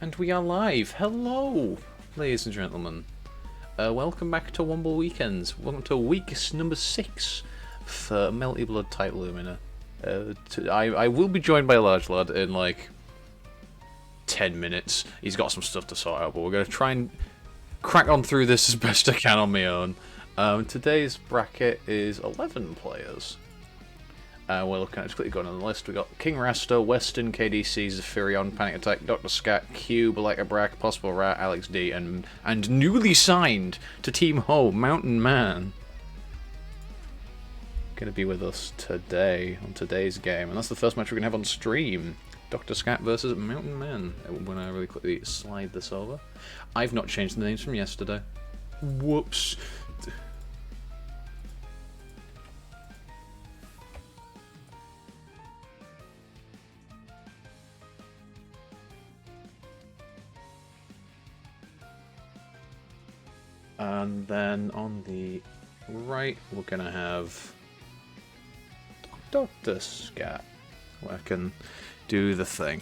And we are live. Hello, ladies and gentlemen. Welcome back to Womble Weekends. Welcome to week number 6 for Melty Blood type Lumina. I will be joined by a large lad in like 10 minutes. He's got some stuff to sort out, but we're going to try and crack on through this as best I can on my own. Today's bracket is 11 players. We're looking at just quickly going on the list. We got King Rasta, Weston, KDC, Zephyrion, Panic Attack, Dr. Scat, Q, Baleka Brack, Possible Rat, Alex D, and newly signed to Team Ho, Mountain Man. Gonna be with us today on today's game, and that's the first match we're gonna have on stream. Dr. Scat versus Mountain Man. When I really quickly slide this over, I've not changed the names from yesterday. Whoops. And then on the right, we're gonna have Dr. Scat, where I can do the thing.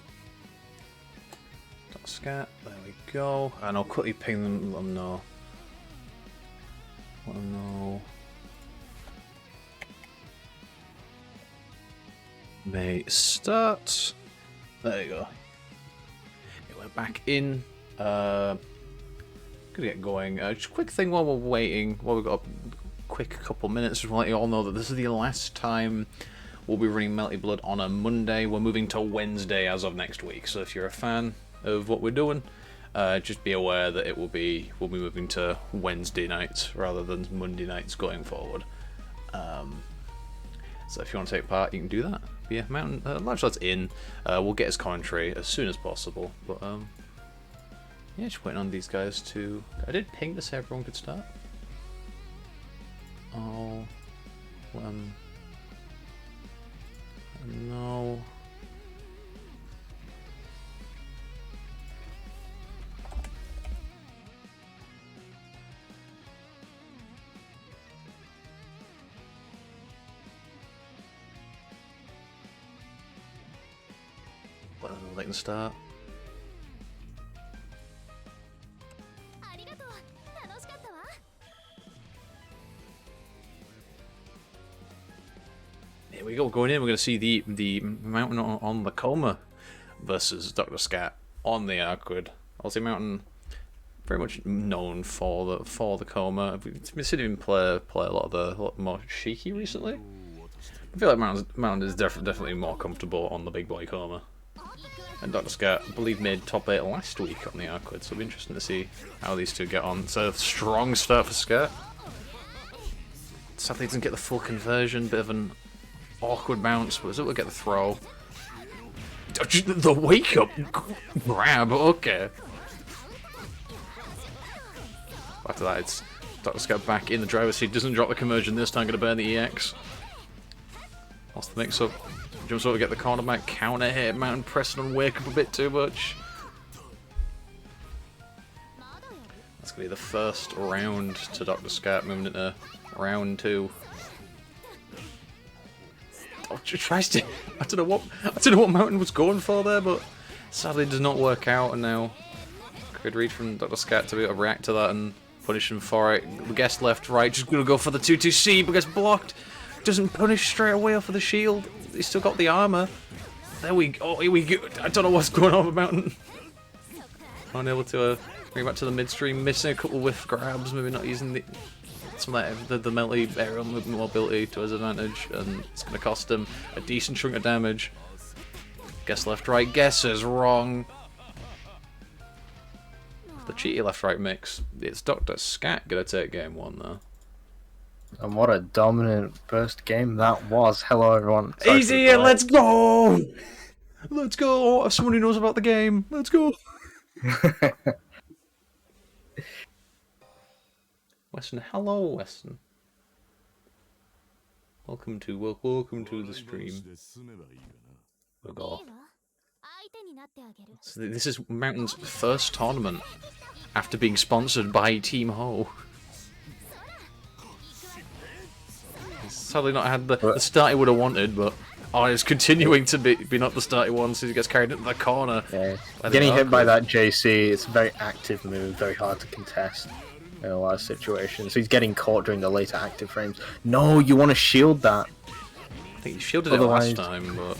Dr. Scat, there we go. And I'll quickly ping them, let them know. Let them know. May start. There you go. Okay, we're back in. Gonna get going. Just a quick thing while we're waiting, while we've got a quick couple minutes, just to let you all know that this is the last time we'll be running Melty Blood on a Monday. We're moving to Wednesday as of next week, so if you're a fan of what we're doing, just be aware that we'll be moving to Wednesday nights rather than Monday nights going forward. So if you want to take part, you can do that. But yeah, Mountain Large Lad's in. We'll get his commentary as soon as possible, but yeah, just waiting on these guys to... I did ping to say everyone could start. Oh... no... Well, they can start. Here we go, going in, we're going to see the Mountain on the Coma versus Dr. Scat on the Arcwood. Obviously Mountain, very much known for the Coma. We've seen him play a lot more cheeky recently. I feel like Mountain is definitely more comfortable on the big boy Coma. And Dr. Scat, I believe, made top 8 last week on the Arcwood, so it'll be interesting to see how these two get on. So, strong start for Scat. Sadly, doesn't get the full conversion, bit of an awkward bounce, but we'll get the throw. The wake up grab, okay. After that, it's Dr. Scat back in the driver's seat, doesn't drop the conversion this time, gonna burn the EX. Lost the mix up, jumps over to get the corner back, counter hit, Mountain pressing and wake up a bit too much. That's gonna be the first round to Dr. Scat, moving into round 2. Oh, tries to. I don't know what Mountain was going for there, but sadly does not work out. And now, good read from Dr. Scat to be able to react to that and punish him for it. Guess left, right, just gonna go for the 2-2-C, but gets blocked. Doesn't punish straight away off of the shield. He's still got the armor. There we go. Here we go. I don't know what's going on with Mountain. Unable to bring back to the midstream, missing a couple whiff grabs, maybe not using the. Some of the Melty aerial mobility to his advantage, and it's going to cost him a decent chunk of damage. Guess left right, guesses wrong. The cheaty left right mix. It's Dr. Scat going to take game 1 though. And what a dominant first game that was. Hello everyone. Easy, let's go! Let's go! Someone who knows about the game. Let's go! Weston, hello Weston. Welcome to the stream. We'll go. So this is Mountain's first tournament after being sponsored by Team Ho. He's sadly not had the start he would have wanted, but Oh, it's continuing to be not the starting one, so he gets carried into the corner. Yeah. Getting hit by that JC, it's a very active move, very hard to contest in a lot of situations. So he's getting caught during the later active frames. No, you want to shield that. I think he shielded Otherwise, it last time, but...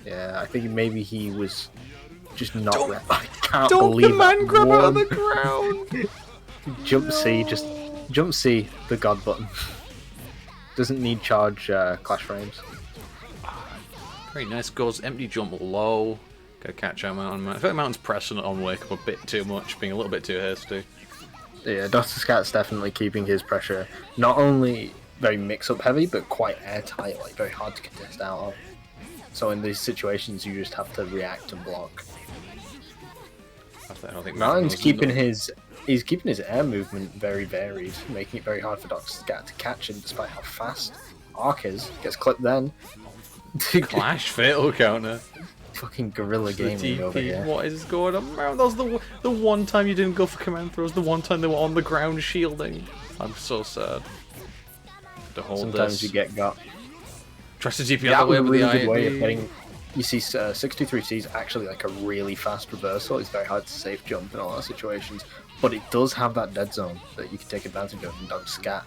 Yeah, I think maybe he was just not... I can't Don't believe the man that grab out of one. the ground! Jump C, just jump C, the god button. Doesn't need charge clash frames. Very nice, goes empty jump low. Gotta catch out Mountain. I feel like Mountain's pressing it on Wake up a bit too much, being a little bit too hasty. Yeah, Dr. Scat's definitely keeping his pressure not only very mix-up heavy, but quite airtight, like very hard to contest out of. So in these situations, you just have to react and block. I don't think Mountain's keeping his air movement very varied, making it very hard for Dr. Scat to catch him, despite how fast Arc is. Gets clipped then. Clash fatal counter. Fucking guerrilla gaming over here. What is going on? That was the one time you didn't go for command throws. The one time they were on the ground shielding. I'm so sad. To hold Sometimes this. you get got. Tries to DP Yeah, out the way with the really good way of IAD. getting. You see, 623C is actually like a really fast reversal. It's very hard to safe jump in a lot of situations, but it does have that dead zone that you can take advantage of. And Dr. Scat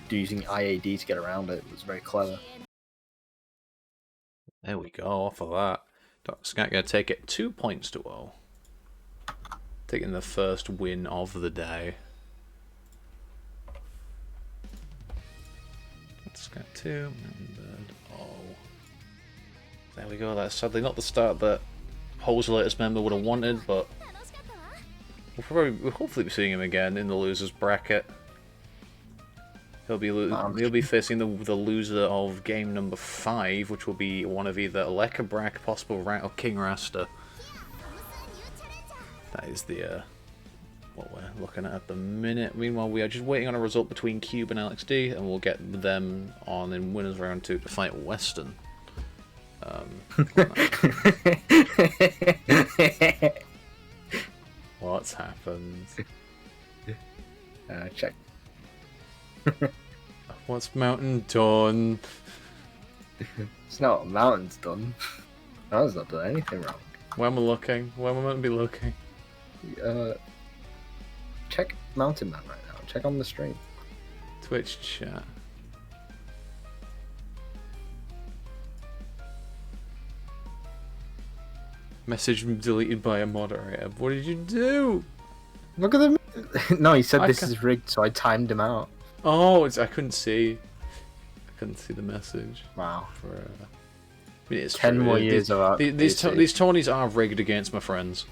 using IAD to get around it was very clever. There we go, off of that. Dr. Scat gonna take it 2 points to 0. Taking the first win of the day. Dr. Scat 2, Mountain Bird 0. There we go, that's sadly not the start that Hoselators member would have wanted, but we'll hopefully be seeing him again in the losers bracket. He'll be facing the loser of game number 5, which will be one of either Lekabrak, possible Rat, or King Rasta. That is the what we're looking at the minute. Meanwhile, we are just waiting on a result between Cube and Alex D, and we'll get them on in winners round 2 to fight Western. What's happened? Check. What's Mountain done? It's not what Mountain's done. Mountain's not done anything wrong. Where am I looking? Where am I meant to be looking? Check Mountain Man right now. Check on the stream. Twitch chat. Message deleted by a moderator. What did you do? Look at them. No, he said this can't- is rigged, so I timed him out. Oh, I couldn't see. I couldn't see the message. Wow. For, I mean, it's 10 true. more years of Arc these JC. tourneys are rigged against my friends.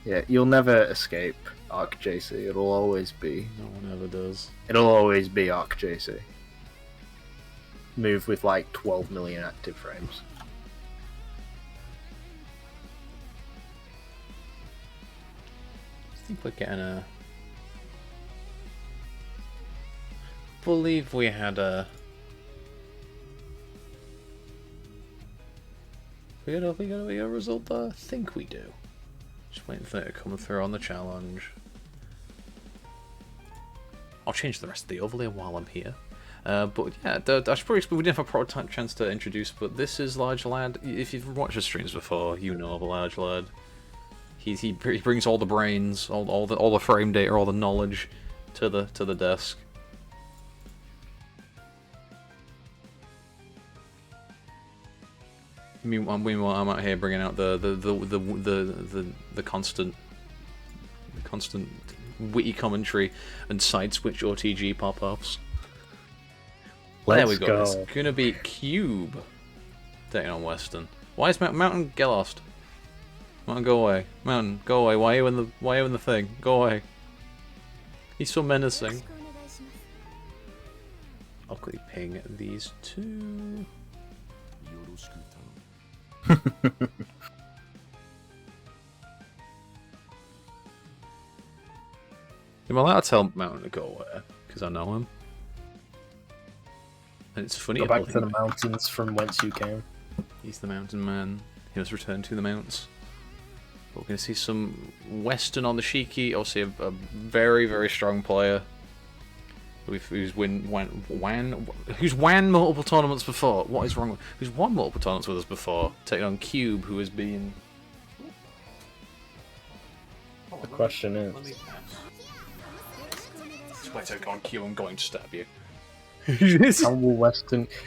Yeah, you'll never escape Arc JC. It'll always be. No one ever does. It'll always be Arc JC. Move with like 12 million active frames. I think we're getting a. Believe we had a. We got a result there? I think we do. Just waiting for it to come through on the challenge. I'll change the rest of the overlay while I'm here. But yeah, I should probably explain, we didn't have a proper chance to introduce, but this is Large Lad. If you've watched his streams before, you know of Large Lad. He brings all the brains, all the frame data, all the knowledge to the desk. Meanwhile, I'm out here bringing out the constant witty commentary and side switch OTG pop-ups. There we go. It's gonna be Cube taking on Western. Why is Mountain get lost? Mountain, go away. Mountain, go away. Why are you in the thing? Go away. He's so menacing. I'll quickly ping these two. Am I allowed to tell Mountain to go away? Because I know him. And it's funny. Go back to the mountains from whence you came. He's the mountain man. He must return to the mounts. But we're going to see some Western on the Shiki. Obviously a very, very strong player. Who's won multiple tournaments before? What is wrong with? Who's won multiple tournaments with us before? Taking on Cube, who has been. The question is. I take on Cube, I'm going to stab you.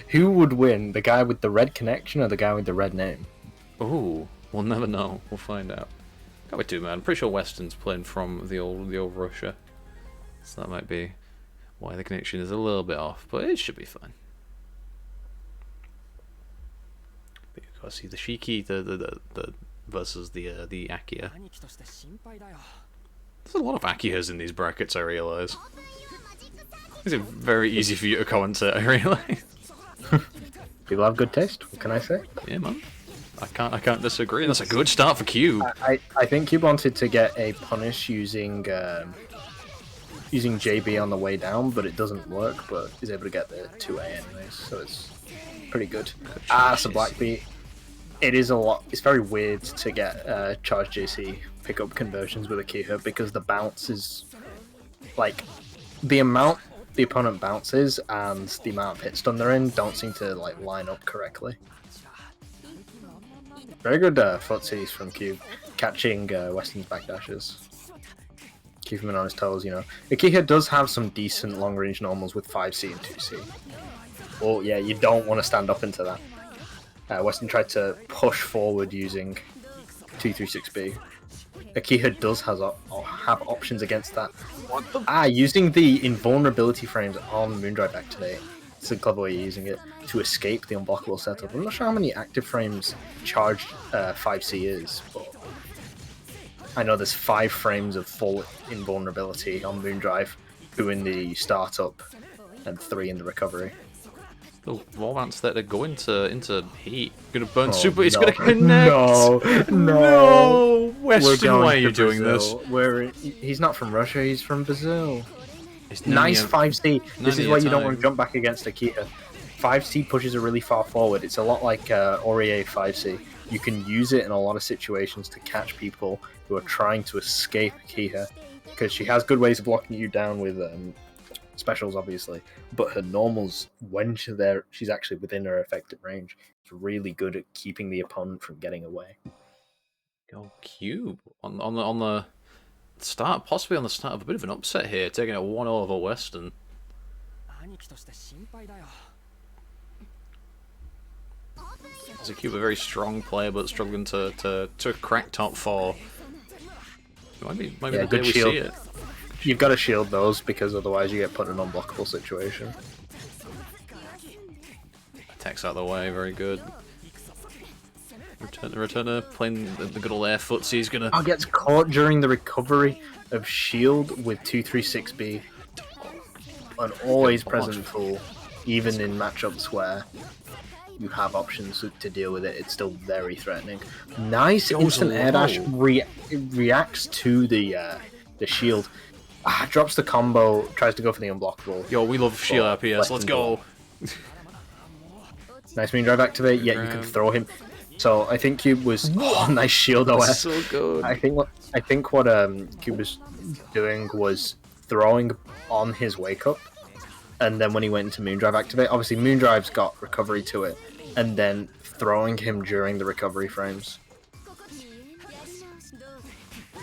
Who would win? The guy with the red connection or the guy with the red name? Oh, we'll never know. We'll find out. Can't be too mad. I'm pretty sure Weston's playing from the old Russia, so that might be why the connection is a little bit off, but it should be fine. Because see the Shiki, the versus the Akia. There's a lot of Akias in these brackets, I realise. It's very easy for you to commentate, I realise. People have good taste, what can I say? Yeah, man. I can't disagree. That's a good start for Cube. I think Cube wanted to get a punish using JB on the way down, but it doesn't work, but he's able to get the 2A anyways, so it's pretty good. It's a black beat. It is a lot. It's very weird to get charge JC pickup conversions with a Kiha because the bounce is like the amount the opponent bounces and the amount of hit stun they're in don't seem to like line up correctly. Very good footsies from Cube, catching Weston's backdashes. Keep him on his toes, you know. Akiha does have some decent long-range normals with 5C and 2C. Well, yeah, you don't want to stand up into that. Weston tried to push forward using 236B. Akiha does have options against that. Using the invulnerability frames on Moondrive Activate. It's a clever way of using it to escape the unblockable setup. I'm not sure how many active frames charged 5C is, but I know there's 5 frames of full invulnerability on Moondrive, 2 in the startup and 3 in the recovery. Oh, wall bounce there to go into heat. Gonna burn super. It's gonna connect. No. Weston, why are you doing this? He's not from Russia. He's from Brazil. Nice 5C. This is why you don't want to jump back against Akita. 5C pushes her really far forward. It's a lot like Aurier 5C. You can use it in a lot of situations to catch people who are trying to escape Akita, because she has good ways of blocking you down with specials, obviously, but her normals, when she's actually within her effective range, is really good at keeping the opponent from getting away. Go Cube on the start, possibly on the start of a bit of an upset here, taking a 1-0 over Weston. As a Cube, a very strong player, but struggling to crack top 4. Maybe the day we see it. You've got to shield those, because otherwise you get put in an unblockable situation. Attacks out of the way, very good. Returner playing the good old air footsie. He's gonna. Gets caught during the recovery of shield with 236B. An always present fool, even in matchups where you have options to deal with it. It's still very threatening. Nice instant air dash. Reacts to the shield. Drops the combo. Tries to go for the unblockable. Yo, we love shield RPS. Let's go. Nice Moondrive Activate. Yeah, you can throw him. So I think Cube was nice shield OS. So good. I think what Cube was doing was throwing on his wake up, and then when he went into Moondrive Activate, obviously Moondrive's got recovery to it, and then throwing him during the recovery frames,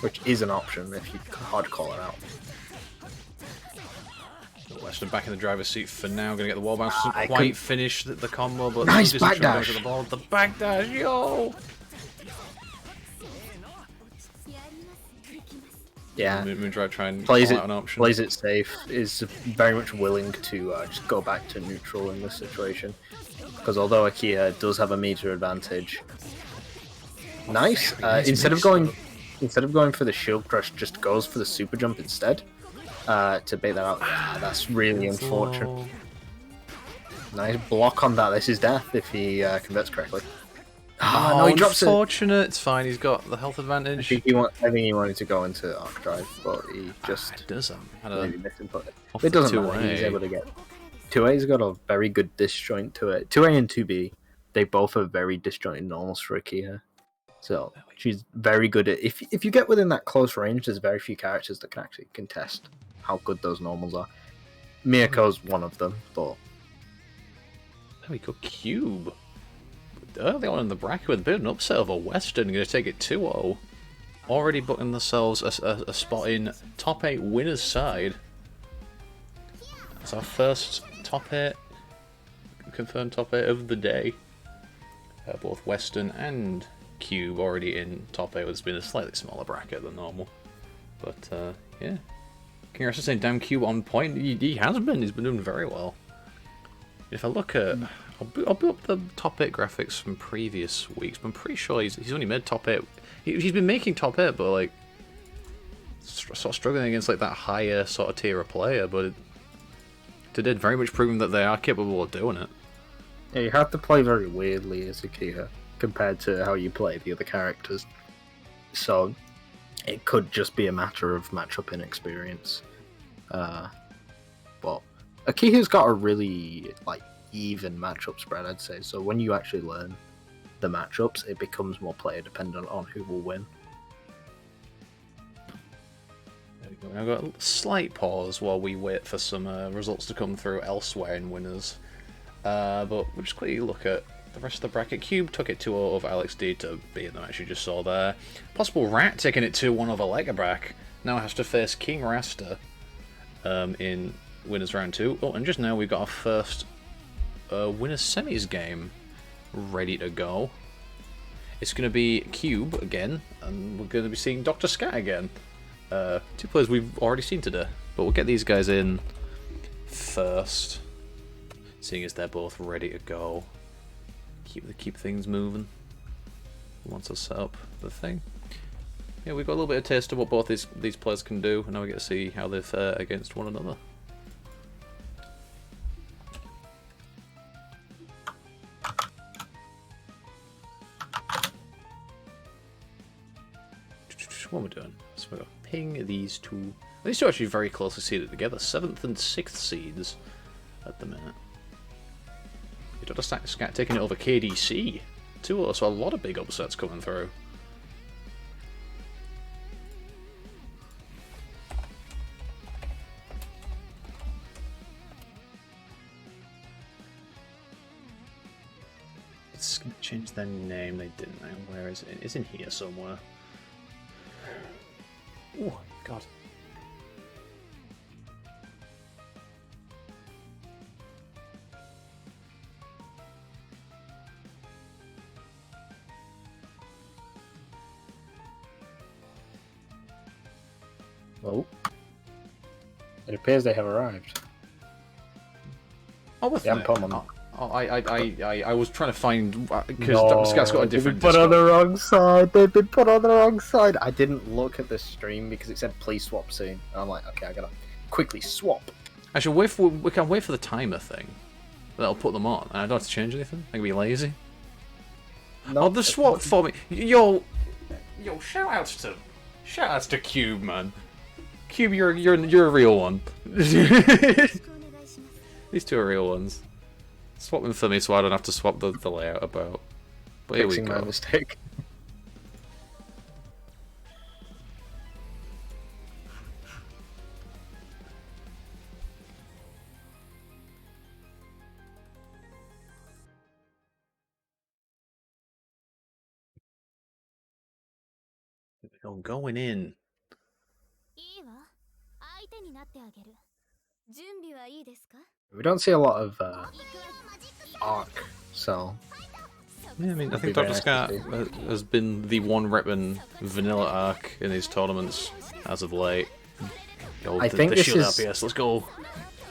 which is an option if you hard call it out. Weston back in the driver's seat for now. Gonna get the wall bounce. Doesn't quite finish the combo, but nice backdash. The backdash, yo. Yeah. Moondrive trying to plays call out an option. Plays it safe. Is very much willing to just go back to neutral in this situation, because although Akia does have a meter advantage. Nice. Instead of going for the shield crush, just goes for the super jump instead. To bait that out. That's really unfortunate. Nice block on that. This is death if he converts correctly. No, he drops it. Unfortunate. It's fine. He's got the health advantage. I think he wanted to go into arc drive, but he just maybe misinput it. It doesn't matter. He's able to get 2A's got a very good disjoint to it. 2A and 2B, they both have very disjointed normals for Akia. So she's very good at if you get within that close range. There's very few characters that can actually contest how good those normals are. Miyako's one of them, but... There we go, Cube. Early on in the bracket with a bit of an upset over Western, going to take it 2-0. Already booking themselves a spot in top 8 winners side. That's our first top 8, confirmed top 8 of the day. Both Western and Cube already in top 8. It's been a slightly smaller bracket than normal. But, yeah. Congrats to saying damn Cube on point. He has been. He's been doing very well. If I look at... I'll put up the top 8 graphics from previous weeks, but I'm pretty sure he's only made top 8. He's been making top 8, but, like... sort of struggling against, like, that higher sort of tier of player, but... They did very much proving that they are capable of doing it. Yeah, you have to play very weirdly as Akiha, compared to how you play the other characters. So, it could just be a matter of matchup inexperience. But Akiha's got a really, like, even matchup spread, I'd say. So when you actually learn the matchups, it becomes more player dependent on who will win. There we go. I've got a slight pause while we wait for some results to come through elsewhere in winners. But we'll just quickly look at the rest of the bracket. Cube took it 2-0 over Alex D to be in the match you just saw there. Possible Rat taking it 2-1 over Legabrack. Now has to face King Rasta in winners round 2. Oh, and just now we've got our first winners semis game ready to go. It's going to be Cube again, and we're going to be seeing Dr. Scat again. 2 players we've already seen today, but we'll get these guys in first, seeing as they're both ready to go. Keep things moving once I set up the thing. Yeah, we've got a little bit of taste of what both these players can do, and now we get to see how they fare against one another. What am I doing? So we're going to ping these two. These two are actually very closely seated together. 7th and 6th seeds at the minute. Dr. Scat taking it over KDC. 2-0, so a lot of big upsets coming through. It's going to change their name. They didn't. Where is it? It's in here somewhere. Oh, God. Well, it appears they have arrived. Oh, what's they that? haven't put them on. I was trying to find because Dr. Scat's got a different. They've been put on the wrong side. They've been put on the wrong side. I didn't look at the stream because it said please swap soon. And I'm like, okay, I gotta quickly swap. Actually, we can wait for the timer thing. That'll put them on, and I don't have to change anything. I can be lazy. No, oh, the swap for me. Yo, shout outs to Cube, man. Cube, you're a real one. These two are real ones. Swap them for me so I don't have to swap the layout about. But here we go. My mistake. Here we go, going in. We don't see a lot of arc, so... Yeah, I mean, I think Dr. Scat has been the one repping vanilla arc in these tournaments as of late. I think this is... RPS, let's go.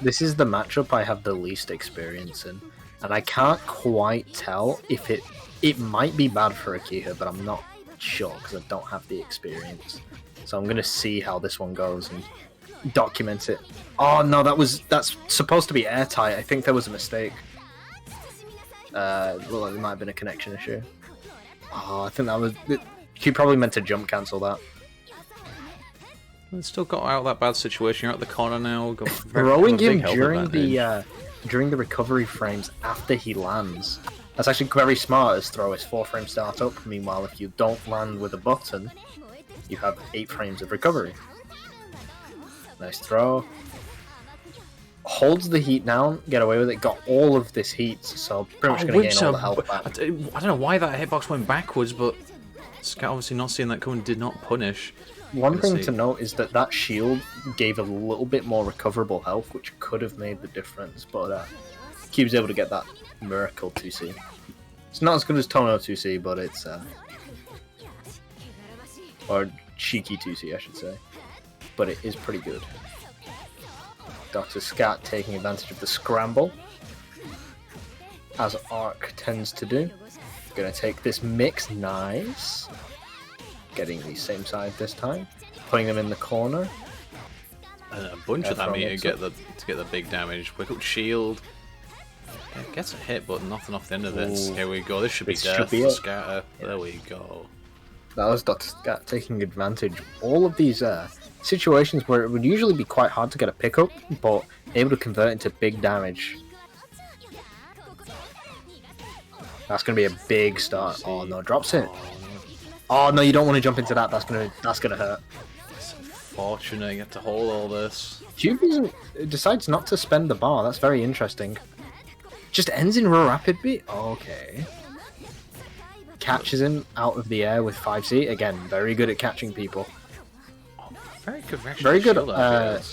This is the matchup I have the least experience in, and I can't quite tell if it might be bad for Akiha, but I'm not sure because I don't have the experience. So I'm gonna see how this one goes and document it. Oh no, that's supposed to be airtight. I think there was a mistake. It looked like there might have been a connection issue. Oh, I think that was... He probably meant to jump cancel that. We've still got out of that bad situation. You're at the corner now. Throwing him during the recovery frames after he lands. That's actually very smart as throw his 4-frame startup. Meanwhile, if you don't land with a button, you have 8 frames of recovery. Nice throw. holds the heat down, get away with it, got all of this heat, so pretty much going to gain all the health back. I don't know why that hitbox went backwards, but Scat obviously not seeing that coming did not punish. One thing to note is that that shield gave a little bit more recoverable health, which could have made the difference, but he was able to get that miracle 2C. It's not as good as Tono 2C, but it's or cheeky 2C, I should say, but it is pretty good. Dr. Scat taking advantage of the scramble, as Arc tends to do. Gonna take this mix, nice. Getting the same side this time, putting them in the corner. And a bunch of that meter to get the big damage. Quick up shield. It gets a hit, but nothing off the end of it. Here we go. This should be death for Scatter. Yeah. There we go. That was Dr. Scat taking advantage. All of these situations where it would usually be quite hard to get a pickup, but able to convert into big damage. That's going to be a big start. Oh no, drops it. Oh no, you don't want to jump into that. That's gonna hurt. It's unfortunate you have to hold all this. Cube decides not to spend the bar. That's very interesting. Just ends in real rapid beat. Okay. Catches him out of the air with 5C. Again, very good at catching people. Oh, very good. Very good.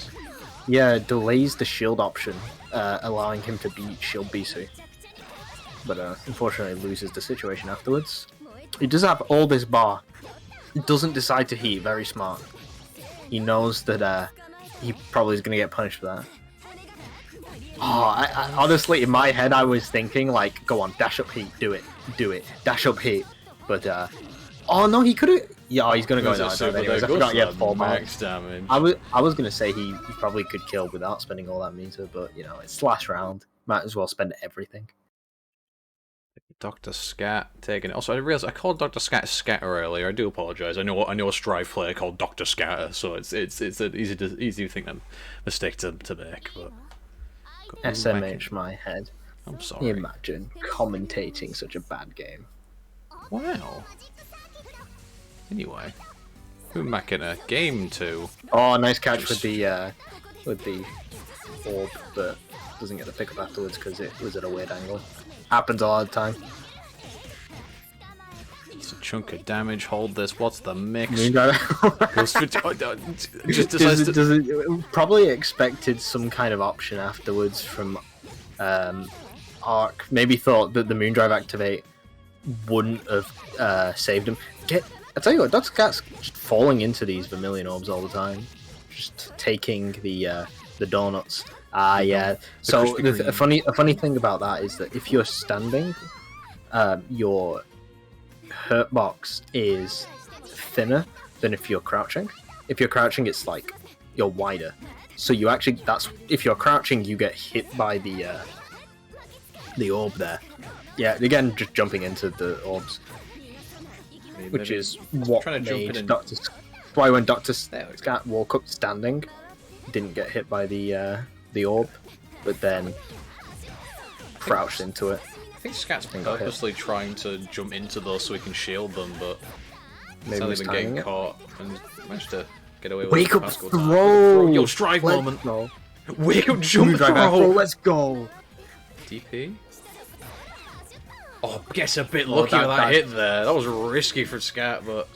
Yeah, delays the shield option, allowing him to beat Shield Bisu. But unfortunately loses the situation afterwards. He does have all this bar. He doesn't decide to heat. Very smart. He knows that he probably is going to get punished for that. Oh, I honestly, in my head, I was thinking, like, go on, dash up heat, do it, dash up heat. But, oh no, he could have... Yeah, he's going to go in that anyways. I forgot he had 4 max damage. I was going to say he probably could kill without spending all that meter, but, you know, it's last round. Might as well spend everything. Dr. Scat taking it. Also, I realized I called Dr. Scat Scatter earlier. I do apologize. I know a Strive player called Dr. Scatter, so it's an easy thing to mistake to make. But SMH my head. I'm sorry. Imagine commentating such a bad game. Wow. Anyway, we're back in a game 2. Oh, nice catch with the orb, but doesn't get the pickup afterwards because it was at a weird angle. Happens all the time. It's a chunk of damage. Hold this. What's the mix? Probably expected some kind of option afterwards from Arc. Maybe thought that the Moondrive activate wouldn't have saved him. I tell you what, Dr. Cat's just falling into these Vermilion orbs all the time, just taking the donuts. Yeah. So a funny thing about that is that if you're standing, your hurt box is thinner than if you're crouching. If you're crouching, it's like you're wider. So you actually if you're crouching, you get hit by the orb there. Yeah. Again, just jumping into the orbs, which is what made Dr. Why when Dr. Scat woke up standing, didn't get hit by the orb, but then crouched into it. I think Scat's purposely trying to jump into those so he can shield them, but maybe he's been getting caught and managed to get away with Wake up, throw! Yo, Strive moment! Wake up, jump, throw! Let's go! DP? Oh, gets a bit lucky with that hit there. That was risky for Scat, but...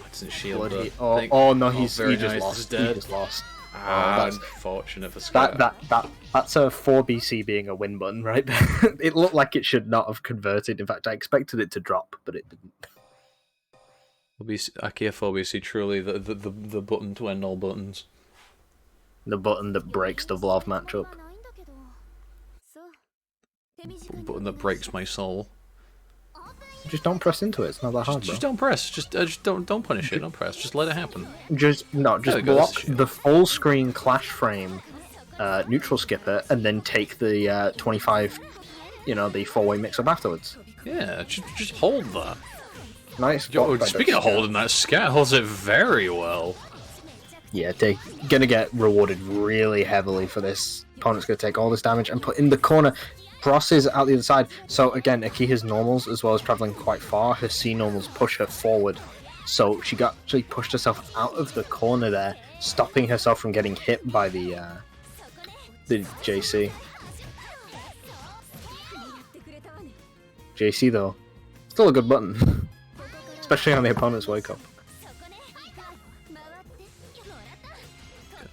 It's in shield. Oh no, he just lost. He just lost. That's unfortunate for Scat. That's a 4BC being a win button right there. It looked like it should not have converted. In fact, I expected it to drop, but it didn't. Akia 4BC, truly the button to end all buttons. The button that breaks the Vlov matchup. Button that breaks my soul. Just don't press into it. It's not that hard. Just don't press. Just don't punish it. Don't press. Just let it happen. Just block the full screen clash frame, neutral skipper, and then take the 25, the 4-way mix up afterwards. Yeah, just hold that. Nice. Speaking of holding that, Scat holds it very well. Yeah, they're gonna get rewarded really heavily for this. Opponent's gonna take all this damage and put in the corner. Cross is out the other side. So again, Akiha's normals, as well as traveling quite far, her C normals push her forward. So she actually pushed herself out of the corner there, stopping herself from getting hit by the the JC. JC though, still a good button, especially on the opponent's wake up.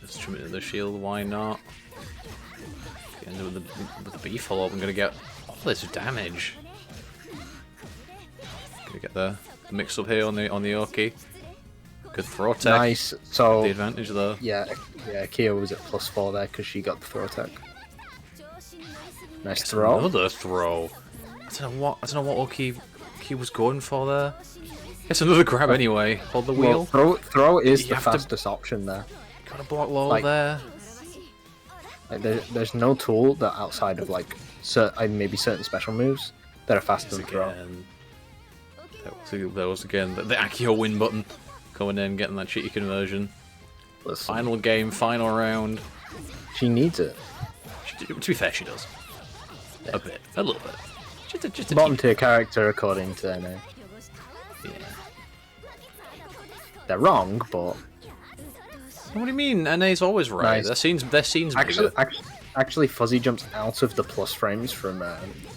Let's trim it in the shield. Why not? With the B follow up, I'm gonna get all this damage. Gonna get the mix up here on the Oki. Good throw tech. Nice. So the advantage though. Yeah, Kia was at +4 there because she got the throw tech. Nice throw. Another throw. I don't know what Oki was going for there. It's another grab anyway. Hold the wheel. Well, throw is the fastest option there. Gotta block low there. Like there's no tool that outside of like maybe certain special moves that are faster than throw. There was again the Akio win button going in, getting that cheaty conversion. Listen, Final game, final round. she needs it. To be fair, she does. Yeah. A little bit. Just a Bottom tier character according to their name. Yeah. They're wrong, but What do you mean? NA's always right. Nice. Their scene's bigger. Actually, Fuzzy jumps out of the plus frames from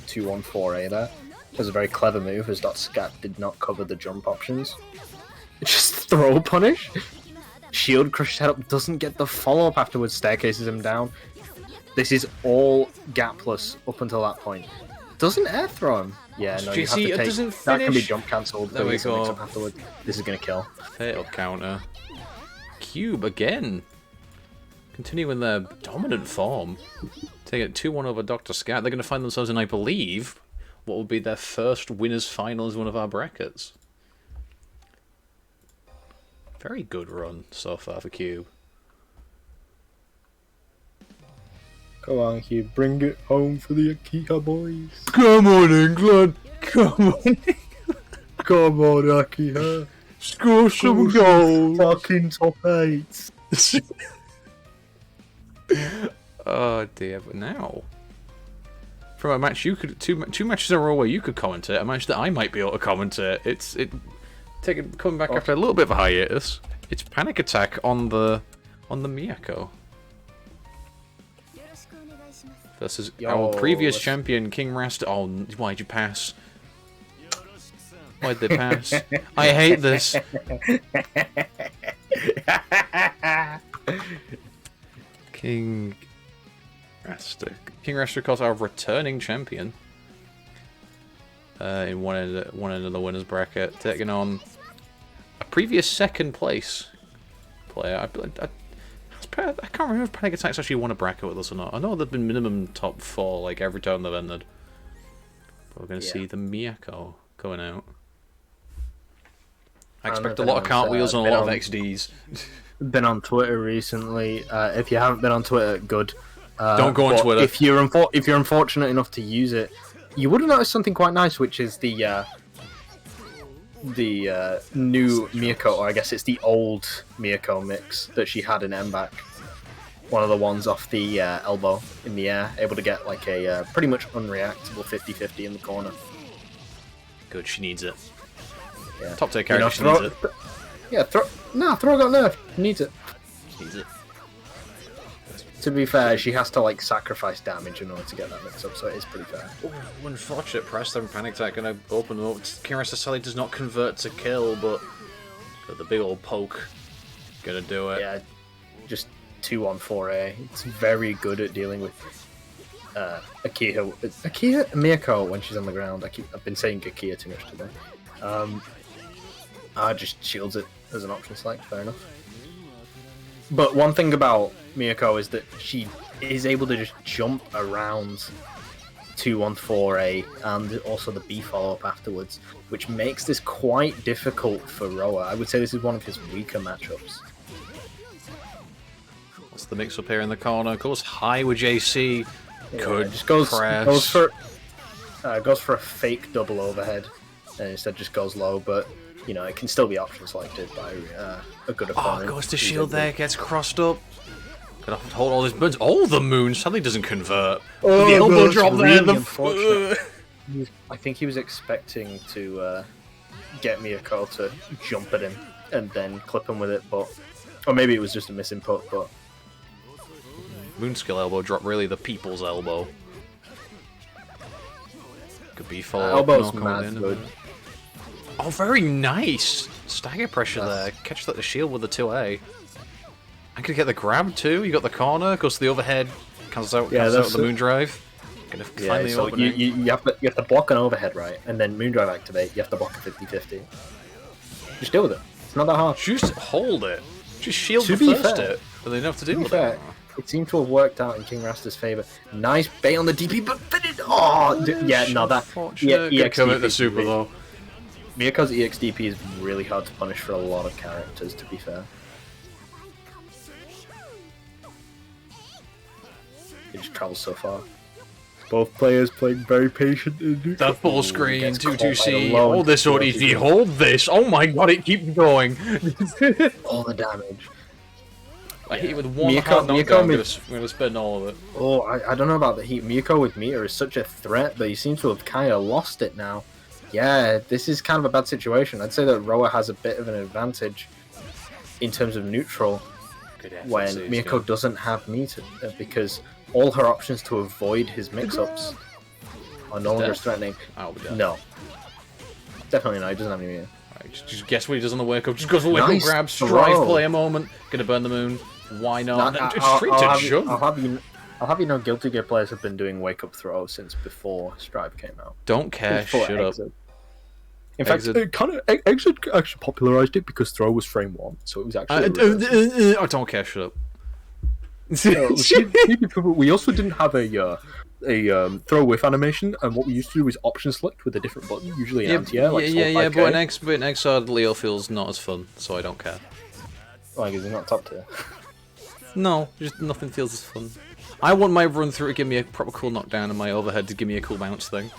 214A there. It was a very clever move, as .scat did not cover the jump options. Just throw punish. Shield crush setup doesn't get the follow-up afterwards, staircases him down. This is all gapless up until that point. Doesn't air throw him. Yeah, no, you have to take... it doesn't finish. That can be jump cancelled. There we go. Afterwards. This is going to kill. Fatal counter. Cube again. Continuing their dominant form. Taking it 2-1 over Dr. Scat. They're going to find themselves in, I believe, what will be their first winners final as one of our brackets. Very good run so far for Cube. Come on, Hugh, bring it home for the Akiha boys. Come on, England! Come on! Come on, Akiha. Score some goals! Fucking top 8. Oh dear, but now... From a match you could... Two matches in a row where you could commentate, a match that I might be able to commentate. Coming back after a little bit of a hiatus. It's Panic Attack on the Miyako. Versus our previous champion, King Rasta. Oh, why'd you pass? Why'd they pass? I hate this. King Rasta. King Rasta, of course, our returning champion. In one end of the winners bracket, taking on a previous second place player. I can't remember if Panic Attack's actually won a bracket with us or not. I know they've been minimum top 4 like every time they've ended. But we're going to see the Miyako going out. I expect a lot of cartwheels and a lot of XDs. Been on Twitter recently. If you haven't been on Twitter, good. Don't go on Twitter. If you're unfortunate enough to use it, you would have noticed something quite nice, which is the new Miyako, or I guess it's the old Miyako mix that she had in MBAC. One of the ones off the elbow in the air, able to get like a pretty much unreactable 50-50 in the corner. Good, she needs it. Yeah. Top tier character, she needs it. Yeah, throw got nerfed. Needs it. Needs it. To be fair, she has to like sacrifice damage in order to get that mix up, so it is pretty fair. Oh, unfortunate press there, Panic Attack gonna open up. Kirasa Sally does not convert to kill, but got the big old poke. Gonna do it. Yeah, just 2-on-4A. It's very good at dealing with Akiha Miyako when she's on the ground. I've been saying Akiha too much today. Just shields it as an option select, fair enough. But one thing about Miyako is that she is able to just jump around 2-on-4A and also the B follow-up afterwards, which makes this quite difficult for Roa. I would say this is one of his weaker matchups. What's the mix up here in the corner? Goes high with JC. Good just goes press. Goes for a fake double overhead and instead just goes low, but you know, it can still be option selected by a good opponent. Oh, goes to shield there, gets crossed up. Gotta hold all his buds. Oh, the moon sadly doesn't convert. Oh, the elbow drop there. Really unfortunate. I think he was expecting to get Miyako to jump at him and then clip him with it, but or maybe it was just a misinput. But Moonskill elbow drop, really the people's elbow. Could be follow elbow's mad good. Oh, very nice! Stagger pressure there. Catch that the shield with the 2A. I could get the grab too. You got the corner, goes to the overhead, cancels out the moon drive. Gonna find the opening. You have to block an overhead, right? And then moon drive activate, you have to block a 50-50. Just deal with it. It's not that hard. Just hold it. Just shield the first hit, but they don't have to deal with it. It seemed to have worked out in King Rasta's favour. Nice bait on the DP, but fitted. Oh, yeah, no, that. Yeah, come at the super though. Miyako's EXDP is really hard to punish for a lot of characters, to be fair. It just travels so far. Both players playing very patient. That full screen, 2-2C. Oh, this ODP, hold this. Oh my god, it keeps going. All the damage. I hit you with one hard knockdown, I'm going to spend all of it. Oh, I don't know about the heat. Miyako with meter is such a threat, but he seems to have kind of lost it now. Yeah, this is kind of a bad situation. I'd say that Roa has a bit of an advantage in terms of neutral when Miyako doesn't have meter, because all her options to avoid his mix-ups are no longer threatening. No. Definitely not, he doesn't have any meter. Right, just guess what he does on the wake up. Just goes for the wake up grab, strive play a moment, gonna burn the moon. Why not? I'll have you know, Guilty Gear players have been doing wake up throw since before Strive came out. Don't care, shut up. In fact, Exit actually popularized it because throw was frame 1, so it was actually. I don't care, shut up. We also didn't have a throw whiff animation, and what we used to do is option select with a different button, usually an anti-air. But in XR, Leo feels not as fun, so I don't care. Like, is he not top tier? No, just nothing feels as fun. I want my run through to give me a proper cool knockdown, and my overhead to give me a cool bounce thing.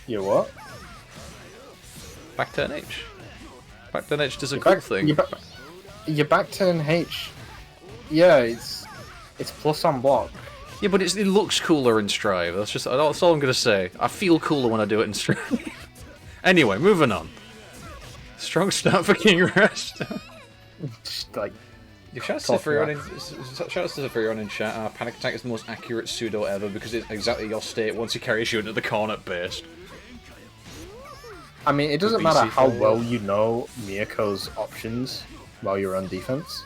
You what? Back turn H. Back turn H does a cool thing. Your back turn H. Yeah, it's plus on block. Yeah, but it looks cooler in Strive. That's all I'm gonna say. I feel cooler when I do it in Strive. Anyway, moving on. Strong start for King Rest. Just like. Shout out to everyone in chat. Panic Attack is the most accurate pseudo ever because it's exactly your state once he carries you into the corner at base. I mean, it doesn't matter how well you know Miyako's options while you're on defense.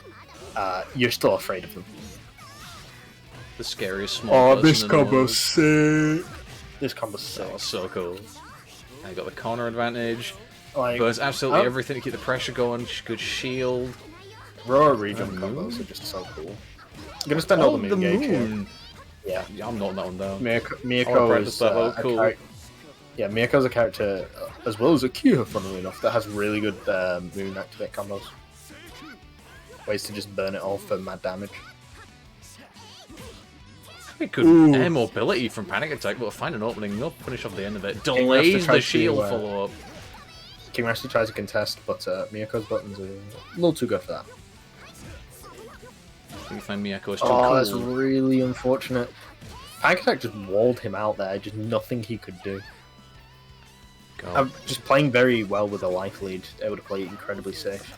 You're still afraid of them. The scariest small person this combo's sick. This combo's sick. That was so cool. I got the corner advantage. Like, burns absolutely everything to keep the pressure going. Good shield. Roar regen combos are just so cool. I'm gonna spend all the moon gauge here. Yeah, I'm knocking that one down. Miyako is yeah, Miyako's a character, as well as Akira, funnily enough, that has really good moon activate combos. Ways to just burn it all for mad damage. Good air mobility from Panic Attack, but find an opening, no punish off the end of it. Delays the shield follow-up. King Rasta tries to contest, but Miyako's buttons are a little too good for that. You find Miyako is too cool. That's really unfortunate. Panic Attack just walled him out there, just nothing he could do. I'm just playing very well with a life lead, able to play incredibly safe.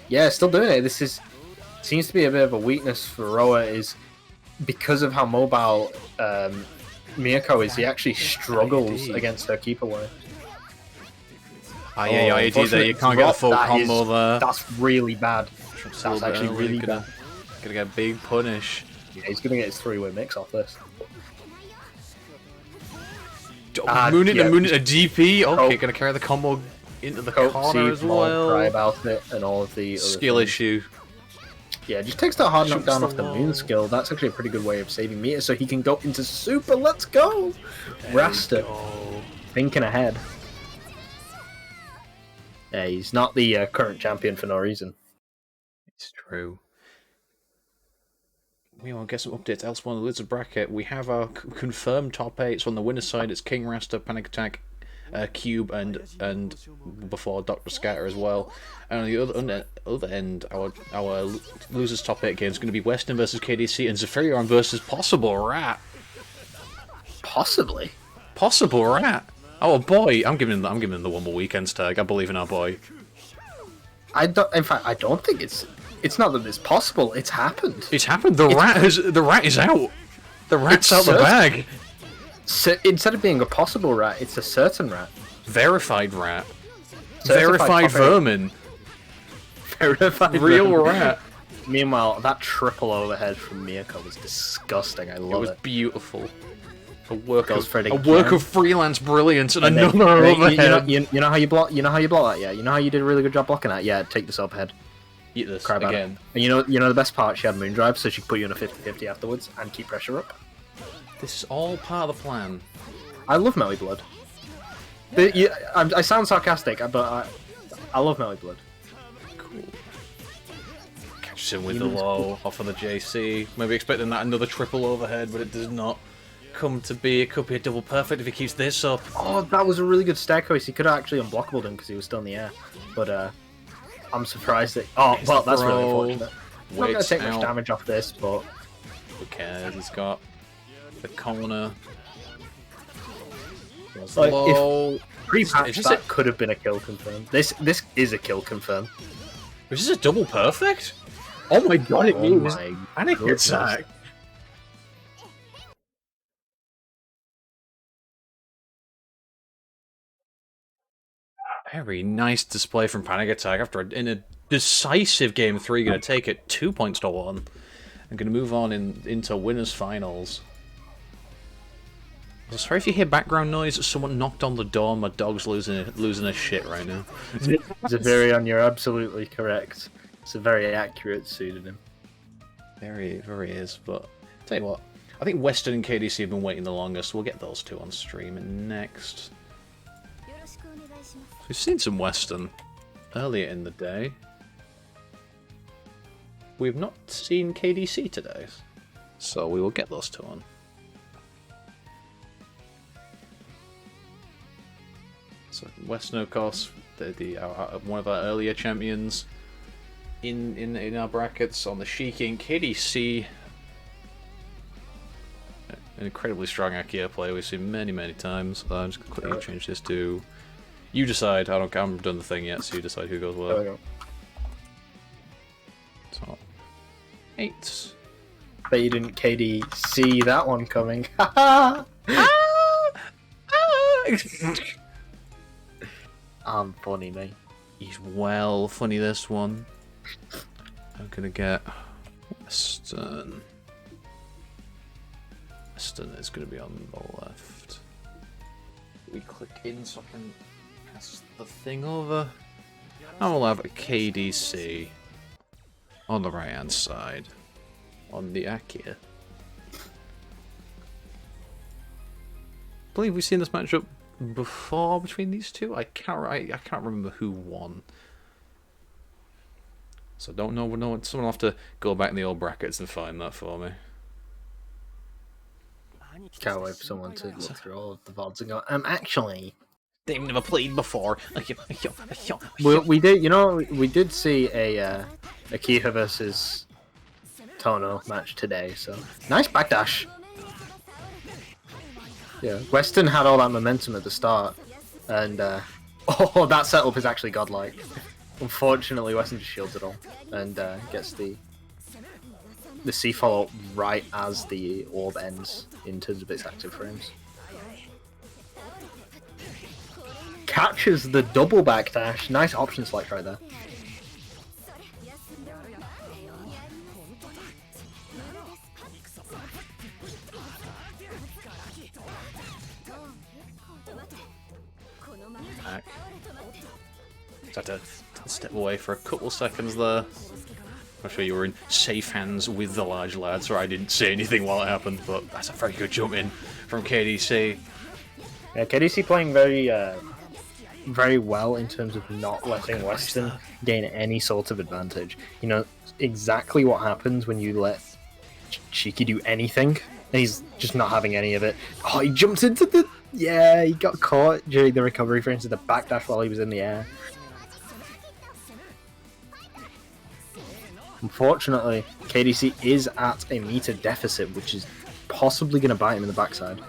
Yeah, still doing it. This seems to be a bit of a weakness for Roa, is because of how mobile Miyako is, he actually struggles against her keep away. IAID there, you can't get a full combo there. That's really bad. That's actually really bad. Gonna get a big punish. Yeah, he's gonna get his 3-way mix off this. Moon it a DP. Okay, gonna carry the combo into the corner as well. Cry about it and all of the skill issue. Yeah, just takes that hard knockdown off the moon skill. That's actually a pretty good way of saving meter, so he can go into super. Let's go, Rasta. Thinking ahead. Yeah, he's not the current champion for no reason. It's true. We want to get some updates elsewhere on the Lizard bracket. We have our confirmed top 8. So on the winner's side, it's King Rasta, Panic Attack, Cube, and before Dr. Scatter as well. And on the other end, our losers top 8 game is going to be Weston versus KDC and Zephyrion versus Possible Rat. Possibly. Possible Rat. Oh boy, I'm giving him the Womble Weekends tag. I believe in our boy. In fact, I don't think it's It's not that it's possible. It's happened. It's happened. The rat is out. The rat's out the bag. So instead of being a possible rat, it's a certain rat. Verified rat. Certified Verified vermin. Verified Real vermin. rat. Meanwhile, that triple overhead from Miyako was disgusting. I love it. It was beautiful. A work Goes of freelance brilliance and then- another then overhead. you know how you block. You know how you block that. Yeah. You know how you did a really good job blocking that. Yeah. Take this overhead. Eat this Cry about again. it. And you know the best part. She had Moondrive, so she could put you in a 50-50 afterwards and keep pressure up. This is all part of the plan. I love Melty Blood. I sound sarcastic, but I love Melty Blood. Cool. Catches him with the low off of the JC. Maybe expecting that another triple overhead, but it does not come to be. It could be a double perfect if he keeps this up. Oh, that was a really good staircase. He could have actually unblockable him because he was still in the air. But I'm surprised that. Oh, It's well, the that's really throw. unfortunate. I'm not going to take much out. damage off this, but Who cares? He's got the corner. Goes Like, low. pre-patch Is that it- could have been a kill confirm. This is a kill confirm. Is this a double perfect? Oh my god, it Oh is. my Panic goodness. attack. Very nice display from Panic Attack after in a decisive game 3, going to take it 2 points to 1. I'm going to move on into winners finals. I'm sorry if you hear background noise. Someone knocked on the door. My dog's losing his shit right now. Zavirion, you're absolutely correct. It's a very accurate pseudonym. Very is. But tell you what, I think Western and KDC have been waiting the longest. We'll get those two on stream next. We've seen some Western earlier in the day. We've not seen KDC today, so we will get those two on. So Western, of course, one of our earlier champions in our brackets on the Sheik. KDC, an incredibly strong Akia player we've seen many times. I'm just quickly change this to. You decide. I haven't done the thing yet, so you decide who goes There we well. go. Top 8. Bet you didn't KD see that one coming. Haha! I'm funny, mate. He's well funny this one. I'm gonna get Western. Western is gonna be on the left. We click in so I can pass the thing over. And we'll have a KDC on the right hand side on the Akia. I believe we've seen this matchup before between these two. I can't remember who won. So don't know. Someone will have to go back in the old brackets and find that for me. Can't wait for someone to look through all of the VODs and go, actually... They've never played before. We did, you know, we did see a Akiha versus Tono match today, so... Nice backdash! Yeah, Weston had all that momentum at the start, and oh, that setup is actually godlike. Unfortunately, Weston just shields it all, and gets the C follow right as the orb ends in terms of its active frames. Catches the double backdash. Nice option select right there. Back. Just had to step away for a couple seconds there. I'm sure you were in safe hands with the large lad, so I didn't say anything while it happened, but that's a very good jump in from KDC. Yeah, KDC playing very well in terms of not letting Weston gain any sort of advantage. You know exactly what happens when you let Shiki do anything. He's just not having any of it. Oh, he jumped into the... Yeah, he got caught during the recovery frames of the backdash while he was in the air. Unfortunately, KDC is at a meter deficit, which is possibly going to bite him in the backside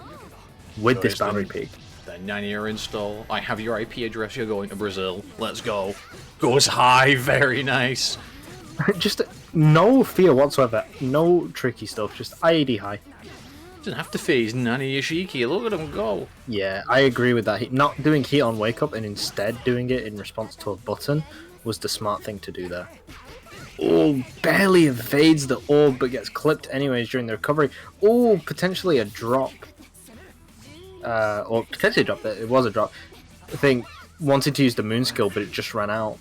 with this boundary peak. The 9-year install. I have your IP address. You're going to Brazil. Let's go. Goes high. Very nice. Just no fear whatsoever. No tricky stuff. Just IAD high. Doesn't have to phase Nani Yoshiki. Look at him go. Yeah, I agree with that. Not doing heat on wake up and instead doing it in response to a button was the smart thing to do there. Oh, barely evades the orb but gets clipped anyways during the recovery. Oh, potentially a drop. Or potentially a drop. It was a drop. I think wanted to use the moon skill, but it just ran out.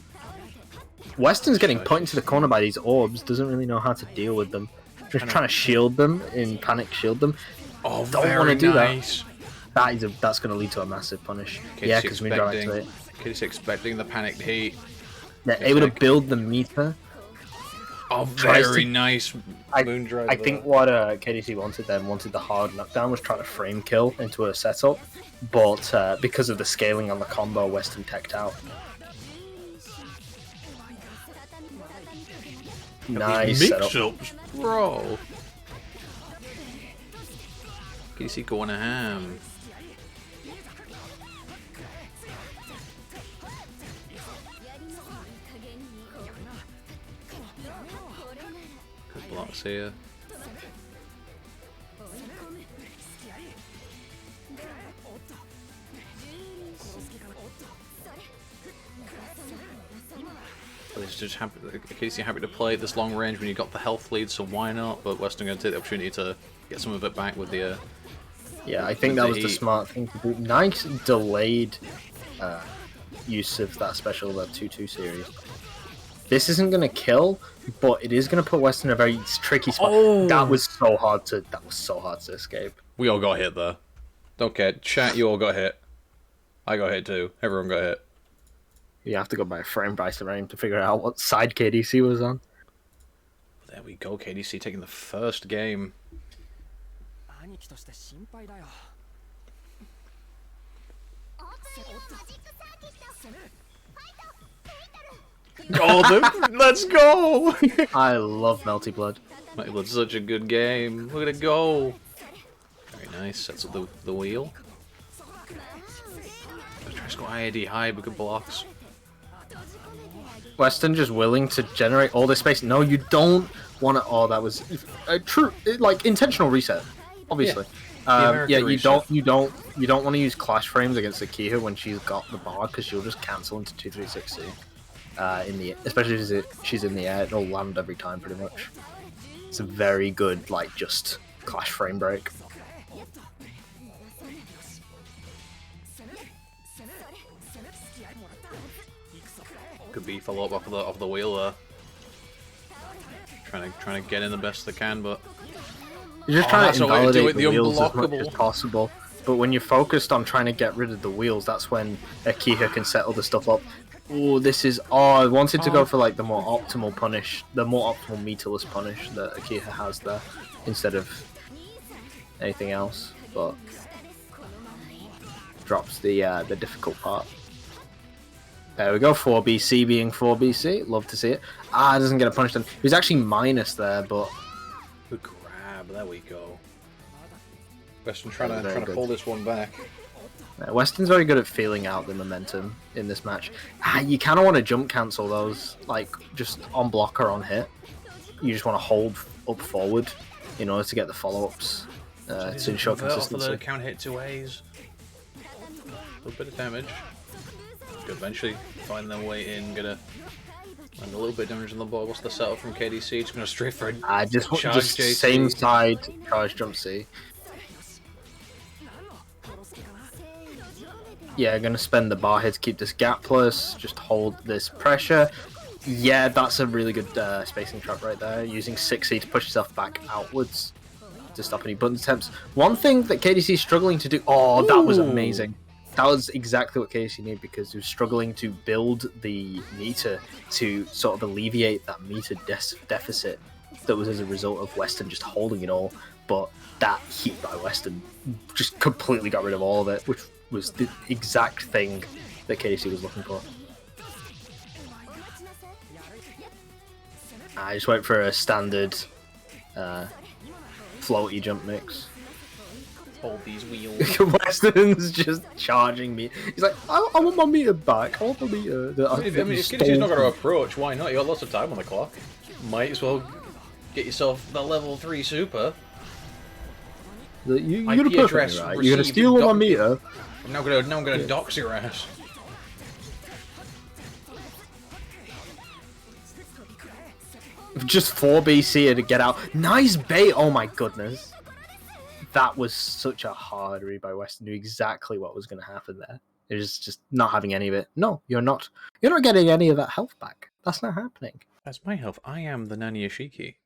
Weston's getting put into the corner by these orbs. Doesn't really know how to deal with them. Just trying to shield them in panic. Shield them. Oh, don't want to do nice. that. That's going to lead to a massive punish. Yeah, because Moon Drive activate. Kid's expecting the panicked heat. They're able to build the meter. Oh, very nice Moon Drive. I think what KDC wanted the hard knockdown, was trying to frame kill into a setup, but because of the scaling on the combo, Weston teched out. Nice setup. Bro. KDC going to ham. Good blocks here. It's just happy, KDC happy to play at this long range when you got the health lead, so why not? But Western going to take the opportunity to get some of it back with the. Yeah, I think that was the smart thing to do. Nice delayed use of that special, that 2-2 series. This isn't going to kill, but it is going to put Western in a very tricky spot. Oh. That was so hard to escape. We all got hit there. Okay, chat, you all got hit. I got hit too. Everyone got hit. You have to go by frame by frame to figure out what side KDC was on. There we go, KDC taking the first game. Golden, let's go! I love Melty Blood. Melty Blood's such a good game. Look at it go. Very nice. Sets up the wheel. Tries to go IAD high, but good blocks. Weston just willing to generate all this space. No, you don't want to. Oh, that was a true, like, intentional reset. Obviously, yeah. You don't want to use clash frames against Akiha when she's got the bar, because she'll just cancel into 2-3-6C. Especially if she's in the air, it'll land every time pretty much. It's a very good, like, just clash frame break. Could be follow up off the wheel there. Trying to get in the best they can, but you're just trying to invalidate the wheels as much as possible. But when you're focused on trying to get rid of the wheels, that's when Akiha can set all the stuff up. Oh, this is... Oh, I wanted to go for, like, the more optimal punish, the more optimal meterless punish that Akiha has there, instead of anything else, but drops the difficult part. There we go, 4BC being 4BC, love to see it. Ah, doesn't get a punish then. He was actually minus there, but... Good grab, there we go. Weston trying to pull this one back. Weston's very good at feeling out the momentum in this match. You kind of want to jump cancel those, like, just on block or on hit. You just want to hold up forward in order to get the follow-ups to ensure consistency. The count hit 2As. A little bit of damage. Could eventually find their way in, gonna land a little bit of damage on the board. What's the setup from KDC? Just gonna straight for a just same side charge jump C. Yeah, gonna spend the bar here to keep this gap plus, just hold this pressure. Yeah, that's a really good spacing trap right there, using 6C to push yourself back outwards to stop any button attempts. One thing that KDC is struggling to do... Oh, that was amazing. That was exactly what KDC needed, because he was struggling to build the meter to sort of alleviate that meter deficit that was as a result of Weston just holding it all. But that heat by Weston just completely got rid of all of it, which was the exact thing that KDC was looking for. I just went for a standard floaty jump mix. Hold these wheels. Weston's just charging me. He's like, I want my meter back. I want the meter. I mean, if KDC's not going to approach, why not? You got lots of time on the clock. Might as well get yourself the level 3 super. You're gonna push me, right? You're gonna received steal all my meter. I'm gonna dox your ass. Just 4 BC to get out. Nice bait. Oh my goodness. That was such a hard read by Weston. Knew exactly what was going to happen there. It was just not having any of it. No, you're not. You're not getting any of that health back. That's not happening. That's my health. I am the Nani Yoshiki.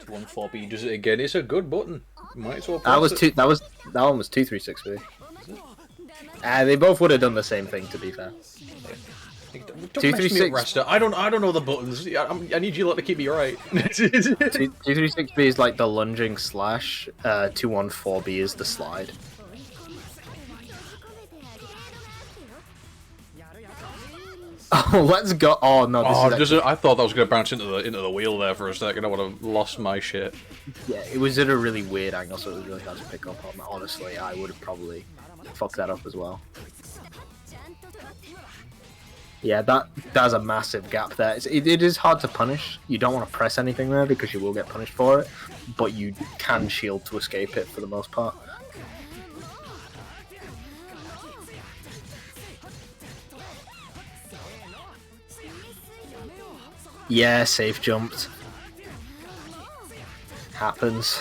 One 4B does it again. It's a good button. Might as well. That one was 236B. They both would have done the same thing, to be fair. Don't mess me up, Rasta. I don't know the buttons. I need you lot to keep me right. 236B is like the lunging slash. 214B is the slide. Oh, let's go! Oh no! I thought that was going to bounce into the wheel there for a second. I would have lost my shit. Yeah, it was at a really weird angle, so it was really hard to pick up on. Honestly, I would have probably fucked that up as well. Yeah, that's a massive gap there. It is hard to punish. You don't want to press anything there because you will get punished for it, but you can shield to escape it for the most part. Yeah, safe jumped. Happens.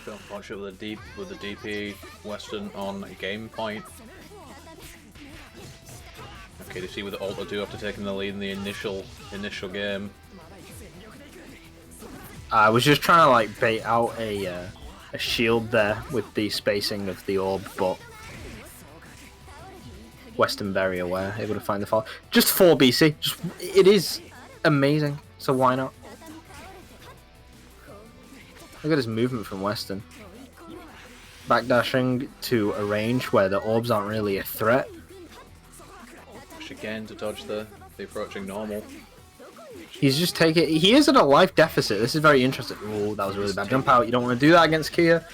Don't punch it with the DP Western on a game point. Okay, to see what the ult will do after taking the lead in the initial game. I was just trying to like bait out a shield there with the spacing of the orb, but Western very aware, able to find the fall. Just 4 BC. It is amazing, so why not? Look at his movement from Western. Backdashing to a range where the orbs aren't really a threat. Push again to dodge the approaching normal. He's just taking... He is at a life deficit. This is very interesting. Oh, that was a really bad jump out. You don't want to do that against Kia.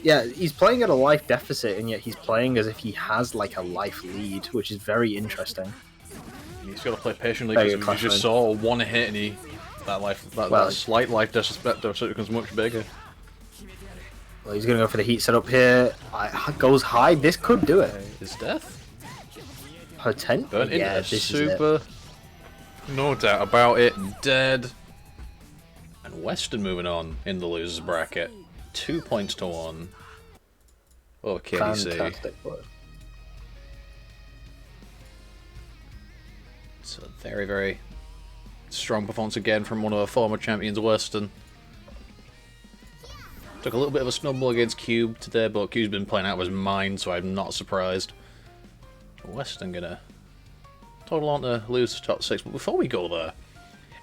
Yeah, he's playing at a life deficit, and yet he's playing as if he has like a life lead, which is very interesting. He's got to play patiently because we just saw one hit and that slight life deficit becomes much bigger. Well, he's going to go for the heat setup here. Goes high. This could do it. His death? Potentially. Yeah, this super. No doubt about it. Dead. And Western moving on in the losers bracket. 2 points to 1. Oh, KDC. Fantastic play. It's a very, very strong performance again from one of our former champions, Western. Took a little bit of a snubble against Cube today, but Cube's been playing out of his mind, so I'm not surprised. Western gonna total on to lose to top 6, but before we go there,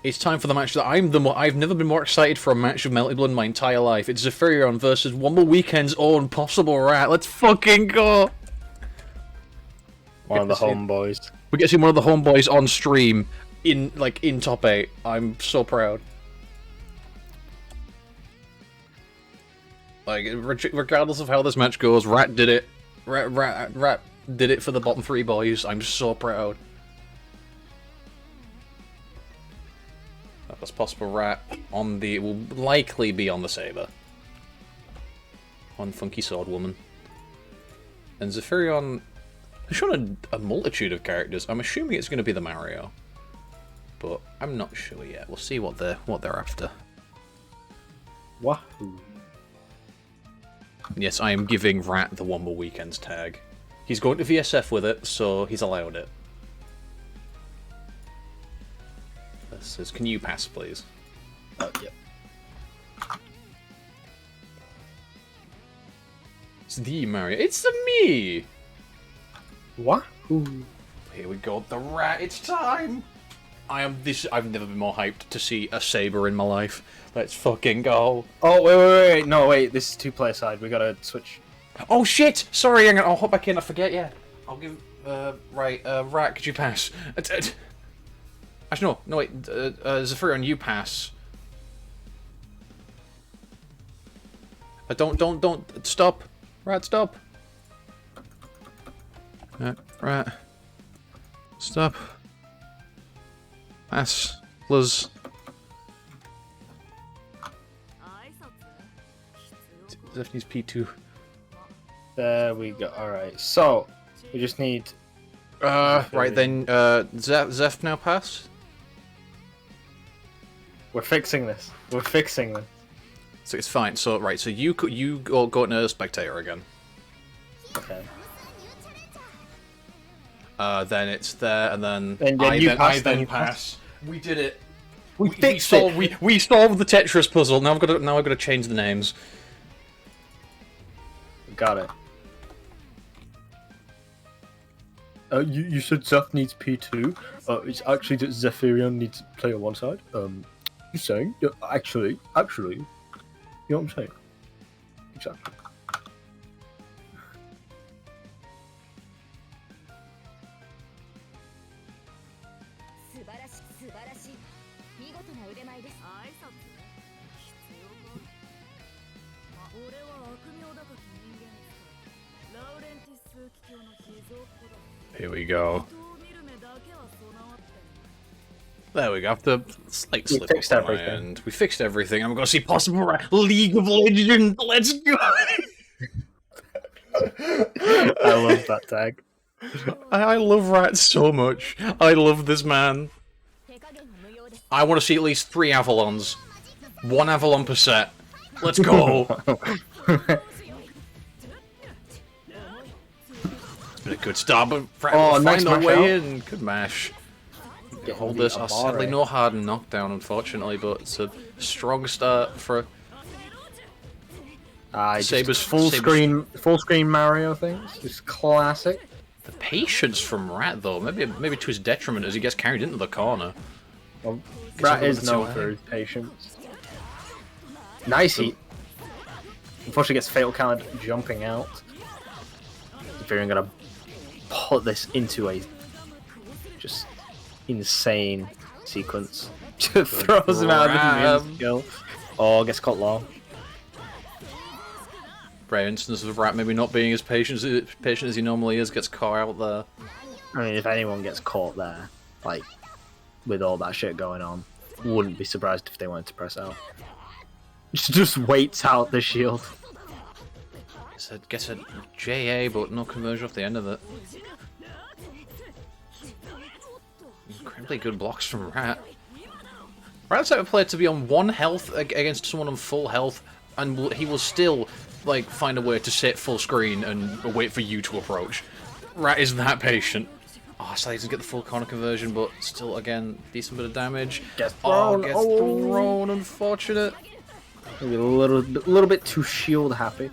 it's time for the match that I've never been more excited for a match of Melty Blood in my entire life. It's Zephyrion versus Womble Weekend's own Possible Rat. Let's fucking go! One of the homeboys. We get to see one of the homeboys on stream in top 8. I'm so proud. Like, regardless of how this match goes, Rat did it. Rat did it for the bottom 3 boys. I'm so proud. That's Possible Rat on the... will likely be on the Saber. On Funky Sword Woman. And Zephyrion has shown a multitude of characters. I'm assuming it's going to be the Mario. But I'm not sure yet. We'll see what they're after. Wahoo. Yes, I am giving Rat the Womble Weekends tag. He's going to VSF with it, so he's allowed it. This is, can you pass, please? Yep. It's the Mario. It's the me! Wahoo. Here we go, the Rat, it's time! I've never been more hyped to see a Saber in my life. Let's fucking go. Oh, wait. No, wait. This is 2-player side. We gotta switch. Oh, shit! Sorry, I'll hop back in. I forget, yeah. I'll give... Rat, could you pass? Actually, no, wait. Zephyrion, you pass. Don't. Stop. Rat, stop. Right. Stop. Pass. Luz. Zeph needs P2. There we go. Alright, so we just need. Right then, Zeph now pass? We're fixing this. We're fixing this. So it's fine. So, right, so you go into spectator again. Okay. Then it's there, and then I then pass. We did it. We fixed it. We solved the Tetris puzzle. Now I've got to change the names. Got it. You said Zeph needs P2. It's actually that Zephyrion needs to play on one side. You saying? Yeah, actually, you know what I'm saying? Exactly. Here we go. There we go. After slight slip fixed up on my everything. end, we fixed everything. I'm going to see possible League of Legends. Let's go. I love that tag. I love Rat so much. I love this man. I want to see at least 3 Avalons. 1 Avalon per set. Let's go. It's been a good start, but Rat will nice find a mash way out. in. Good mash. Getting Hold the this. Amare. Sadly, no hard knockdown, unfortunately, but it's a strong start for Saber's full screen Mario things. Just classic. the patience from Rat, though. Maybe to his detriment as he gets carried into the corner. Well, Gets Rat a little is bit known too for high. his patience. Nice heat. Unfortunately, gets fatal card jumping out. Zephyrion gonna put this into a just insane sequence. Just throws him out of the skill. Oh, gets caught low. Rare instance of Rat maybe not being as patient as he normally is, gets caught out there. I mean, if anyone gets caught there, like, with all that shit going on, wouldn't be surprised if they wanted to press out. Just waits out the shield. Gets a JA, but no conversion off the end of it. Incredibly good blocks from Rat. Rat's type of player to be on 1 health against someone on full health, and he will still like find a way to sit full screen and wait for you to approach. Rat is that patient. Oh, so he doesn't get the full corner conversion, but still, again, decent bit of damage. Gets thrown. Gets thrown. Unfortunate. Maybe a little bit too shield happy.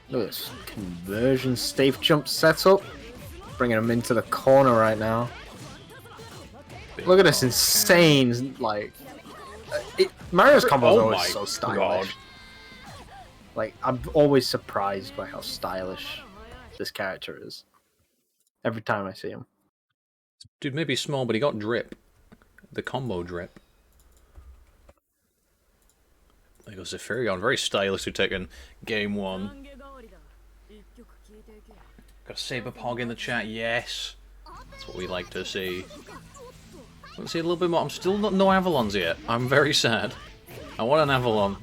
Look at this conversion safe jump setup. Bringing him into the corner right now. Look at this insane, like... Mario's combos are always so stylish. Like, I'm always surprised by how stylish this character is. Every time I see him. Dude, maybe small, but he got drip. The combo drip. There goes Zephyrion, very stylishly taking game 1. Got a Saber Pog in the chat, yes. That's what we like to see. Let's see a little bit more. I'm still not no Avalons yet. I'm very sad. I want an Avalon.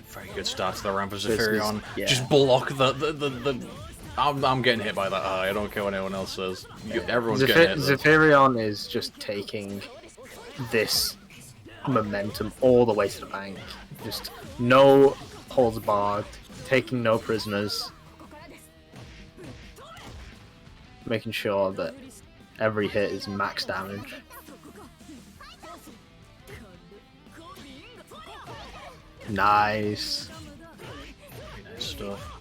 Very good start to the ramp of Zephyrion. Yeah. Just block the I'm getting hit by that eye. I don't care what anyone else says. Everyone's getting hit. Zephyrion is just taking this momentum all the way to the bank. Just no holds barred, taking no prisoners, making sure that every hit is max damage. Nice. Nice stuff.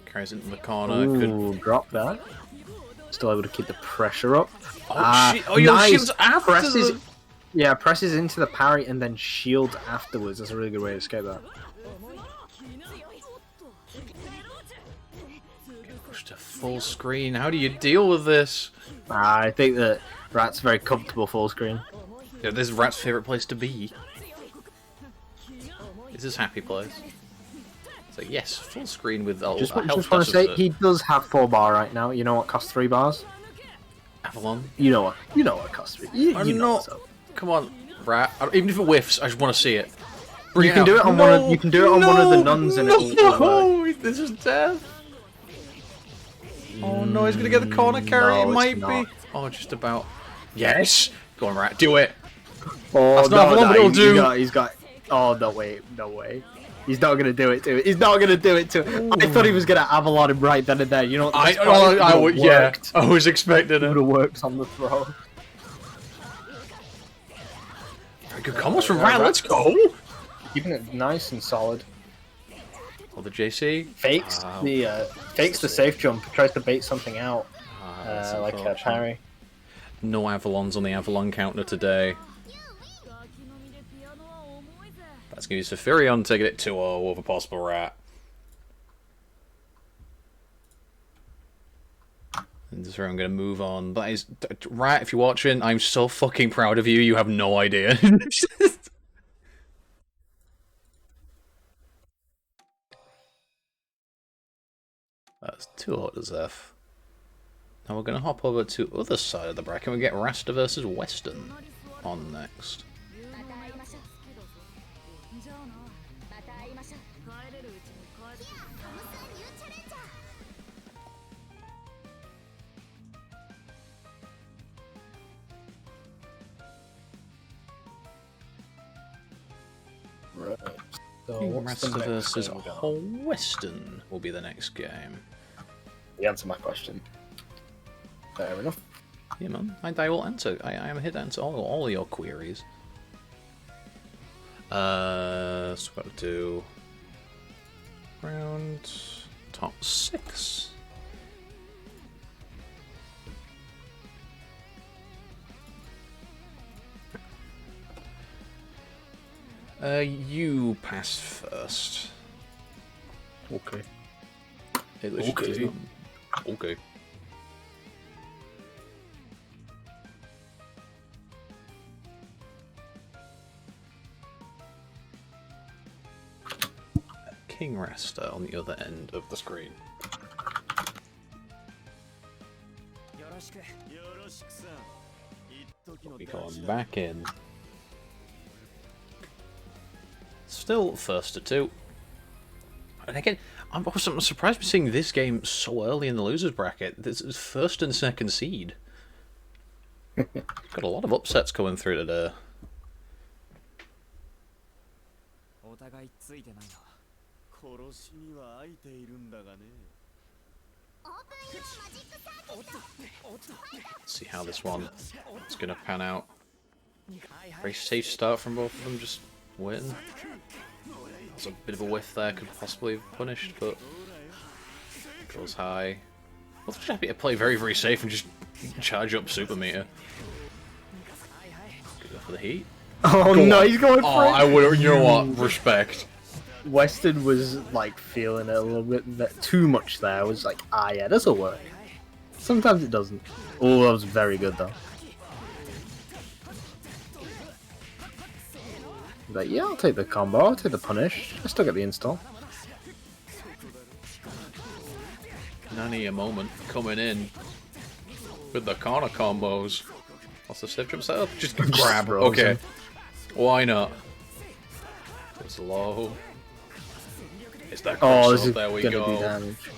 Carries into the corner. Ooh, drop that. Still able to keep the pressure up. Your nice. shield's after Presses, the... Yeah, presses into the parry and then shields afterwards. That's a really good way to escape that. Pushed to full screen. How do you deal with this? I think that Rat's very comfortable full screen. Yeah, this is Rat's favourite place to be. It's his happy place. So yes, full screen with a Just health want to say, deficit. he does have 4 bar right now. You know what costs 3 bars? Avalon. You know what? You know what costs 3. You know what's up. Come on, Rat. Even if it whiffs, I just want to see it. You can do it on one of. You can do it on one of the nuns, and it'll work. This is death. Oh no, he's gonna get the corner carry. No, It it's might not. be. Oh, just about. Yes. Go on, Rat. Do it. Oh, That's not Avalon, but it'll do. He's got. Oh no! Wait, no way. He's not gonna do it to it. He's not gonna do it to it. I thought he was gonna Avalon him right then and there. You know what? I would. Yeah. I was expecting It would it. have worked on the throw. Very good combos from Rat. Let's go. Keeping it nice and solid. Oh, the JC Fakes fakes the safe jump. Tries to bait something out, like a parry. No Avalons on the Avalon counter today. That's going to be Saphirion taking it 2-0 over possible Rat. And this is where I'm going to move on. That is... Rat, if you're watching, I'm so fucking proud of you. You have no idea. That's 2-0 to Zeph. Now we're going to hop over to other side of the bracket and we get Rasta versus Western on next. Right. So Rasta versus Western will be the next game. You answer my question. Fair enough. Yeah, man. I will answer. I am here to answer all your queries. So we've got to do round top 6. You pass first. Okay. It literally Okay. does not- Okay. King Rasta on the other end of the screen. We going back in. Still first to 2. And again, I'm surprised we're seeing this game so early in the losers bracket. This is first and second seed. Got a lot of upsets coming through today. Let's see how this one is going to pan out. Very safe start from both of them, just waiting. There's a bit of a whiff there, could possibly have punished, but goes high. I'm just happy to play very, very safe and just charge up Super Meter. Go for the heat. Oh no, he's going for it. I would. You know what? Respect. Weston was like feeling it a little bit too much there. I was like, ah, yeah, this'll work. Sometimes it doesn't. Oh, that was very good though. But yeah, I'll take the combo. I'll take the punish. I still get the install. Nanny a moment coming in with the corner combos. What's the safe jump setup? Just grab. throws Okay. him. Why not? It's low. It's that Oh, this cross is up. There we gonna do go. damage.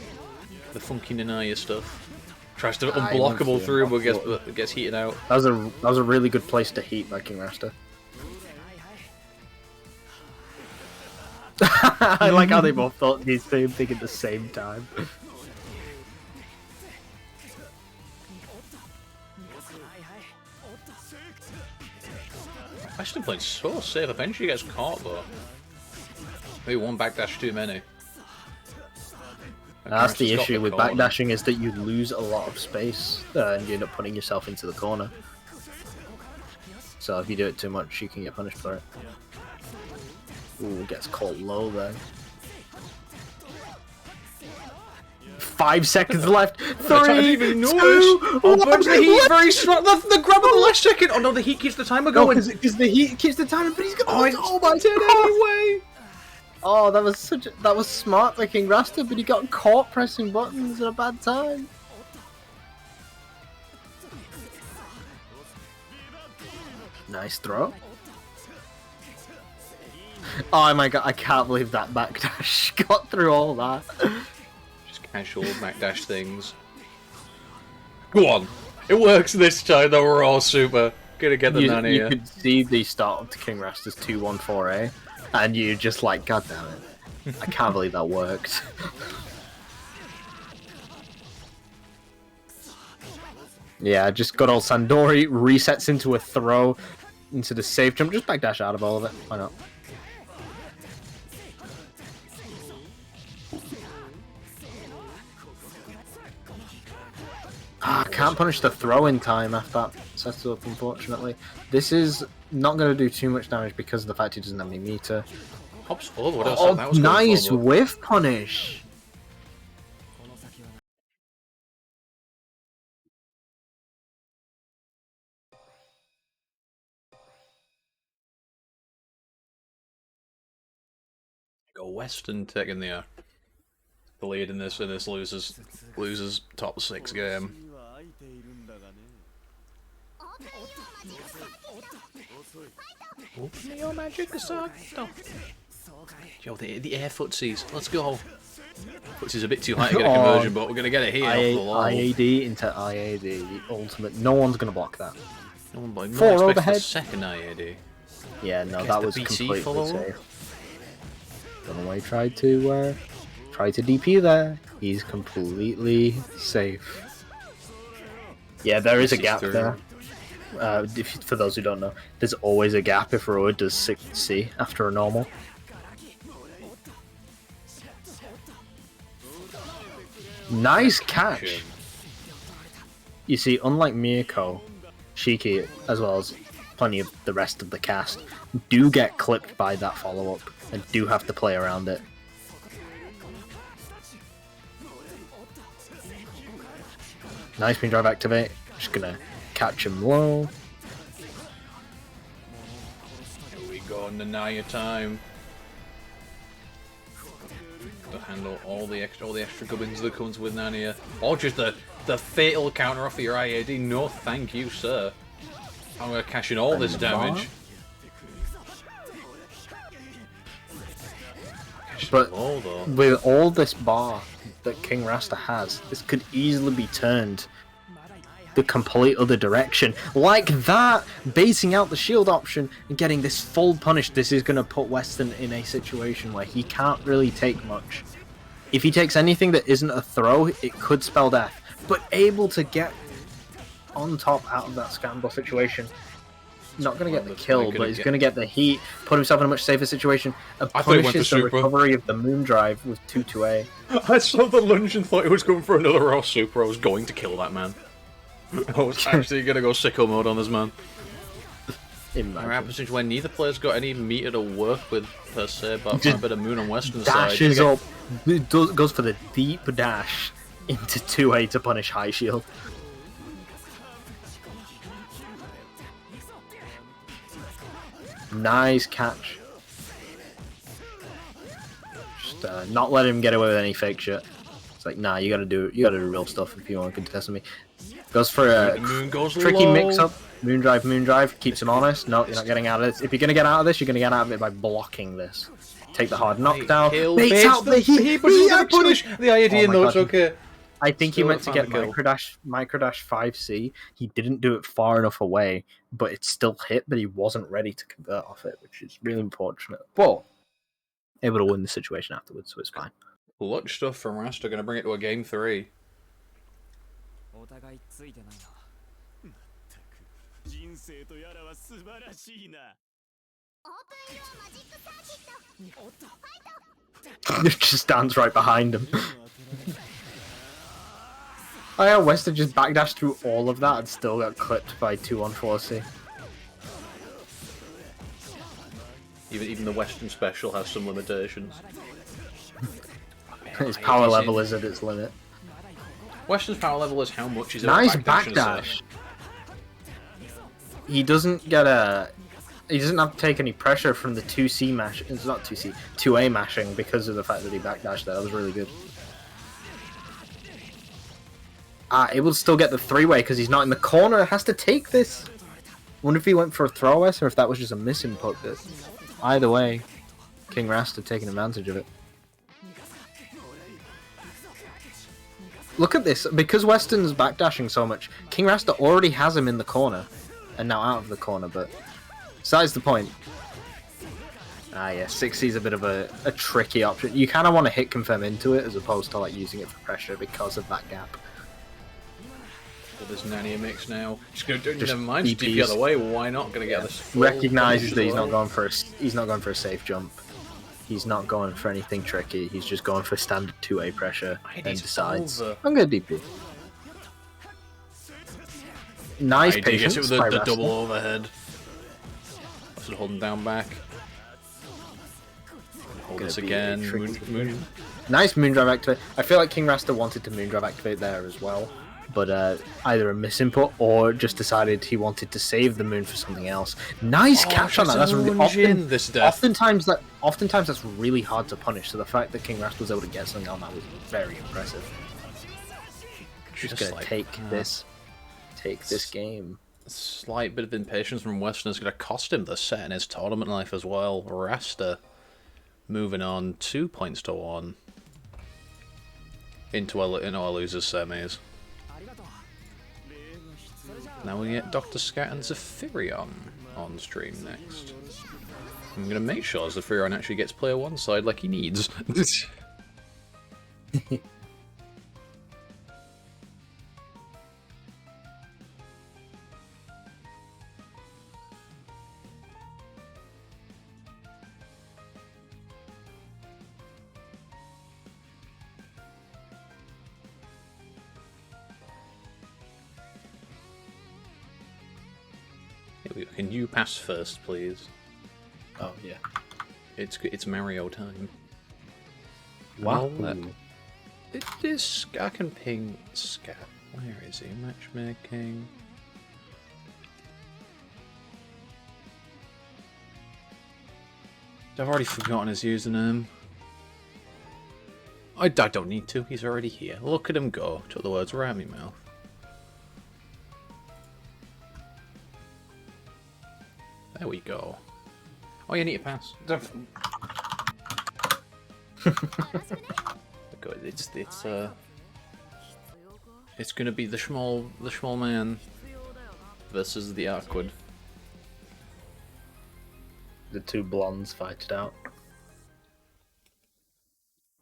The funky Nanaya stuff. Tries to Ah, he went unblockable for through, it. but gets heated out. That was a really good place to heat Viking Rasta. I like how they both thought the same thing at the same time. Western playing so safe. Eventually gets caught though. Maybe one backdash too many. That's the Got issue with corner. backdashing, is that you lose a lot of space and you end up putting yourself into the corner. So if you do it too much, you can get punished for it. Ooh, gets caught low there. 5 seconds left. 3, I didn't even 2, notice. Oh, 1. burns the heat very strong. The grab at the last second. Oh no, the heat keeps the timer going. Because the heat keeps the time, but he's gonna. Oh my god! Anyway. Oh, that was smart by King Rasta, but he got caught pressing buttons at a bad time. Nice throw. Oh my god, I can't believe that backdash got through all that. Just casual backdash things. Go on. It works this time though, we're all super. Gonna get the nanny. You could see the start to King Rasta's 2-1-4A, and you're just like, god damn it. I can't believe that worked. Yeah, just good old Sandori resets into a throw into the safe jump. Just backdash out of all of it. Why not? Can't punish the throw in time after that sets up, unfortunately. This is not going to do too much damage because of the fact he doesn't have any meter. Pops forward. Oh, that was nice whiff punish! Go Western taking the lead in this losers top 6 game. Open your magic assault. Yo, the air footsies. Let's go. Footsie's a bit too high to get a conversion, but we're gonna get it here. IAD into IAD, the ultimate. No one's gonna block that. No one blocked. 4 overhead. The second IAD. Yeah, no, that was completely safe. Don't know why he tried to DP there. He's completely safe. Yeah, there is a gap there. For those who don't know, there's always a gap if Roa does 6C after a normal. Nice catch! You see, unlike Miyako, Shiki, as well as plenty of the rest of the cast, do get clipped by that follow-up and do have to play around it. Nice beam drive activate. Just gonna catch him low. Here we go, Nanaya time. To handle all the extra gubbins that comes with Nania. Or just the fatal counter off of your IAD. No thank you, sir. I'm gonna cash in all this damage. But with all this bar that King Rasta has, this could easily be turned the complete other direction. Like that! Basing out the shield option and getting this full punish, this is going to put Weston in a situation where he can't really take much. If he takes anything that isn't a throw, it could spell death. But able to get on top out of that scramble situation. Not going to get the kill, but he's going to get the heat, put himself in a much safer situation, and punishes the recovery of the moon drive with 2-2A. I saw the lunge and thought he was going for another raw super. I was going to kill that man. I was actually going to go sicko mode on this man. What happens when neither player's got any meter to work with per se, but a bit of moon on Western side. Dashes up, goes for the deep dash into 2A to punish high shield. Nice catch. Just not let him get away with any fake shit. It's like, nah, you gotta do real stuff if you want to contest me. Goes for a tricky mix-up. Moon drive, keeps him honest. No, you're not getting out of this. If you're gonna get out of this, you're gonna get out of it by blocking this. Take the hard knockdown. Baits out the heat. Punish the IAD in though, it's okay. I think he meant to get Microdash 5C. He didn't do it far enough away, but it still hit, but he wasn't ready to convert off it, which is really unfortunate. But able to win the situation afterwards, so it's fine. Clutch stuff from Rasta, gonna bring it to a game 3. Just stands right behind him. Oh yeah, Weston just backdashed through all of that and still got clipped by 2-on-4C. Even the Western special has some limitations. His power level is at its limit. Western's power level is how much he's Nice backdash. backdash. He doesn't get a. He doesn't have to take any pressure from the 2C mash. It's not 2C, 2A mashing because of the fact that he backdashed there. That was really good. Able to still get the 3-way because he's not in the corner. Has to take this. Wonder if he went for a throw S or if that was just a misinput. But either way, King Rasta taking advantage of it. Look at this. Because Western's backdashing so much, King Rasta already has him in the corner. And now out of the corner, but besides the point. Yeah, 6C is a bit of a tricky option. You kind of want to hit confirm into it as opposed to like using it for pressure because of that gap. Well, there's Nanny a mix now. Just go. Never mind. Just DP the other way. Why not? Gonna get this. Recognizes that he's not going for a safe jump. He's not going for anything tricky. He's just going for standard 2A pressure and decides I'm gonna DP. Nice patience. Gets it with the double overhead. Sort of holding down back. Hold this again. Moon. Nice Moondrive activate. I feel like King Rasta wanted to Moondrive activate there as well, but either a misinput or just decided he wanted to save the moon for something else. Nice catch on that. That's really oftentimes that's really hard to punish. So the fact that King Rasta was able to get something on that was very impressive. Just gonna like, take this game. Slight bit of impatience from Western is going to cost him the set in his tournament life as well. Rasta moving on 2 points to 1 into our losers semis. Now we get Dr. Scat and Zephyrion on stream next. I'm going to make sure Zephyrion actually gets player 1 side like he needs. Can you pass first, please? Oh yeah. It's Mario time. Wow. It is. I can ping Scat. Where is he? Matchmaking. I've already forgotten his username. I don't need to. He's already here. Look at him go. Took the words right out of my mouth. There we go. Oh, you need to pass. It's gonna be the small man versus the awkward. The two blondes fight it out.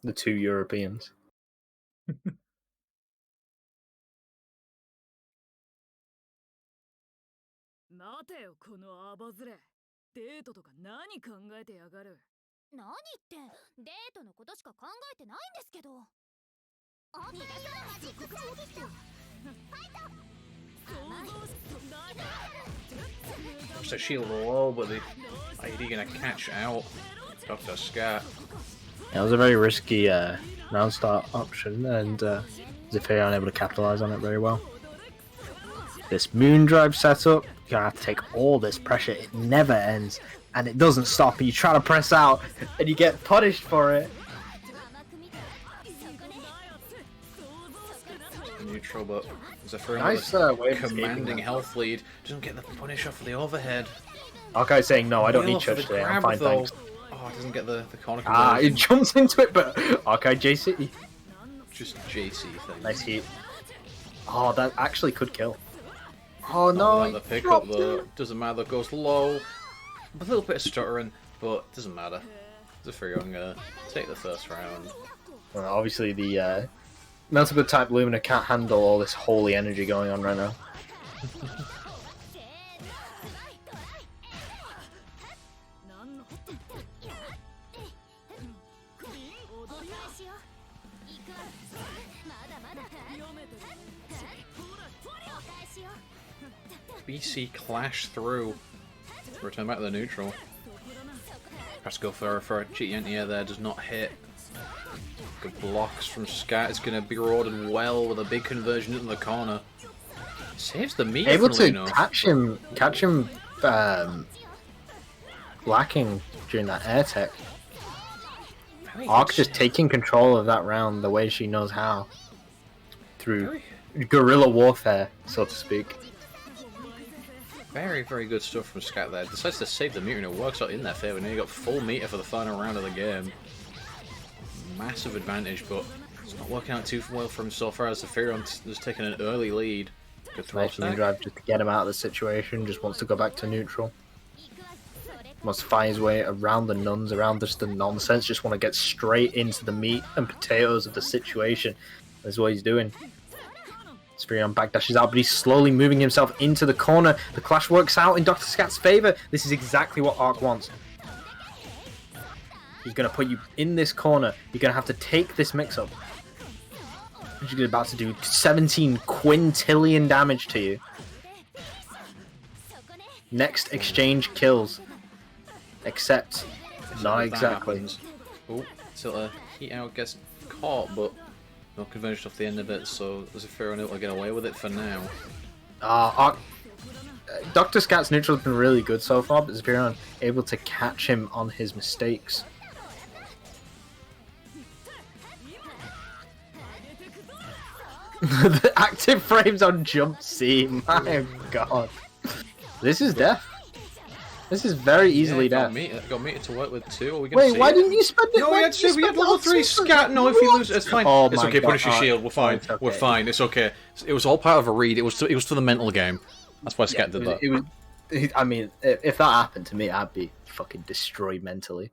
The two Europeans. 待てよこのアバズレ。デートとか何考えてやがる。何ってデートのことしか考えてないんですけど。逃がさないマジックチャンスファイト。So shield low, but the ID gonna catch out Dr. Scat. Yeah, it was a very risky round start option, and Zephyr unable to capitalize on it very well. This Moondrive setup, you're gonna have to take all this pressure. It never ends, and it doesn't stop. And you try to press out, and you get punished for it. Neutral, but Zephyr nice way of commanding health lead. Doesn't get the punish off of the overhead. Okay, saying no, I don't need church today. I'm fine, thanks. Oh, it doesn't get the corner. It jumps into it, but okay, JC. Just JC thing. Nice heat. Oh, that actually could kill. Oh no! The pickup though doesn't matter. Goes low. A little bit of stuttering, but doesn't matter. Zephyr gonna take the first round. Well, obviously the Melty type Lumina can't handle all this holy energy going on right now. BC clash through. Return back to the neutral. Has to go for a cheeky anti-air there, does not hit. Good blocks from Scat. It's going to be rewarded well with a big conversion into the corner. Saves the meter. Able to enough. catch him lacking during that air tech. Arc just taking control of that round the way she knows how. Through guerrilla warfare, so to speak. Very, very good stuff from Scat there. Decides to save the meter and it works out in their favour. Now you got full meter for the final round of the game. Massive advantage, but it's not working out too well for him so far as the Furion has taken an early lead. Good throw Nice moon drive just to get him out of the situation. Just wants to go back to neutral. Wants to find his way around the nuns, around just the nonsense. Just want to get straight into the meat and potatoes of the situation. That's what he's doing. Furion backdashes out, but he's slowly moving himself into the corner. The clash works out in Dr. Scat's favour. This is exactly what Arc wants. He's going to put you in this corner. You're going to have to take this mix-up. She's about to do 17 quintillion damage to you. Next exchange kills. Except, not exactly. Oh, so Heat Out gets caught, but no conversion off the end of it, so there's a fair enough to get away with it for now. Dr. Scat's neutral has been really good so far, but Zephyrion able to catch him on his mistakes. The active frames on Jump C, my god. This is death. This is very easily death. Got meter to work with too. Are we gonna Wait, why didn't you spend it? No, we had level 3 Scat. No, if you lose, it's fine. Oh it's my okay. God. Punish your shield. We're fine. It's okay. We're fine. It's okay. It was all part of a read. It was for the mental game. That's why Scat did that. I mean, if that happened to me, I'd be fucking destroyed mentally.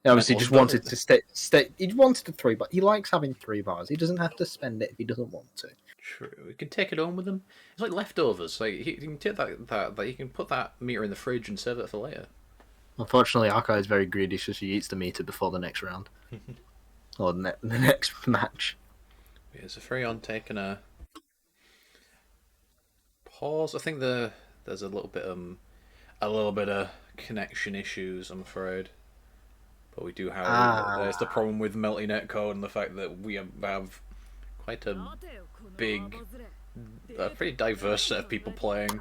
He obviously just wanted to stay. He wanted the 3 bar. He likes having 3 bars. He doesn't have to spend it if he doesn't want to. True. You can take it home with him. It's like leftovers. Like you can take that you can put that meter in the fridge and save it for later. Unfortunately, Arca is very greedy, so she eats the meter before the next round. Or the next match. Yeah, so Furion taking a pause. I think there's a little bit of connection issues, I'm afraid. But we do have there's the problem with Melty netcode and the fact that we have quite a big, pretty diverse set of people playing.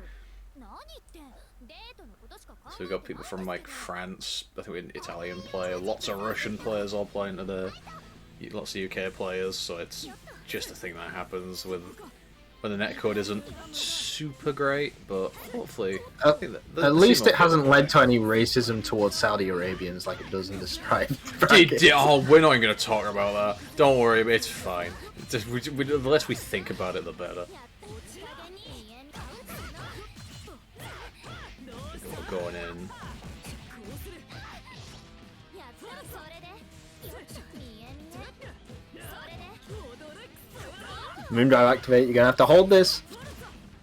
So we've got people from like France, I think Italian player, lots of Russian players all playing lots of UK players, so it's just a thing that happens when the netcode isn't super great, but hopefully at least it hasn't led to any racism towards Saudi Arabians like it does in the Stripe. Oh, we're not even going to talk about that. Don't worry, it's fine. The less we think about it, the better. Going in. Moondrive activate, you're gonna have to hold this.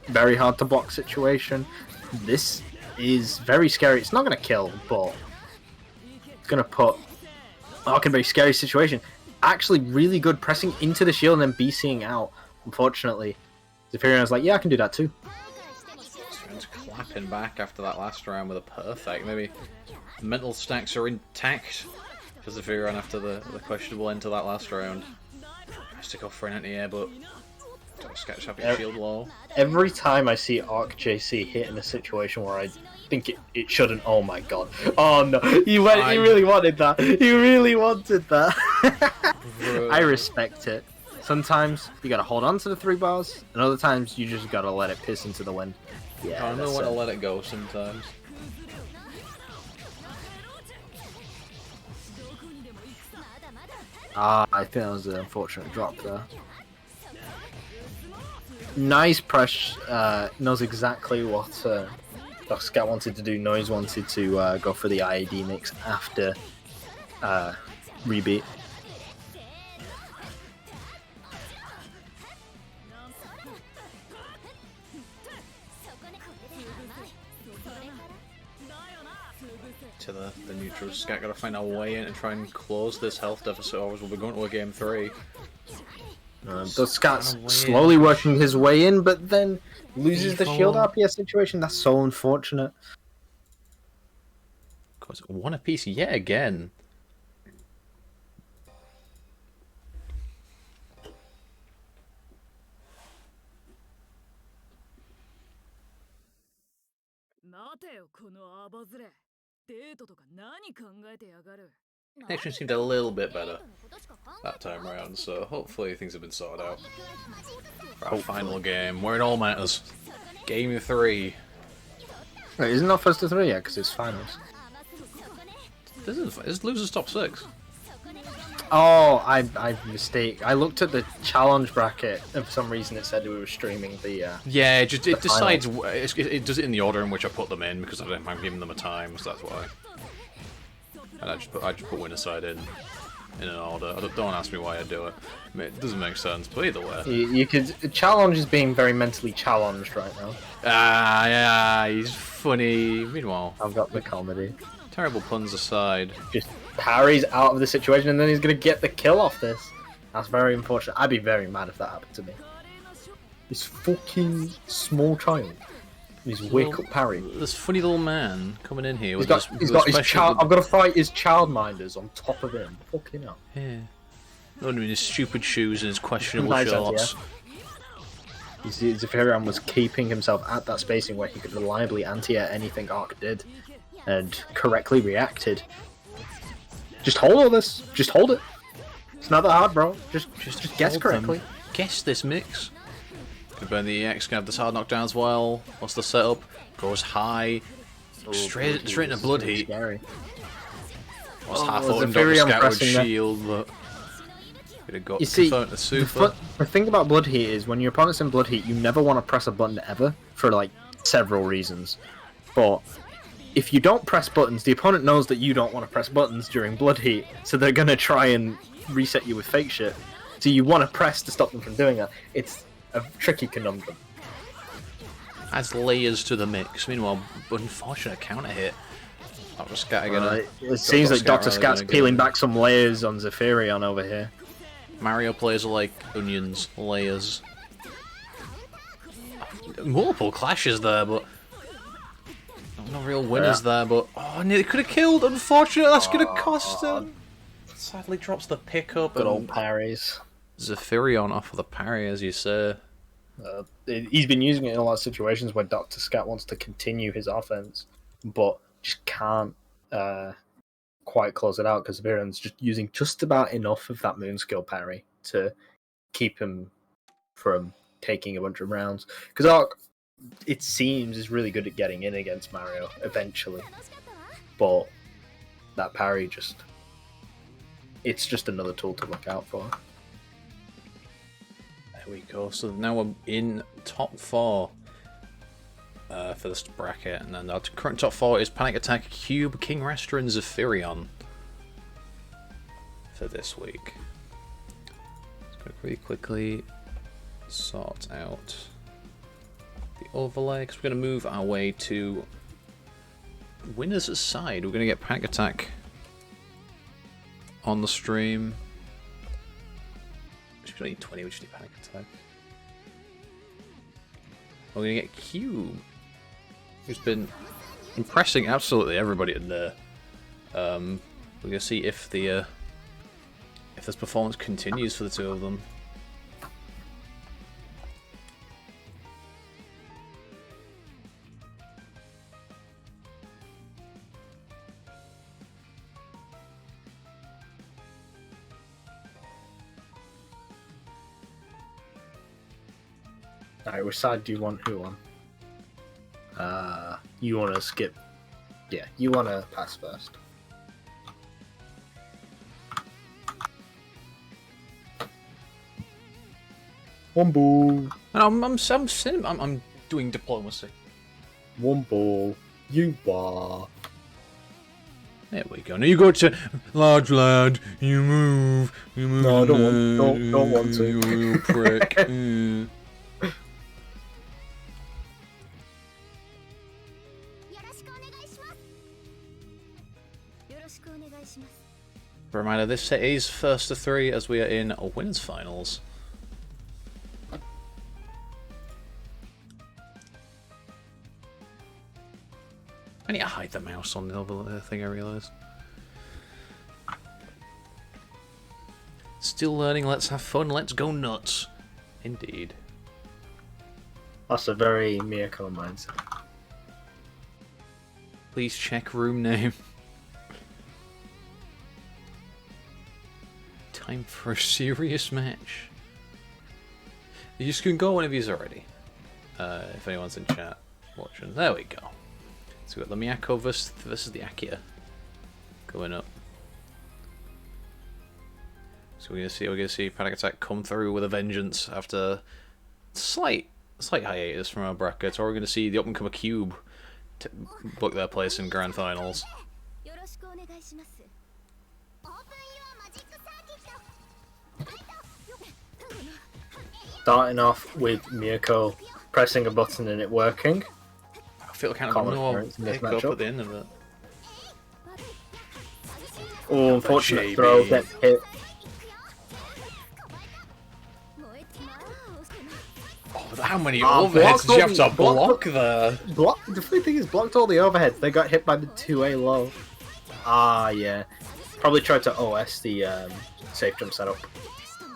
Very hard to block situation. This is very scary. It's not gonna kill, but it's gonna put Arc in a very scary situation. Actually really good pressing into the shield and then BCing out. Unfortunately, Zephyrion like, yeah, I can do that too. Clapping back after that last round with a perfect. Maybe the mental stacks are intact for Zephyrion after the questionable end to that last round. Has to go for an anti-air, but Sketch having shield low. Every time I see Arc JC hit in a situation where I think it shouldn't, oh my god. Oh no, he really wanted that. He really wanted that. I respect it. Sometimes you gotta hold on to the 3 bars, and other times you just gotta let it piss into the wind. Yeah, I know when to let it go sometimes. I think that was an unfortunate drop there. Nice press, knows exactly what Dr. Scat wanted to do. Noise wanted to go for the IAD mix after rebeat. To the neutral. Scat gotta find a way in and try and close this health deficit, or we'll be going to a game 3. The Scat's slowly working his way in, but then loses the shield RPS situation. That's so unfortunate. Of course, 1 apiece yet again. 待てよこのアバズレ。デートとか何考えてやがる。 Action seemed a little bit better that time around, so hopefully things have been sorted out. For our final game, where it all matters. Game 3. Wait, isn't that first to 3 yet? Because it's finals. This losers top 6. Oh, I mistake. I looked at the challenge bracket, and for some reason it said we were streaming the. Yeah, it decides. It does it in the order in which I put them in because I'm giving them a time, so that's why. And I just put winner side in an order. Don't ask me why I do it. I mean, it doesn't make sense, but either way. You could. Challenge is being very mentally challenged right now. Ah, yeah, he's funny. Meanwhile, I've got the comedy. Terrible puns aside. Just parries out of the situation, and then he's gonna get the kill off this. That's very unfortunate. I'd be very mad if that happened to me. This fucking small child. His wake up parry. This funny little man coming in here. He's got his child. I've got to fight his childminders on top of him. Fucking hell. Yeah. Not in his stupid shoes and his questionable Nice shorts. You see, Zephyrion was keeping himself at that spacing where he could reliably anti-air anything Arc did, and correctly reacted. Just hold all this. Just hold it. It's not that hard, bro. Just guess hold correctly. them. Guess this mix. Gonna burn the EX, gonna have this hard knockdown as well. What's the setup? Goes high. Straight into blood heat. Scary. Was half Oh, opened Zephyrion up the Scatwood pressing there. shield, but could have got You see, confirmed the super. the thing about blood heat is when your opponent's in blood heat, you never want to press a button ever for like several reasons. But if you don't press buttons, the opponent knows that you don't want to press buttons during blood heat, so they're gonna try and reset you with fake shit. So you want to press to stop them from doing that. It's a tricky conundrum. Adds layers to the mix. Meanwhile, unfortunate counter hit. Dr. Scat gonna. It seems like Dr. Scat Scat's gonna peeling go. back some layers on Zephyrion over here. Mario players are like onions, layers. Multiple clashes there, but no real winners there. But oh, nearly could have killed. Unfortunately, that's gonna cost him. Sadly, drops the pickup Good old and parries. Zephyrion off of the parry, as you say. He's been using it in a lot of situations where Dr. Scat wants to continue his offense, but just can't quite close it out because Zephyron's just using just about enough of that moon skill parry to keep him from taking a bunch of rounds. Because Arc, it seems, is really good at getting in against Mario eventually, but that parry it's just another tool to look out for. There we go. So now we're in top 4 for this bracket, and then our current top 4 is Panic Attack, Cube, King Rastra, and Zephyrion for this week. Let's go really quickly sort out the overlay, because we're going to move our way to winners' side. We're going to get Panic Attack on the stream. We don't need 20, we just need Panic Attack. We're going to get Cube, who's been impressing absolutely everybody in there. We're going to see if the if this performance continues for the two of them. Alright, which side do you want who on? You want to skip? Yeah, you want to pass first. Womble, And I'm doing diplomacy. Womble, you are. There we go. Now you go to large lad. You move. No, I don't want to. You little prick. Yeah. Reminder: this set is first to 3 as we are in a winners finals. I need to hide the mouse on the other thing, I realised. Still learning, let's have fun, let's go nuts. Indeed. That's a very Miyako mindset. Please check room name. Time for a serious match. You just can go whenever he's ready. If anyone's in chat watching. There we go. So we've got the Miyako versus the Akira going up. So we're gonna see Panic Attack come through with a vengeance after slight hiatus from our brackets, or we're gonna see the up and comer Cube to book their place in grand finals. Starting off with Miyako pressing a button and it working. I feel kind of Common no occurrence in this pick up matchup. at the end of it. Oh, unfortunate JB. throw gets hit. Oh, how many Oh, overheads did you have to blocked all block there? The funny thing is, blocked all the overheads. They got hit by the 2A low. Ah, yeah. Probably tried to OS the safe jump setup,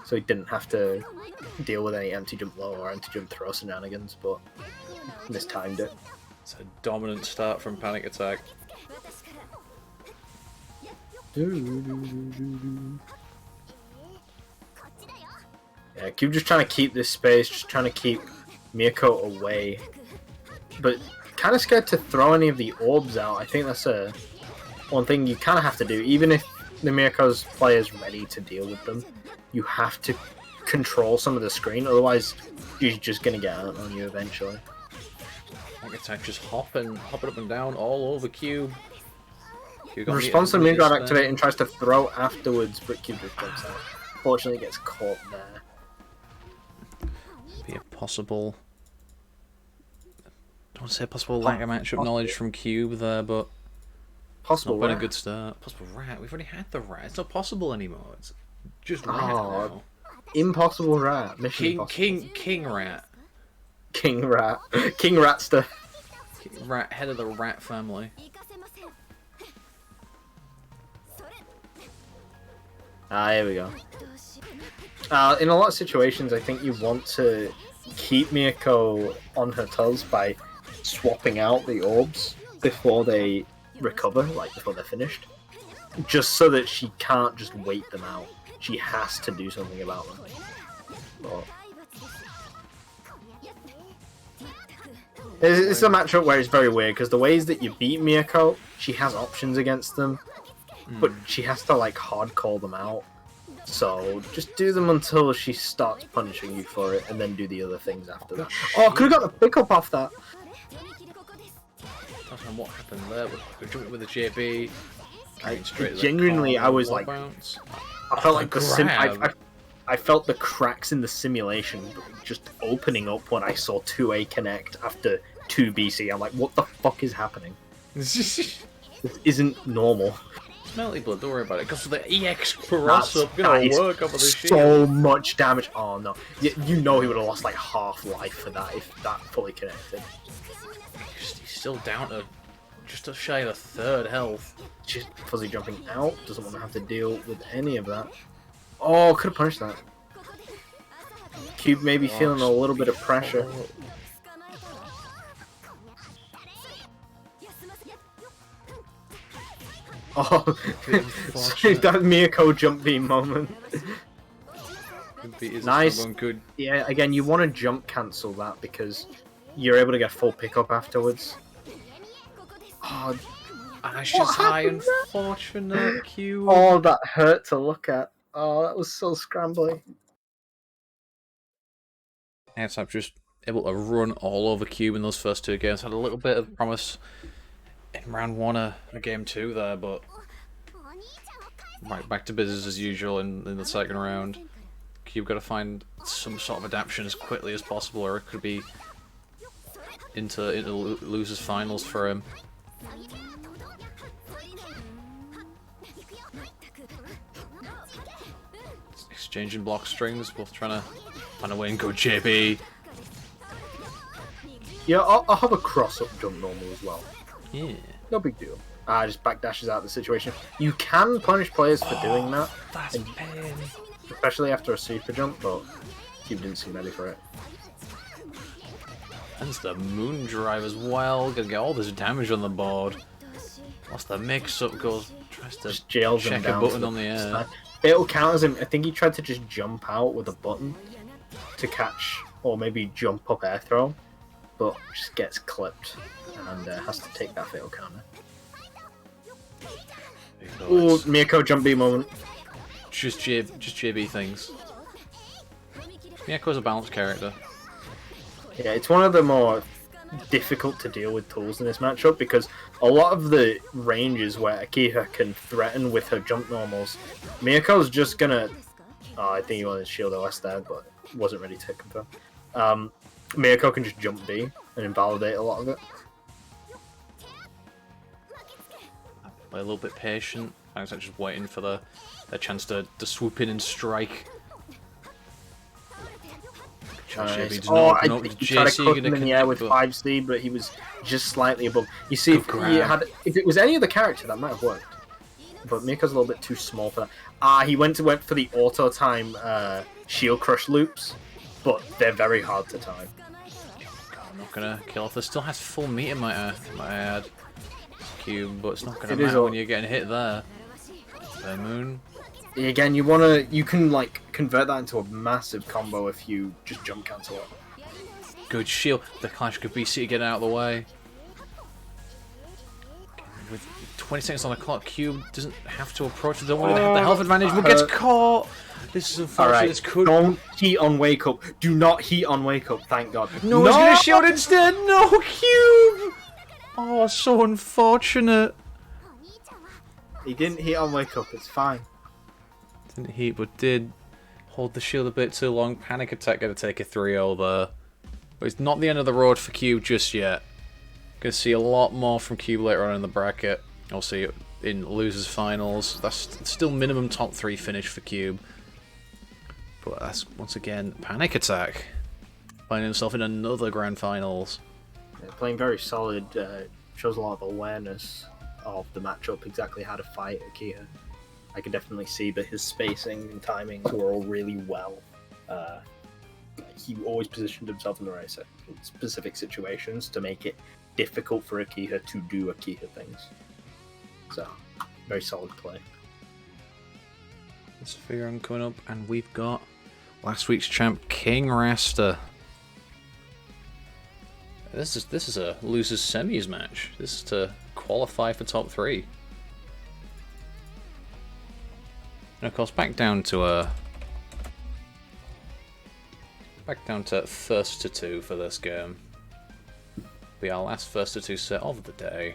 so he didn't have to deal with any anti-jump low or anti-jump throw shenanigans, but mistimed it. It's a dominant start from Panic Attack. Yeah, Cube just trying to keep this space, just trying to keep Miyako away, but kind of scared to throw any of the orbs out. I think that's one thing you kind of have to do, even if the Miyako's player's ready to deal with them. You have to control some of the screen, otherwise you're just gonna get out on you eventually. Panic Attack just hopping up and down all over Cube. The response to Moon Guard activate and tries to throw afterwards, but Cube just jumps out. Fortunately, gets caught there. Be a possible. Don't want to say possible lack of matchup knowledge from Cube there, but Possible. not been a Rat. good start. Possible rat. We've already had the rat. It's not possible anymore. It's just rat Oh, now. Impossible rat. Mission impossible. King rat. King rat. King Ratster. King rat. Head of the rat family. Ah, here we go. In a lot of situations, I think you want to keep Miyako on her toes by swapping out the orbs before they recover, like before they're finished. Just so that she can't just wait them out. She has to do something about them. But it's a matchup where it's very weird, because the ways that you beat Miyako, she has options against them, but she has to like hard call them out. So just do them until she starts punishing you for it, and then do the other things after that. Oh, I could have got the pickup off that. I don't know what happened there, but we're jumping with the JB. Genuinely, I was like, bounce. I felt like grab. I felt the cracks in the simulation just opening up when I saw 2A connect after 2 BC. I'm like, what the fuck is happening? This isn't normal. Melty Blood, don't worry about it. Because the EX cross up, gonna That is work over the shield. so much damage. Oh no, you know he would have lost like half life for that if that fully connected. He's still down to just a shy of a third health. Just fuzzy jumping out, doesn't want to have to deal with any of that. Oh, could have punished that. Cube maybe feeling a little bit of pressure. Oh, that Miyako jump beam moment. Nice. Good. Yeah, again, you want to jump cancel that because you're able to get full pickup afterwards. Oh, Ash is high, unfortunate. Cube. oh, that hurt to look at. Oh, that was so scrambly. I'm just able to run all over Cube in those first two games. Had a little bit of promise in round one of game two there, but right back to business as usual in the second round. Cube got to find some sort of adaptation as quickly as possible, or it could be into losers finals for him. Exchanging block strings, both trying to find a way and go JB. Yeah, I'll have a cross-up jump normal as well. Yeah. No big deal. Just backdashes out of the situation. You can punish players for doing that, That's pain. especially after a super jump, but Cube didn't seem ready for it. And it's the moon drive as well. Gonna get all this damage on the board. What's the mix-up? Tries to Just jails him check a down button to on the air. side. It'll count as him. I think he tried to just jump out with a button to catch, or maybe jump up air throw, but just gets clipped and has to take that fatal counter. Ooh, Miyako jump B moment. Just JB things. Miyako's a balanced character. Yeah, it's one of the more difficult to deal with tools in this matchup because a lot of the ranges where Akiha can threaten with her jump normals, Miyako's just gonna... Oh, I think he wanted shield OS there, but wasn't ready to confirm. Miyako can just jump B and invalidate a lot of it. Be a little bit patient. I was just waiting for the chance to swoop in and strike. Nice. Oh, I think he tried to cook him in the air with 5C, but he was just slightly above. You see, if it was any other character, that might have worked. But Miko's a little bit too small for that. He went for the auto time shield crush loops, but they're very hard to time. I'm not gonna kill off. This still has full meter, might add. Cube, but it's not gonna matter when you're getting hit there. The moon. Again, you can like convert that into a massive combo if you just jump cancel it. Good shield. The Clash could be to get out of the way. With 20 seconds on the clock, Cube doesn't have to approach. They don't want to have the health advantage, but gets caught. This is unfortunate. Right. This could. Don't heat on wake up. Do not heat on wake up. Thank God. No, he's gonna shield instead. No, Cube. Oh, so unfortunate. He didn't heat on wake up. It's fine. Didn't heat, but did hold the shield a bit too long. Panic attack gonna take a 3-0 there. But it's not the end of the road for Cube just yet. Gonna see a lot more from Cube later on in the bracket. I'll see it in losers finals. That's still minimum top 3 finish for Cube. But that's once again panic attack. Finding himself in another grand finals. Yeah, playing very solid. Shows a lot of awareness of the matchup, exactly how to fight Akiha. I can definitely see that his spacing and timings were all really well. He always positioned himself in the right specific situations to make it difficult for Akiha to do Akiha things. So, very solid play. This figure I'm coming up, and we've got last week's champ, King Rasta. This is a losers semis match. This is to qualify for top 3. And of course, back down to first to 2 for this game. Be our last first to 2 set of the day.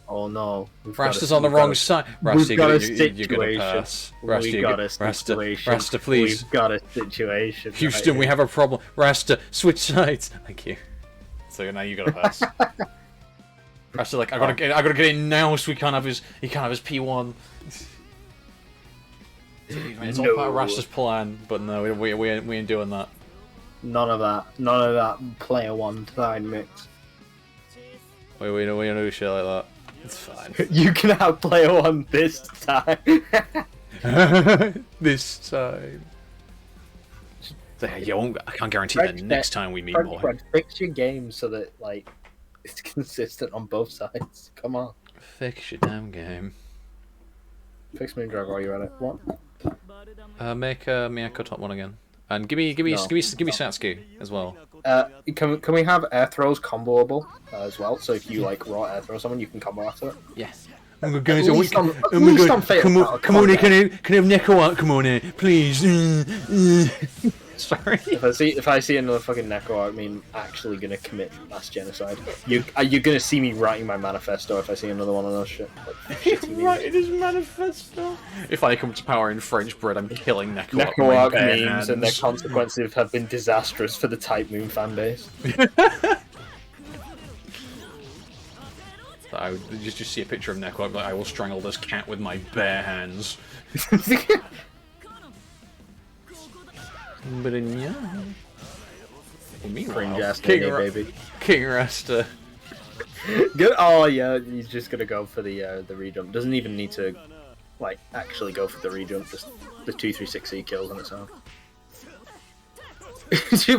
Oh no! Rasta's on the wrong side. Rasta, you're gonna pass. Rasta, please. We've got a situation. Houston, we have a problem. Rasta, switch sides. Thank you. So now you gotta pass. Rasta, like I gotta get in now, so he can't have his P1. It's all part of Rasta's plan, but no, we ain't doing that. None of that player one side mix. We don't do shit like that. It's fine. You can have player one this time. This time. I can't guarantee that next time we meet, boy. Fix your game so that like it's consistent on both sides. Come on. Fix your damn game. Fix Moondriver while you're at it. What? Make Miyako top 1 again, and give me Satsuki as well. Can we have air throws comboable as well? So if you like raw air throw someone, you can combo after it. Yes. Oh my god! Come on, can I have Neko out? Come on, in, please. Sorry. If I see another fucking Neko, I mean, actually gonna commit mass genocide. You're gonna see me writing my manifesto if I see another one of those shit. Like, writing his manifesto. If I come to power in French bread, I'm killing Neko. Neko memes and their consequences have been disastrous for the Type Moon fanbase. I would just see a picture of Neko. I'm like, I will strangle this cat with my bare hands. But yeah. Well, meanwhile, King Rasta. Good. Oh yeah, he's just gonna go for the rejump. Doesn't even need to like actually go for the rejump. Just the 236E kills on its own.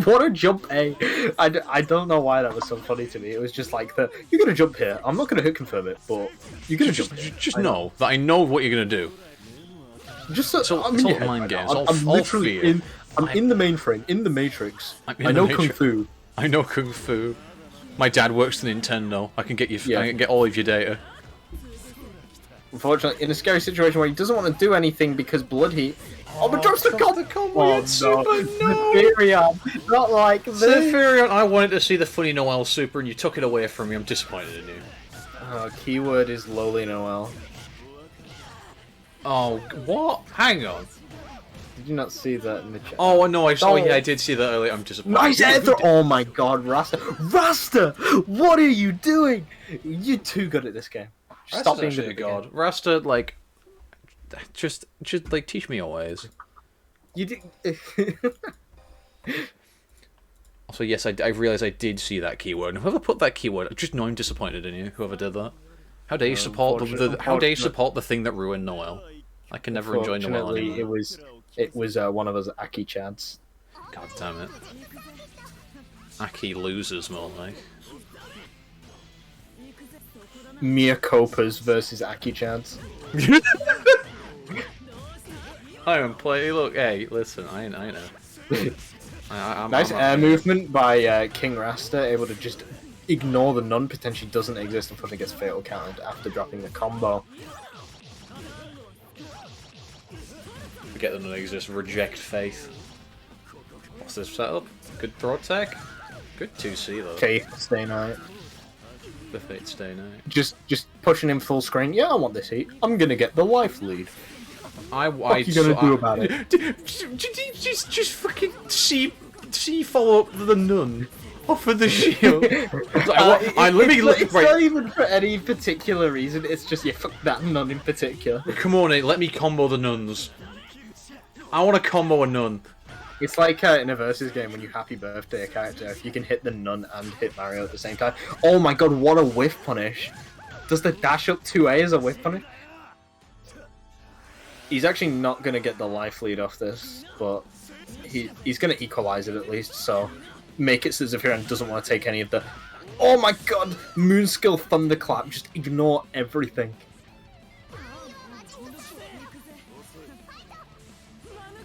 What a jump A! I don't know why that was so funny to me. It was just like you're gonna jump here. I'm not gonna hit confirm it, but you're gonna jump here. Just know that I know what you're gonna do. Just It's all mind games. I'm literally fear. I'm in the mainframe, in the Matrix. I know Kung Fu. I know Kung Fu. My dad works for Nintendo. I can get you. I can get all of your data. Unfortunately, in a scary situation where he doesn't want to do anything because blood heat. Oh, but drops the combo! Oh, no. Zephyrion! Not like this! Zephyrion, I wanted to see the funny Noel super and you took it away from me. I'm disappointed in you. Keyword is lowly Noel. Oh, what? Hang on. Did you not see that in the chat? Oh, no, yeah, I did see that earlier. I'm disappointed. Nice answer! Oh my god, Rasta! Rasta! What are you doing? You're too good at this game. Stop being good at God. Rasta, like... Just like teach me your ways. You did. Also, yes, I realised I did see that keyword. And whoever put that keyword, I just know I'm disappointed in you. Whoever did that. How dare you support the thing that ruined Noel? I can never enjoy Noel anymore. It was one of those Aki chads. God damn it. Aki losers more like. Mia Copas versus Aki chads. I don't play. Look, hey, listen, I know. Nice air movement by King Rasta, able to just ignore the nun potentially doesn't exist until he gets fatal counted after dropping the combo. Forget the nun exists. Reject faith. What's this setup? Good throw tech. Good 2C though. Faith, stay night. The fate stay night. Just pushing him full screen. Yeah, I want this heat. I'm gonna get the life lead. What you gonna do about it? Just fucking see follow up the nun off of the shield. It's not even for any particular reason. It's just fuck that nun in particular. Come on, let me combo the nuns. I want to combo a nun. It's like in a versus game when you happy birthday a character. If you can hit the nun and hit Mario at the same time. Oh my god, what a whiff punish! Does the dash up 2A as a whiff punish? He's actually not going to get the life lead off this, but he's going to equalize it at least, so make it so Zephyrion doesn't want to take any of the... Oh my god! Moonskill Thunderclap, just ignore everything.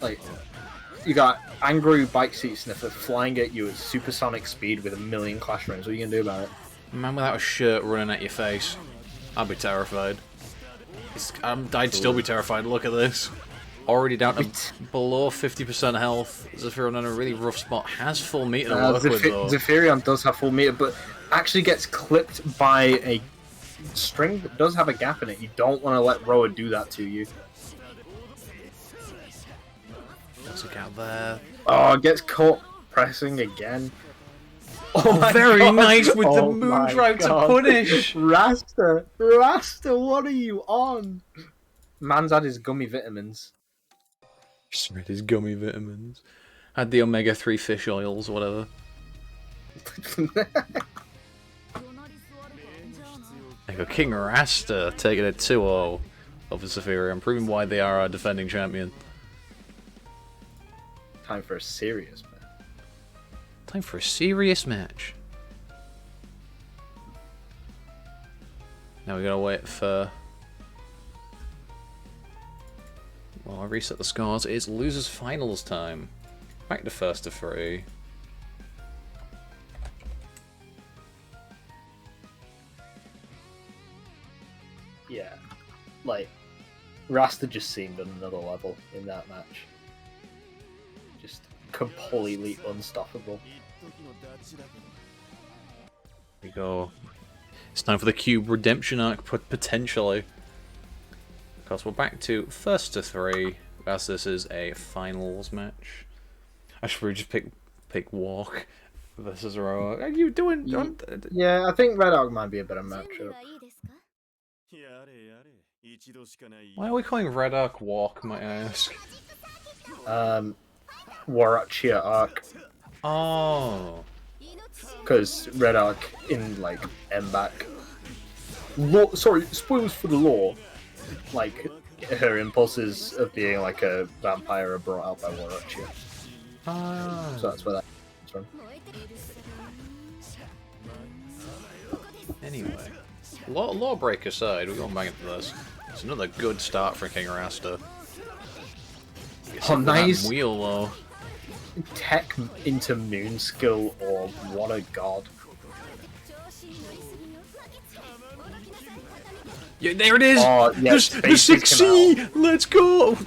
Like, you got Angry Bike Seat Sniffer flying at you at supersonic speed with 1,000,000 clash rings. What are you going to do about it? Man without a shirt running at your face. I'd be terrified. I'd still be terrified. Look at this. Already down to below 50% health. Zephyrion in a really rough spot. Has full meter to work with though. Zephyrion does have full meter, but actually gets clipped by a string that does have a gap in it. You don't want to let Roa do that to you. There's a gap there. Oh, gets caught pressing again. Oh, very god. Nice with the moondrive to punish. Rasta, what are you on? Man's had his gummy vitamins. Just read his gummy vitamins. Had the omega-3 fish oils, whatever. There go King Rasta taking it 2-0 over Zephyrion, proving why they are our defending champion. Time for a serious match. Time for a serious match. Now we gotta wait for... Well, I reset the scores. It's losers finals time. Back to first to 3. Yeah, like Rasta just seemed on another level in that match. Just completely unstoppable. Here we go. It's time for the Cube Redemption arc, potentially. Because we're back to first to 3, as this is a finals match. I should probably just pick Walk versus Roa. Are you doing? Yeah, I think Red Arc might be a better matchup. Why are we calling Red Arc Walk, might I ask? Warachia Arc. Oh. Because Red Arc in, like, M-Back. Sorry, spoilers for the lore. Like, her impulses of being like a vampire are brought out by Warachia. Ah. So that's where that comes from. Anyway, Lawbreak aside, we're going back into this. It's another good start for King Rasta. Oh, nice. Wheel though. Tech into Moon Skill Orb. What a god. Yeah, there it is! Oh, yeah, the space 6C! Let's go!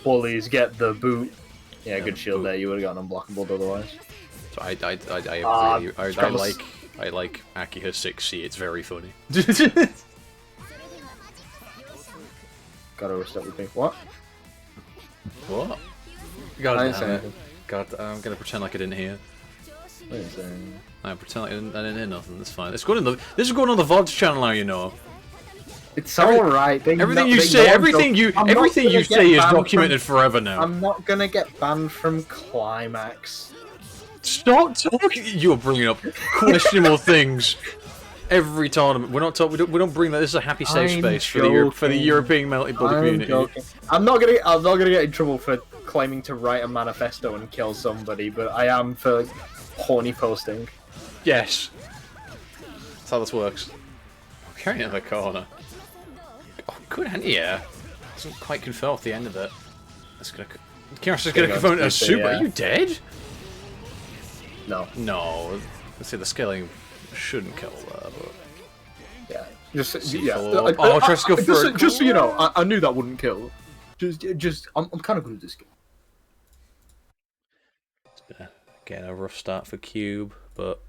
Bullies get the boot. Yeah, Yeah, good shield boot. there. You would have gotten unblockable otherwise. So I Travis. like Akiha 6C, it's very funny. Gotta restart with me. What? What? God I didn't say damn it. anything. God, I'm gonna pretend like I didn't hear. I didn't say anything. I pretend like I didn't hear nothing, that's fine. This is going on the VODs channel now, you know. It's alright. Everything you say is documented forever now. I'm not gonna get banned from Climax. Stop talking! You're bringing up questionable things every tournament. We're not talking. We don't bring that. This is a happy safe I'm space for joking. the European Melty Blood community. Joking. I'm not gonna get in trouble for claiming to write a manifesto and kill somebody, but I am for horny posting. Yes, that's how this works. We're carrying out the corner. Oh, good, yeah. Doesn't quite confirm off the end of it. That's gonna. Kira's just gonna confirm a super. Yeah. Are you dead? No. No. Let's say the scaling shouldn't kill that, but. Yeah. Just See, yeah. follow up. Oh, try to go for it. Just so you know, I knew that wouldn't kill. I'm kind of good at this game. It's been getting a rough start for Cube, but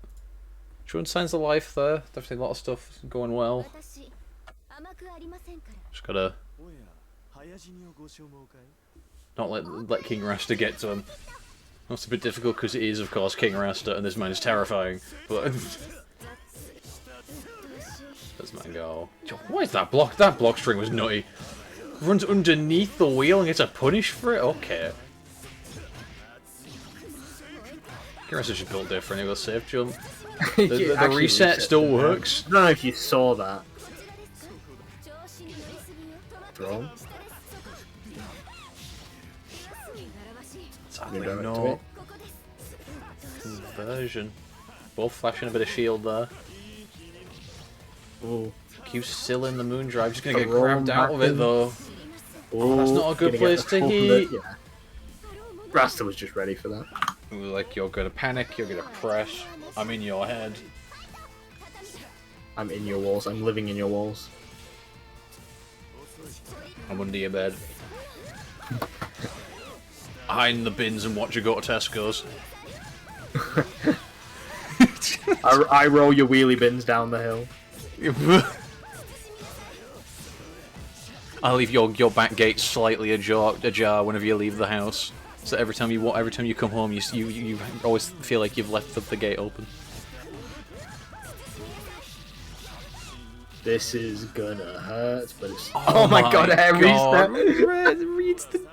showing signs of life there. Definitely a lot of stuff going well. Just gotta not let King Rasta get to him. That's a bit difficult because it is, of course, King Rasta, and this man is terrifying. But does man go? Why is that block? That block string was nutty. Runs underneath the wheel and gets a punish for it. Okay. King Rasta's just built different. He got safe jump. The reset still works. I don't know if you saw that. Throw. Sadly, no conversion. Both flashing a bit of shield there. Ooh. Q's still in the moon drive. Just gonna A get grabbed out of it though. Ooh, That's not a good gonna place get to the full heat. of it, yeah. Rasta was just ready for that. Like, you're gonna panic, you're gonna press. I'm in your head. I'm in your walls. I'm living in your walls. I'm under your bed. Hide in the bins and watch you go to Tesco's. I roll your wheelie bins down the hill. I'll leave your back gate slightly ajar whenever you leave the house. So every time you come home, you always feel like you've left the gate open. This is gonna hurt, but it's. Oh my god, reads the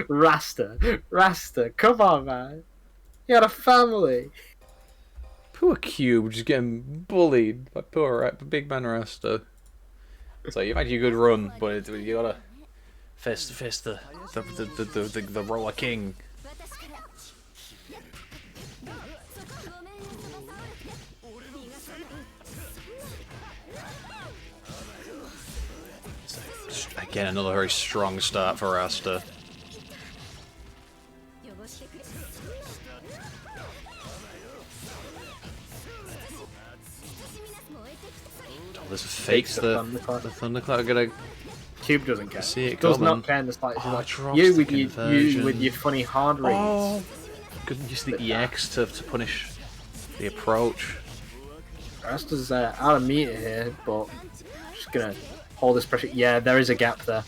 Rasta, come on, man. You got a family. Poor Cube just getting bullied by poor big man Rasta. So you've had your good run, but you gotta face the roller king. Again, another very strong start for Rasta. Oh, this fakes the thundercloud. Gonna Cube doesn't care. see it Does coming. not care in the slightest. Oh, Like, drops you the with you conversion. with your funny hard reads. Oh, couldn't use the EX to punish the approach. Rasta's out of meter here, but just gonna hold this pressure. Yeah, there is a gap there.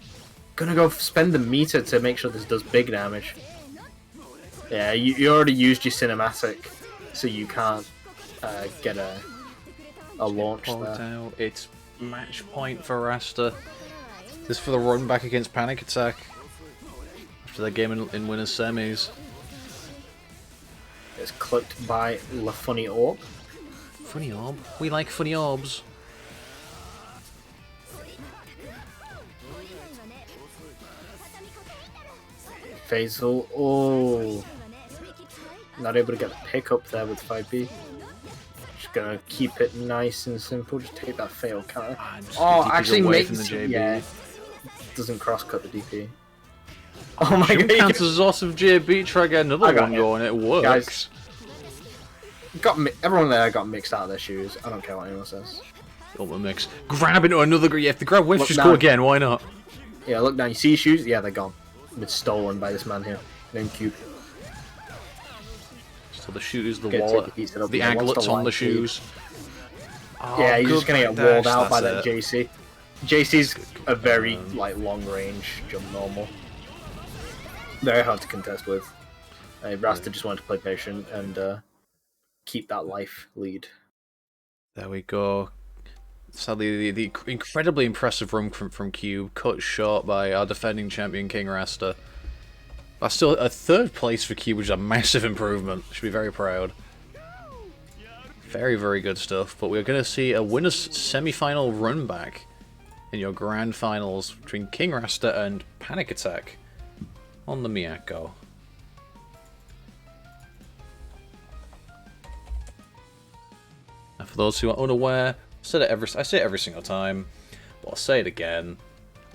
Gonna go spend the meter to make sure this does big damage. Yeah, you already used your cinematic, so you can't get a launch Pulled there. out. It's match point for Rasta. This is for the run back against Panic Attack after their game in winners semis. It's clipped by La Funny Orb. Funny orb. We like funny orbs. Faisal. Oh. Not able to get the pick up there with 5B. Just gonna keep it nice and simple. Just take that fail counter. Oh, actually away makes from the JB. Yeah, doesn't cross cut the DP. Oh my Jump god! counters awesome JB. Try to get another one it. going. It works. Guys, everyone there got mixed out of their shoes. I don't care what anyone says. Double mix. Grab into another. Yeah, if the grab whiffs, Look just now. go again. Why not? Yeah, look down. You see his shoes? Yeah, they're gone. Been stolen by this man here named Cube. So the shoes, the Get wallet, take a piece of it. the Yeah, what's aglets the on the line, shoes. Oh, Yeah, he's good just gonna get back walled dash, out by that's that it. JC. JC's a very long range jump normal. Very hard to contest with. Rasta just wanted to play patient and keep that life lead. There we go. Sadly, the incredibly impressive run from Cube cut short by our defending champion King Rasta. That's still a third place for Cube, which is a massive improvement. Should be very proud. Very, very good stuff. But we're going to see a winners semi-final run back in your grand finals between King Rasta and Panic Attack on the Miyako. Now, for those who are unaware, I say it every single time, but I'll say it again.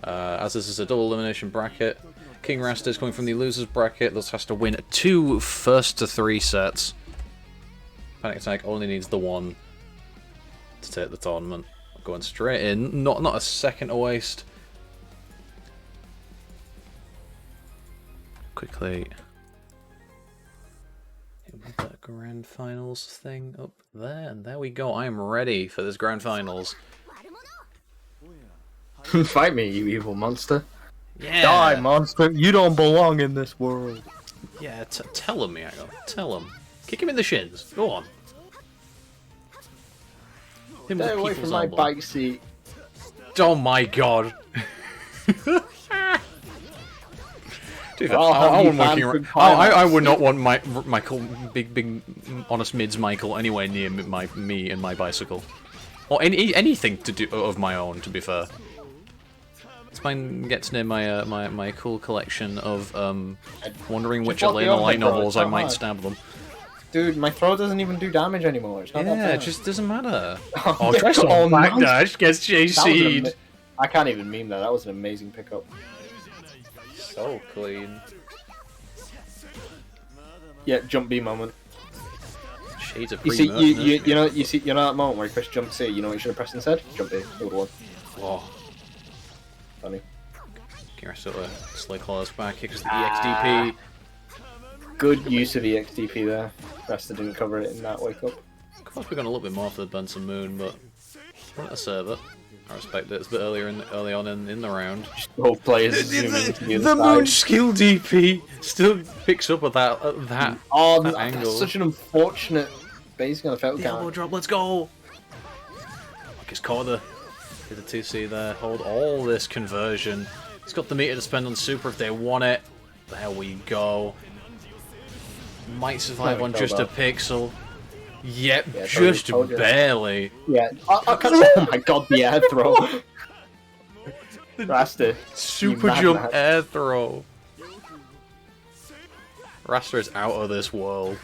As this is a double elimination bracket, King Rasta is coming from the losers bracket. Thus has to win 2 first to 3 sets. Panic Attack only needs the 1 to take the tournament. Going straight in, not a second to waste. Quickly, move that grand finals thing up there, and there we go. I am ready for this grand finals. Fight me, you evil monster. Yeah. Die, monster. You don't belong in this world. Yeah, tell him, Miyako. Tell him. Kick him in the shins. Go on. Him with Stay away people's from my elbow. bike seat. Oh my god. Dude, I'll I have you wouldn't want banned King from I would climax. not want Michael, big, honest mids Michael anywhere near me and my bicycle. Or anything to do of my own, to be fair. It's fine, gets near my my cool collection of wondering which block the Elena light overhead, bro, novels it's I not might hard. stab them. Dude, my throw doesn't even do damage anymore. It's not that Yeah, bad. it just doesn't matter. Oh, Oh, yeah, try some oh, back nice. dash, gets That was an JC'd. I can't even meme that. That was an amazing pickup. So clean. Yeah, jump B moment. Shades of You see, pre-merc, you know that moment where you press jump C. You know what you should have pressed instead? Jump B. It would have won. Oh, Funny. King Rasta Slay Claws back, kicks the EXDP. Good use of EXDP there. Rasta didn't cover it in that wake up. Of course, we've gone a little bit more for the Benson Moon, but not a server. I respect it. It's a bit early on in the round. Both players zooming to the The other Moon side. skill DP still picks up with that Oh, that that's angle. such an unfortunate base on a fail The elbow count. drop. Let's go. Like his corner. Did the 2C there. Hold all this conversion. He's got the meter to spend on super if they want it. There we go. Might survive on just a pixel. Yep, Yeah, just totally. barely. Yeah. Oh my god, the air throw. Rasta. Super mad jump man. air throw. Rasta is out of this world.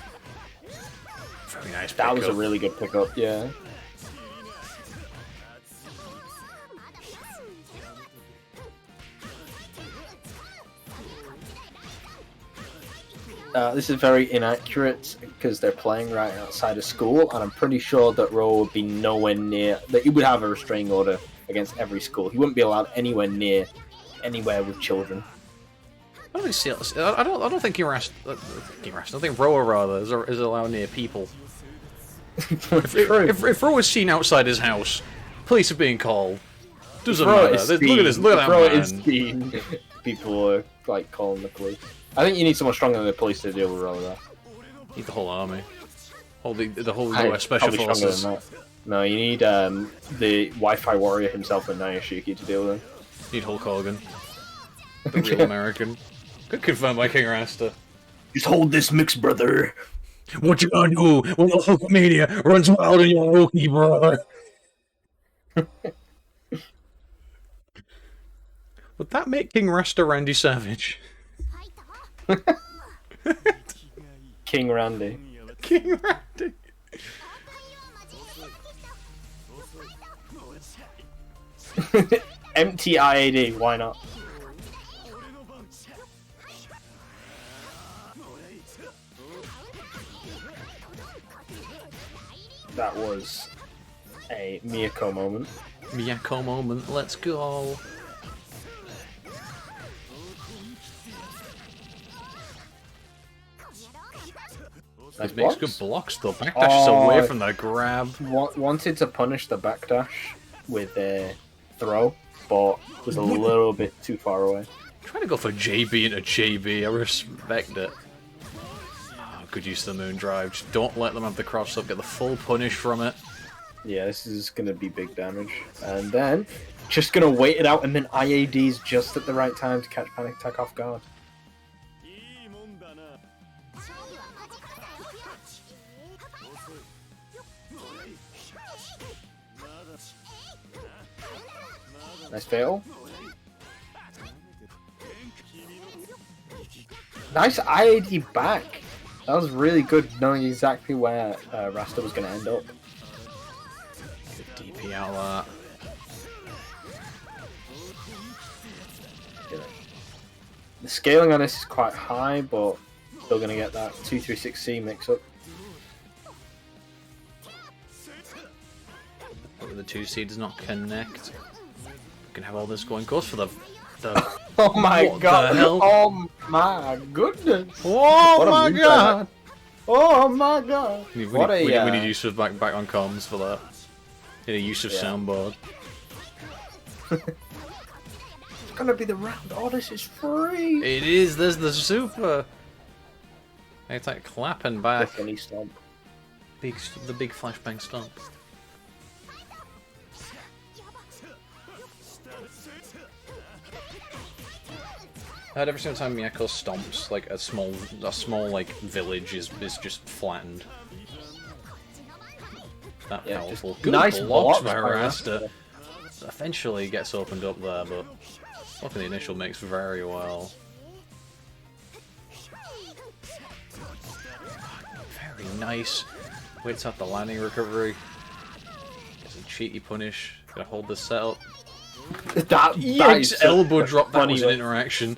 Very nice That was a pickup. really good pickup, yeah. This is very inaccurate because they're playing right outside of school, and I'm pretty sure that Ro would be nowhere near. That he would have a restraining order against every school. He wouldn't be allowed anywhere near anywhere with children. I don't think I don't think King Rasta, I think Roa rather is allowed near people. If Roa is seen outside his house, police are being called. Doesn't matter. Look at this. Look at that Ro man. is seen. People are like calling the police. I think you need someone stronger than the police to deal with Ro though. Need the whole army. The whole Hey, US special probably stronger forces. than that. No, you need the Wi-Fi warrior himself and Nayashiki to deal with him. Need Hulk Hogan. The real American. Good confirmed by King Rasta. Just hold this mix, brother. What you gonna do when the Hulkamania runs wild in your rookie, brother? Would that make King Rasta Randy Savage? King Randy. King Randy. Empty IAD, why not? That was a Miyako moment. Miyako moment. Let's go. Nice It makes blocks. good blocks though. Backdash is away from the grab. Wanted to punish the backdash with a throw, but was a little bit too far away. Trying to go for JB into JB. I respect it. Oh, good use of the moon drive. Just don't let them have the cross up. Get the full punish from it. Yeah, this is gonna be big damage. And then just gonna wait it out and then IADs just at the right time to catch Panic Attack off guard. Nice fail. Nice IAD back. That was really good, knowing exactly where Rasta was going to end up. Good DP out of that. The scaling on this is quite high, but still going to get that 236C mix up. But the 2C does not connect. Can have all this going. Goes for the Oh my what god! the hell? Oh my goodness! Oh What a my move god! Oh my god! We What need a use of back on comms for that. Need a use of soundboard. It's gonna be the round. Oh, this is free. It is. There's the super. It's like clapping back. Definitely stomp. The big flashbang stomp. I heard every single time Miyako stomps, like a small like village is just flattened. That powerful. Good nice blocks blocks by by Rasta. Eventually gets opened up there, but looking at the initial mix very well. Very nice. Waits out the landing recovery. Gets a cheeky punish. Gonna hold this setup. That Yikes! is Elbow drop. That funny was an way. interaction.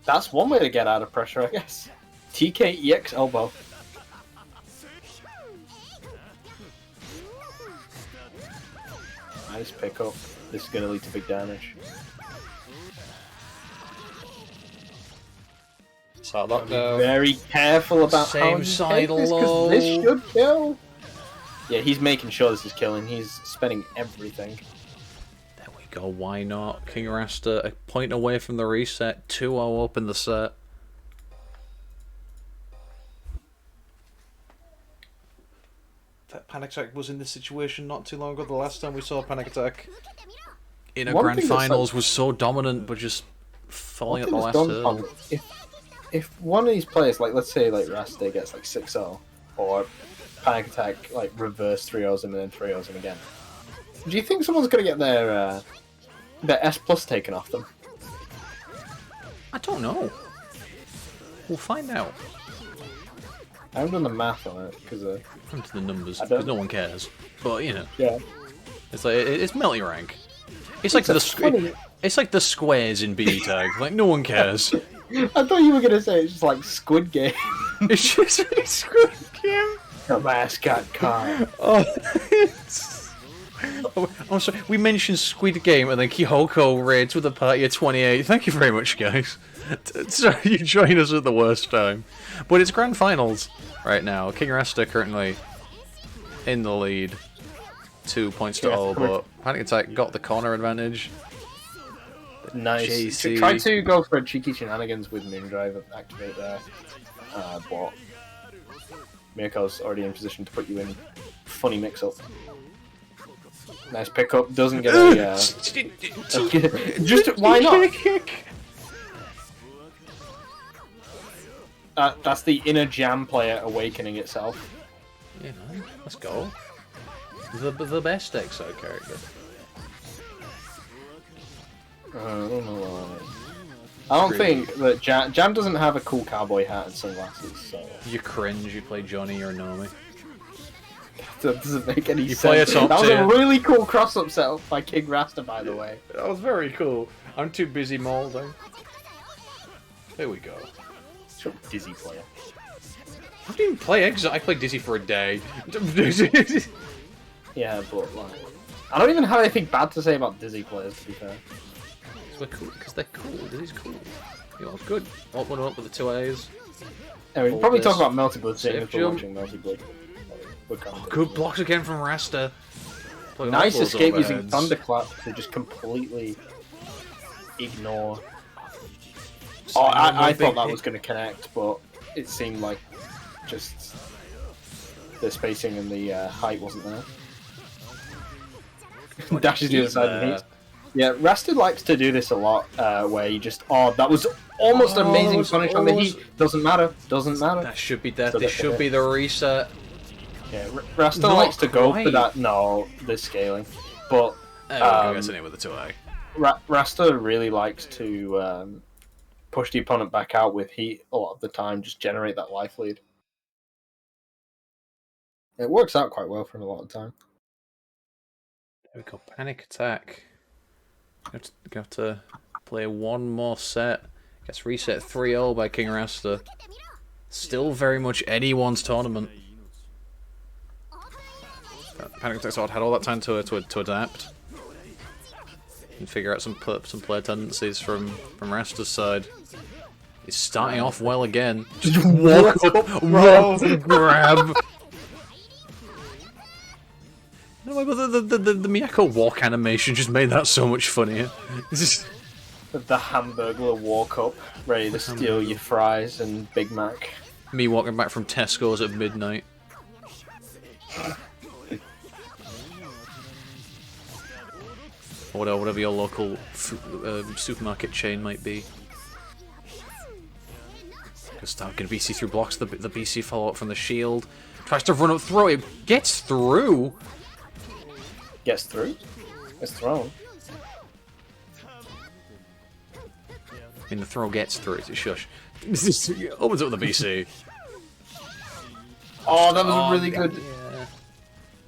That's one way to get out of pressure, I guess. TKEX elbow. Nice pickup. This is going to lead to big damage. Side lock though. Very careful about Same how you side take this, 'cause low. this should kill. Yeah, he's making sure this is killing. He's spending everything. There we go, why not? King Rasta, a point away from the reset, 2-0 up in the set. That Panic Attack was in this situation not too long ago. The last time we saw Panic Attack in a One grand thing that's finals like- was so dominant, but just falling at the last Done hurdle. on- if one of these players, like let's say like Rasta gets like 6-0, or Panic Attack like reverse 3-0s him and then 3-0s him again, do you think someone's gonna get their S plus taken off them? I don't know. We'll find out. I haven't done the math on it because Come to the numbers, I don't- because no one cares. But you know, yeah. it's like it's Melty rank. It's like It's funny. it's like the squares in BE tag. Like no one cares. I thought you were gonna say it's just like Squid Game. It's just really Squid Game. The mascot car. Oh, I'm sorry. We mentioned Squid Game and then Kyoko raids with a party of 28. Thank you very much, guys. Sorry, you join us at the worst time. But it's grand finals right now. King Rasta currently in the lead. 2 points to all, but Panic Attack got the corner advantage. Nice. JC. Try to go for a cheeky shenanigans with Moondrive and activate there. But Miyako's already in position to put you in funny mix-up. Nice pickup. Doesn't get a... just... Why not? That's the inner jam player awakening itself. You know, let's go. The best EXO character. I don't know why. I don't Really? think that Jam doesn't have a cool cowboy hat and sunglasses, so You cringe, you play Johnny or Nomi. that doesn't make any You sense. play a top That was tier. a really cool cross-up setup by King Rasta, by the way. That was very cool. I'm too busy molding. There we go. Sure, Dizzy player. I didn't even play Exile. I played Dizzy for a day. Yeah, but like, I don't even have anything bad to say about Dizzy players, to be fair. Because they're cool. Dizzy's cool. You know, good. Alt one up with the 2 A's. Anyway, we'll probably talk about Melty Blood soon Safe if we're jump. watching Melty Blood. Good blocks again from Rasta. Playing Nice all those escape using overheads. Thunderclap to just completely ignore. Oh, I thought that was going to connect, but it seemed like just the spacing and the height wasn't there. Dashes the other side of the heat. Yeah, Rasta likes to do this a lot, where you just, that was almost amazing punish on the heat. Doesn't matter, doesn't matter. That should be that. So This should be the reset. Yeah, Rasta Not likes to go quite. for that. No, the scaling, but There we go, guessing it with the 2A. Rasta really likes to push the opponent back out with heat a lot of the time, just generate that life lead. It works out quite well for him a lot of the time. There we go. Panic attack. Got to play one more set. Gets reset 3-0 by King Rasta. Still very much anyone's tournament. Panic attack sort of had all that time to adapt and figure out some play tendencies from Rasta's side. He's starting off well again. Just walk up, walk and grab. No, but the Miyako walk animation just made that so much funnier. It's just... The Hamburglar walk up, ready to steal your fries and Big Mac. Me walking back from Tesco's at midnight. Or whatever your local supermarket chain might be. Good start, gonna BC through blocks, the BC follow up from the shield. Tries to run up through it, gets through! Gets through? Gets thrown. I mean, the throw gets through, it's a shush. Opens up the BC. Oh, that was really good. Yeah.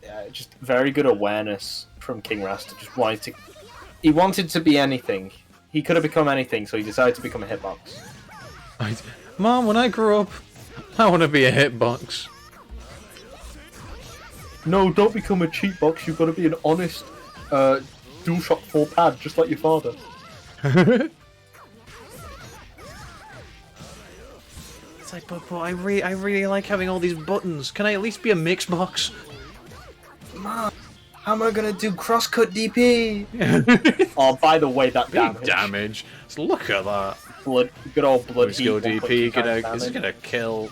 Yeah, just very good awareness from King Rasta. Just he wanted to be anything. He could have become anything, so he decided to become a hitbox. Mom, when I grow up, I want to be a hitbox. No, don't become a cheat box. You've got to be an honest DualShock 4 pad, just like your father. It's like, but I really like having all these buttons. Can I at least be a mix box? Mom, how am I gonna do crosscut DP? Oh, by the way, that Big damage. So look at that. Good old blood Let's heat. go DP. 1.2 This is gonna kill.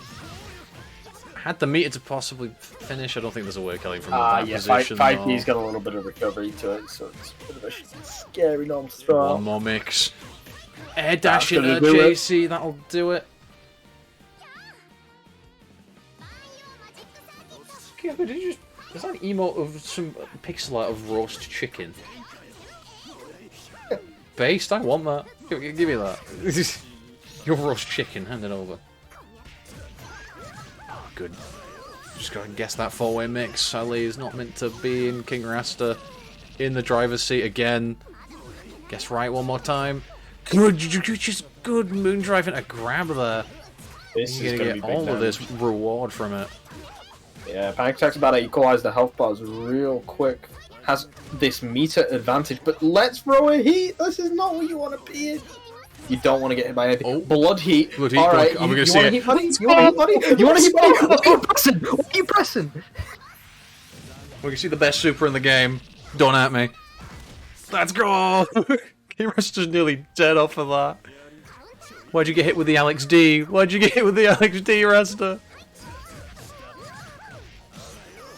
Had the meter to possibly finish. I don't think there's a way of killing from that Yeah, position. 5P's got a little bit of recovery to it, so it's a bit of a scary non-stop. One more mix. Air dash That's into gonna do it. JC. That'll do it. Okay, but did you just... Is that an emote of some pixel art of roast chicken? Based? I want that. Give me that. Your roast chicken, hand it over. Oh, good. Just gotta guess that 4-way mix. Sally is not meant to be in King Rasta. In the driver's seat again. Guess right one more time. Good, just good moon driving a grab there. This You're is gonna gonna get be big all of this damage. reward from it. Yeah, Panic Attack's about to equalize the health bars real quick. Has this meter advantage, but let's throw a heat. This is not what you want to be in. You don't want to get hit by anything. Oh. Blood heat. Blood heat, All right, I'm you, gonna you see want it. to heat, buddy? You want to heat, buddy? You want to heat, buddy? What are you pressing? What are you pressing? We can see the best super in the game. Don't at me. Let's go! Kira's just nearly dead off of that. Why'd you get hit with the Alex D? Why'd you get hit with the Alex D, Rasta?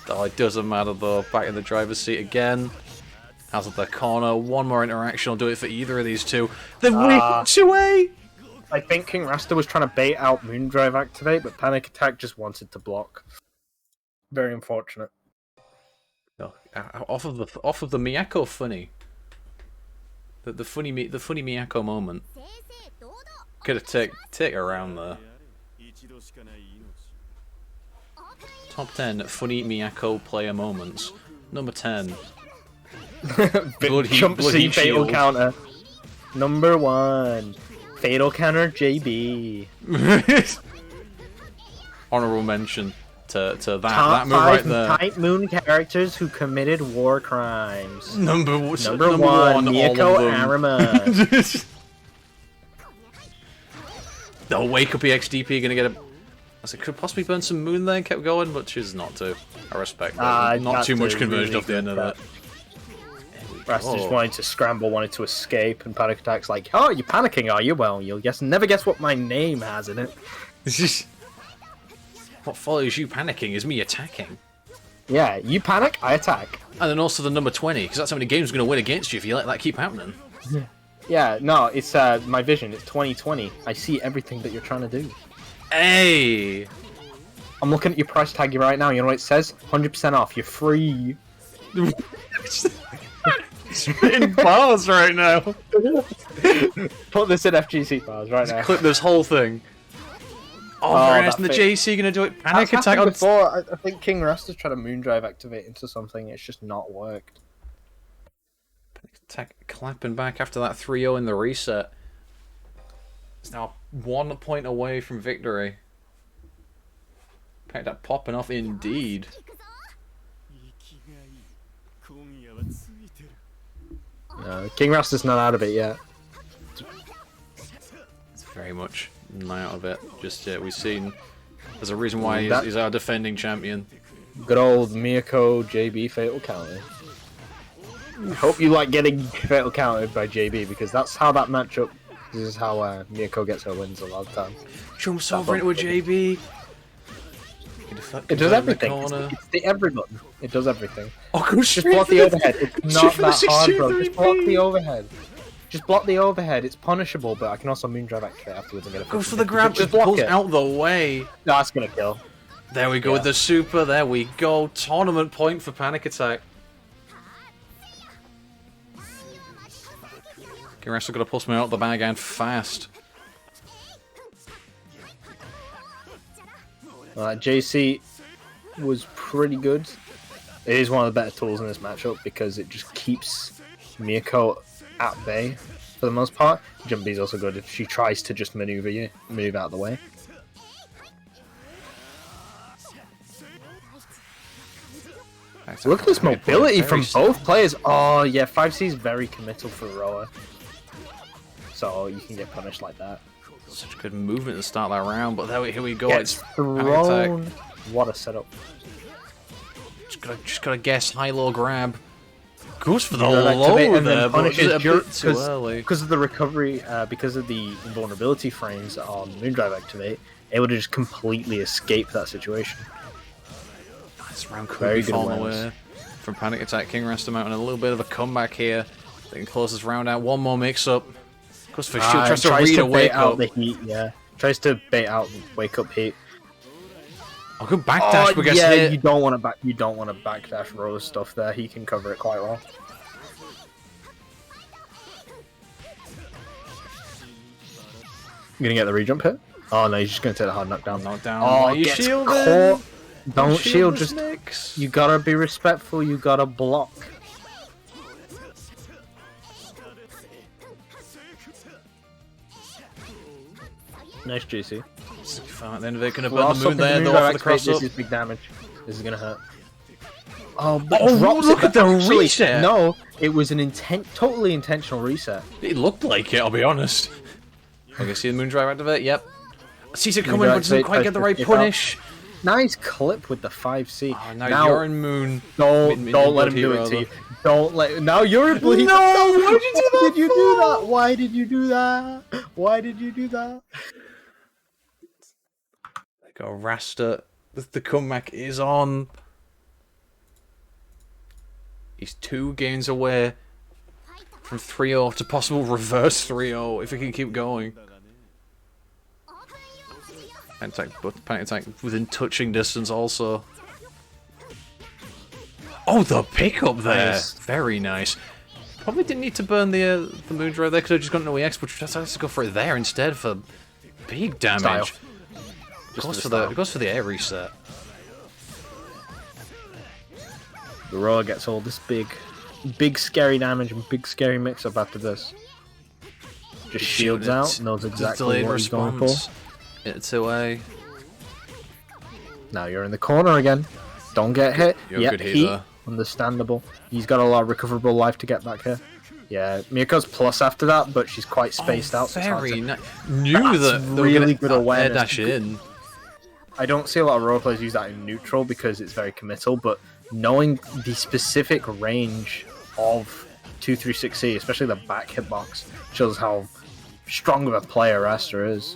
Oh, it doesn't matter though. Back in the driver's seat again. Out of the corner. One more interaction will do it for either of these two. They've whipped away! I think King Rasta was trying to bait out Moondrive Activate, but Panic Attack just wanted to block. Very unfortunate. No, off of the Miyako funny. The funny Miyako moment. Could have take her around there. Top 10 funny Miyako player moments. Number 10. Jump C Bloody fatal shield. counter. Number 1. Fatal counter JB. Honorable mention to that Top move right 5 there. Type Moon characters who committed war crimes. Number 1, Miyako all of them. Arima. The wake up EXDP gonna get a. I could possibly burn some moon there and kept going, but chooses not to. I respect that. Not too much conversion off the end of that. Rasta just wanted to scramble, wanted to escape, and Panic Attack's like, oh, you're panicking, are you? Well, you'll never guess what my name has in it. What follows you panicking is me attacking. Yeah, you panic, I attack. And then also the number 20, because that's how many games are going to win against you if you let that keep happening. Yeah, no, it's my vision. It's 2020. I see everything that you're trying to do. Hey! I'm looking at your price tag right now. You know what it says? 100% off. You're free. In bars right now. Put this in FGC bars right now. Clip this whole thing. Oh, very nice. And the JC going to do it. Panic That's attack on. happened before. I think King Rasta's tried to Moondrive activate into something. It's just not worked. Panic attack clapping back after that 3-0 in the reset. It's now 1 point away from victory. Panic attack popping off indeed. No, King Rasta's not out of it yet. It's very much not out of it. Just we've seen. There's a reason why That- he's our defending champion. Good old Miyako JB fatal counter. Hope you like getting fatal countered by JB because that's how that matchup. This is how Miyako gets her wins a lot of times. Jumps over into a JB. It does everything. It's the every button. It does everything. Oh, go Just block the overhead. It's not that hard, bro. Just block the overhead. Just block the overhead. It's punishable, but I can also Moondrive activate afterwards and get a. Goes for the grab. Just Just block pulls it. out the way. No, that's gonna kill. There we go with the super. There we go. Tournament point for Panic Attack. Kirasu got to pull something out of the bag and fast. JC was pretty good. It is one of the better tools in this matchup because it just keeps Miyako at bay for the most part. Jump B is also good if she tries to just move out of the way. Look at this mobility from both players. Oh yeah, 5C is very committal for Roa. So you can get punished like that. Such good movement to start that round, but here we go. Gets It's thrown. What a setup. Just gotta guess high-low grab. Goes for the Moondrive low activate and there, then but just a punishes bit too early. because of the recovery, because of the invulnerability frames on Moondrive activate, able to just completely escape that situation. This round could Very be good falling awareness. away from Panic Attack. King Rasta Mountain, a little bit of a comeback here. They can close this round out. One more mix-up. Goes for shield, tries to read a bait wake out up. the heat. Yeah, tries to bait out wake up heat. Oh, good backdash, but gets yeah, hit. you don't want to backdash Rose stuff there. He can cover it quite well. You gonna get the rejump hit? Oh no, he's just gonna take the hard knockdown. Knockdown. Oh, you gets shielded. caught. Don't shield, this just Nyx. you gotta be respectful. You gotta block. Nice JC. Then they're gonna burn Well, the moon there, though, for the cross This up. is big damage. This is gonna hurt. Oh, but Oh, drops look it, at the but actually, reset! No, it was an totally intentional reset. It looked like it, I'll be honest. Okay, see the moon drive activate? Yep. Sees it coming, Moondrive but doesn't activate, quite get the tries right to escape out. punish. Nice clip with the 5C. Oh, now you're in moon. Don't let him do it to you. Don't let. Now you're in bleed. No, why did you do that? Did you do that? Why did you do that? Why did you do that? They got Rasta. The comeback is on. He's 2 games away from 3-0 to possible reverse 3-0 if he can keep going. Panic attack, but Panic attack within touching distance also. Oh, the pickup there! Nice. Very nice. Probably didn't need to burn the Moondrive there, could have just gone to EX, but decided to go for it there instead for big damage. Goes for the air reset. The Roa gets all this big scary damage and big scary mix up after this. Just shields out, knows exactly what he's going for. It's away. Now you're in the corner again. Don't get hit. You're good heat. Understandable. He's got a lot of recoverable life to get back here. Yeah, Miyako's plus after that, but she's quite spaced out. So very nice. Knew that really good awareness. Dash in. I don't see a lot of role players use that in neutral because it's very committal, but knowing the specific range of 236C, especially the back hitbox, shows how strong of a player Rasta is.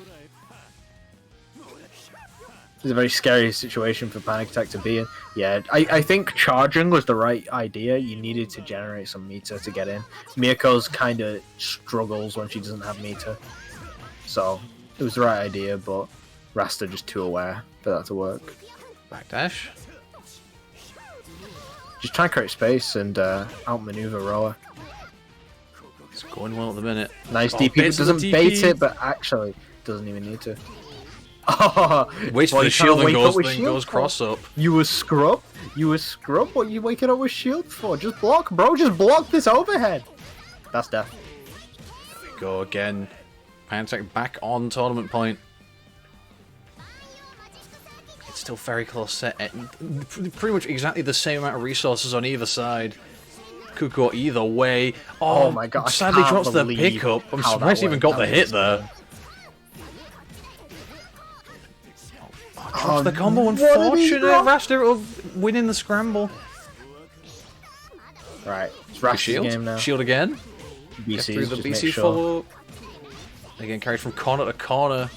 It's a very scary situation for Panic Attack to be in. Yeah, I think charging was the right idea. You needed to generate some meter to get in. Miyako's kind of struggles when she doesn't have meter. So, it was the right idea, but Rasta just too aware for that to work. Backdash. Just try and create space and outmaneuver Roa. It's going well at the minute. Nice DP, but doesn't bait it, but actually doesn't even need to. Oh, waits for the shield and goes cross up. You were scrub? What are you waking up with shield for? Just block, bro. Just block this overhead. That's death. There we go again. Panic Attack back on tournament point. It's still very close set. Pretty much exactly the same amount of resources on either side. Could go either way. Oh my god. Sadly drops the pickup. I'm surprised he even got the hit there. Drops the combo, unfortunate. Rasta winning the scramble. Right, it's Rasta's game now. Shield again. BC's through the BC follow. Again, carried from corner to corner.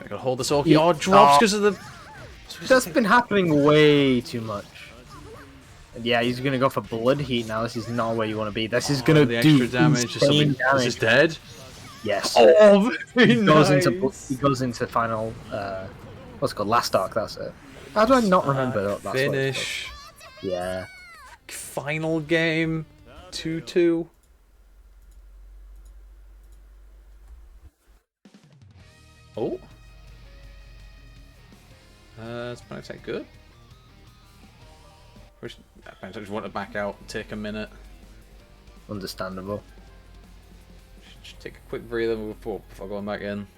I gotta hold this Oki. Oh, drops because of the. That's been happening way too much. And yeah, he's gonna go for blood heat now. This is not where you want to be. This is gonna the do extra damage. Is this dead? Yes. Oh, very he goes into final. What's it called? Last arc. That's it. How do I not remember that? Finish. Yeah. Final game. 2-2. Oh. Is Panic Attack good? Panic Attack just want to back out and take a minute. Understandable. Just take a quick breather before going back in.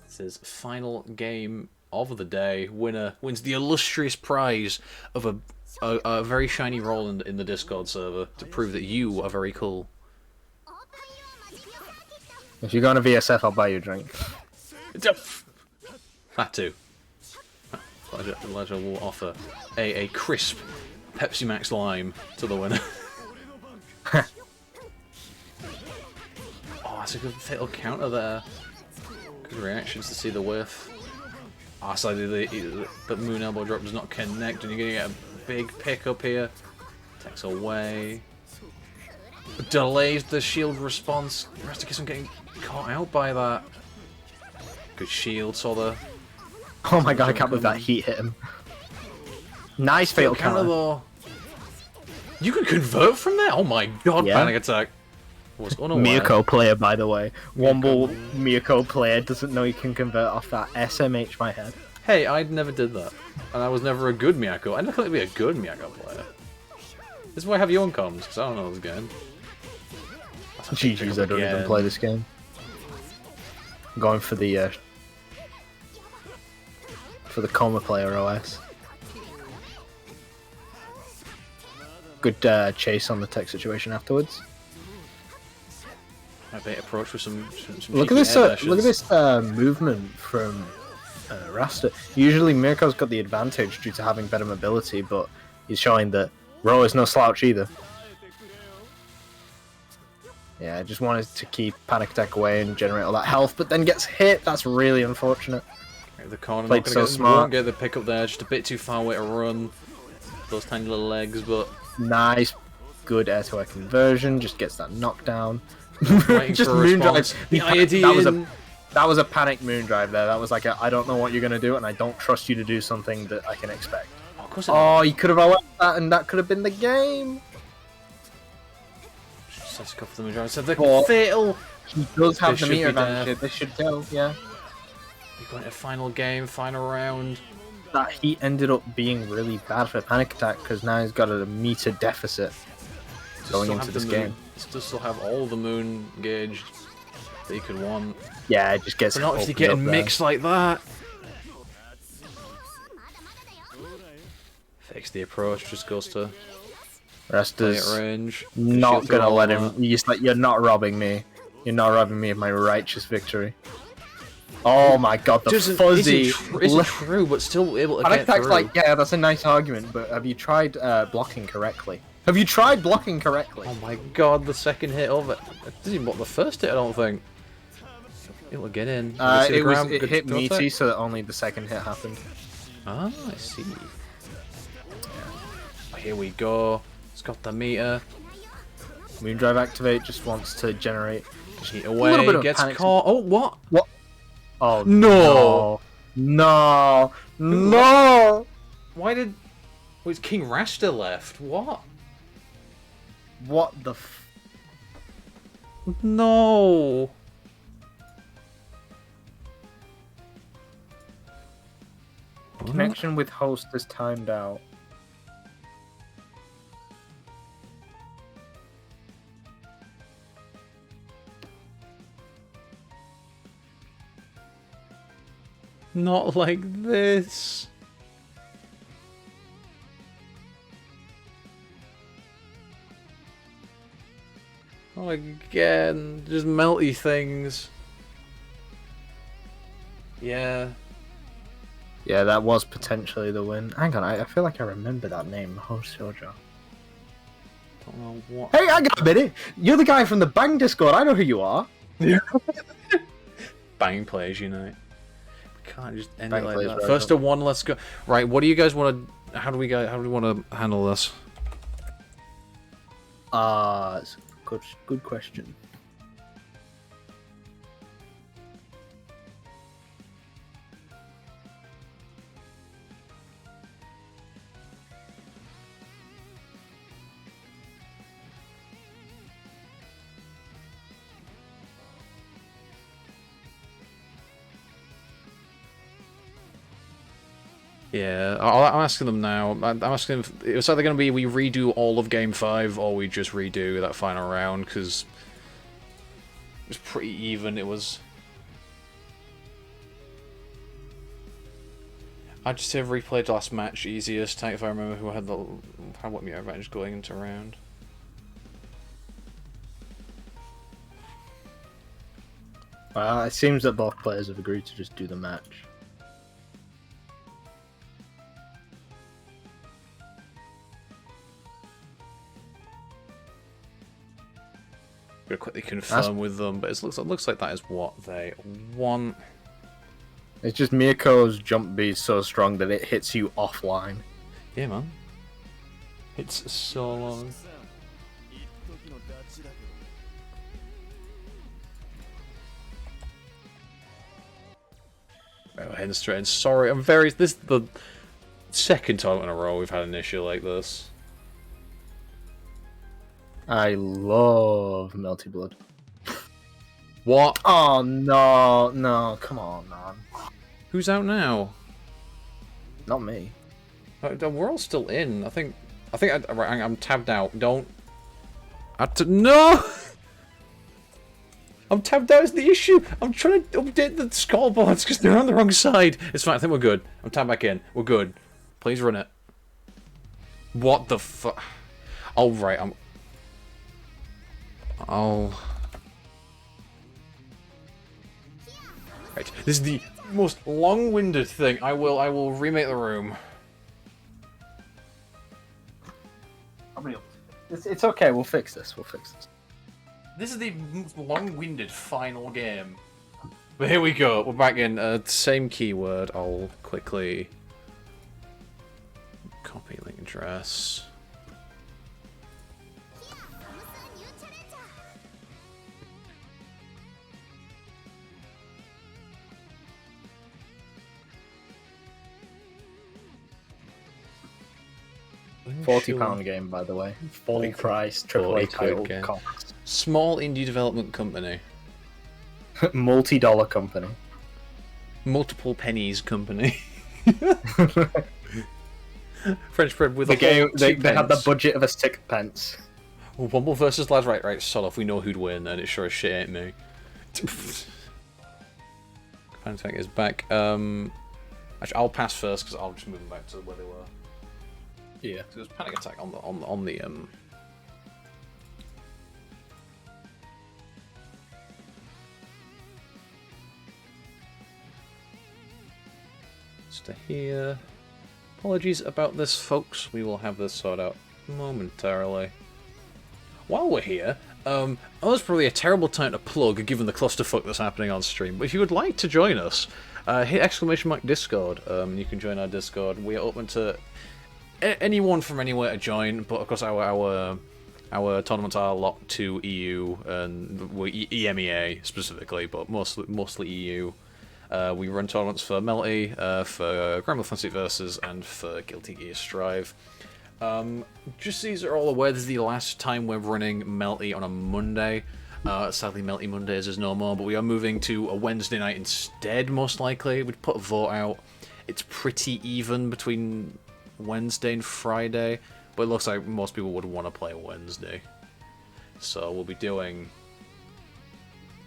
This is final game of the day. Winner wins the illustrious prize of a very shiny role in the Discord server to prove that you are very cool. If you're going to VSF, I'll buy you a drink. That too. Ledger will offer a crisp Pepsi Max Lime to the winner. Oh, that's a good fatal counter there. Good reactions to see the whiff. Ah, sadly the Moon Elbow drop does not connect, and you're going to get a big pickup here. Takes away. Delays the shield response. Rasta keeps on getting caught out by that. Good shield, saw the. Oh my god, I can't believe that heat hit him. Nice fatal counter though. You could convert from there? Oh my god, yeah. Panic Attack. Was unaware. Miyako player, by the way. Womble Miyako player doesn't know he can convert off that SMH my head. Hey, I never did that. And I was never a good Miyako. I never thought I'd be a good Miyako player. This is why I have you on comms, because I don't know this game. GG's, I don't even play this game. I'm going for the coma player OS. Good chase on the tech situation afterwards. A bit approach with some look at this movement from Rasta. Usually Mirko's got the advantage due to having better mobility, but he's showing that Ro is no slouch either. Yeah, I just wanted to keep Panic Attack away and generate all that health, but then gets hit. That's really unfortunate. The corner played so smart. Won't get the pick up there, just a bit too far away to run. Those tiny little legs, but nice, good air to air conversion. Just gets that knockdown. Just Moondrive. That was a panic Moondrive there. That was like I don't know what you're gonna do, and I don't trust you to do something that I can expect. Oh, you could have allowed that, and that could have been the game. Let's go for the majority. So the But- fatal. He does have This the should meter be death. advantage. This should go, yeah. We're going to final game, final round. That heat ended up being really bad for Panic Attack because now he's got a meter deficit going Still into have this the game. moon, still have all the moon gauge that you could want. Yeah, it just gets. But not if you're opened getting up there. mixed like that. Fix the approach, just goes to Rest play is at range. not Shield through gonna all let that. him. He's like, you're not robbing me. You're not robbing me of my righteous victory. Oh my god, the fuzzy. Isn't true, but still able to Panic get Attack's through. like, yeah, that's a nice argument, but have you tried blocking correctly? Have you tried blocking correctly? Oh my god, the second hit of it. It didn't even block the first hit, I don't think. It'll get in. You see the ground? It Good hit go meaty, effect? so that only the second hit happened. Ah, I see. Oh, here we go. It's got the meter. Moondrive Activate just wants to generate. Cheat little away, bit of gets panic. caught. Oh, what? Oh No! no, no! Why did... Oh, it's King Rasta left. What? What the? No! Connection with host is timed out. Not like this. Oh, again, just melty things. Yeah. Yeah, that was potentially the win. Hang on, I feel like I remember that name, Host Sojo. Don't know what. Hey, I got a minute. You're the guy from the Bang Discord. I know who you are. Bang Players Unite. We can't just end Bang it like Players that. Rise First Up. to one, let's go. Right, what do you guys want to? How do we want to handle this? It's a good question. Yeah, I'm asking them now. I'm asking if it's either going to be we redo all of Game 5 or we just redo that final round, because it was pretty even. It was... I'd just say I've replayed last match easiest, if I remember who had what meter advantage going into round. Well, it seems that both players have agreed to just do the match. I'm gonna quickly confirm with them, but it looks like that is what they want. It's just Miyako's jump B is so strong that it hits you offline. Yeah, man. It's so long. Right, we're heading straight in. Sorry, this is the second time in a row we've had an issue like this. I love Melty Blood. What? Oh no, come on, man. Who's out now? Not me. We're all still in. I think right, I'm tabbed out. Don't. No! I'm tabbed out is the issue. I'm trying to update the scoreboards because they're on the wrong side. It's fine. I think we're good. I'm tabbed back in. We're good. Please run it. What the fuck? Oh, right. Oh. Right. This is the most long-winded thing. I will remake the room. It's okay. We'll fix this. This is the most long-winded final game. But here we go. We're back in. Same keyword. I'll quickly copy link address. £40 game, by the way. Full price, AAA 40 title game. cost. Small indie development company. Multi-dollar company. Multiple pennies company. French bread with The a game, whole they 2 had the pence. budget of a 6 pence. Womble versus lads. Right, sod off. We know who'd win, and it sure as shit ain't me. Panic is back. Actually, I'll pass first because I'll just move them back to where they were. Yeah. So there's panic attack on the Stay here. Apologies about this, folks. We will have this sorted out momentarily. While we're here, oh, it's probably a terrible time to plug, given the clusterfuck that's happening on stream. But if you would like to join us, hit !Discord. You can join our Discord. We are open to anyone from anywhere to join, but of course our tournaments are locked to EU and EMEA specifically, but mostly EU. We run tournaments for Melty, for Grand Theft Auto Versus, and for Guilty Gear Strive. Just so you are all aware, this is the last time we're running Melty on a Monday. Sadly, Melty Mondays is no more, but we are moving to a Wednesday night instead, most likely. We'd put a vote out. It's pretty even between Wednesday and Friday, but it looks like most people would want to play Wednesday. So we'll be doing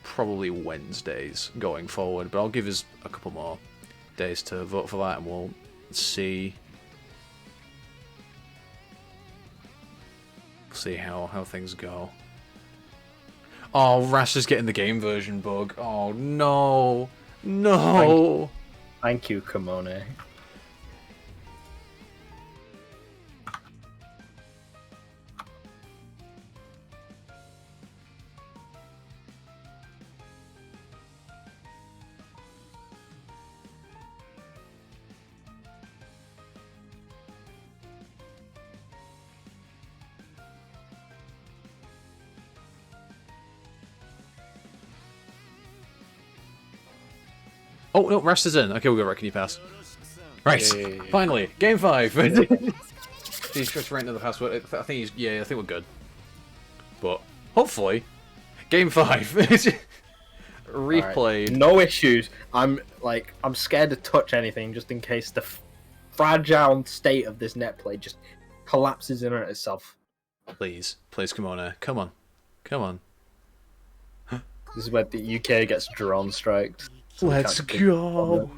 probably Wednesdays going forward, but I'll give us a couple more days to vote for that, and we'll see how things go. Oh, Rash is getting the game version bug. Oh no, no. Thank you, Kimone. Oh no, Rash is in. Okay, we got right. Can you pass? Right, Yay. finally, game 5. He's just right into the password. I think I think we're good. But hopefully, game 5 replayed. Right. No issues. I'm scared to touch anything just in case the fragile state of this net play just collapses in on itself. Please, come on, come on, come on. This is where the UK gets drone striked. So Let's go.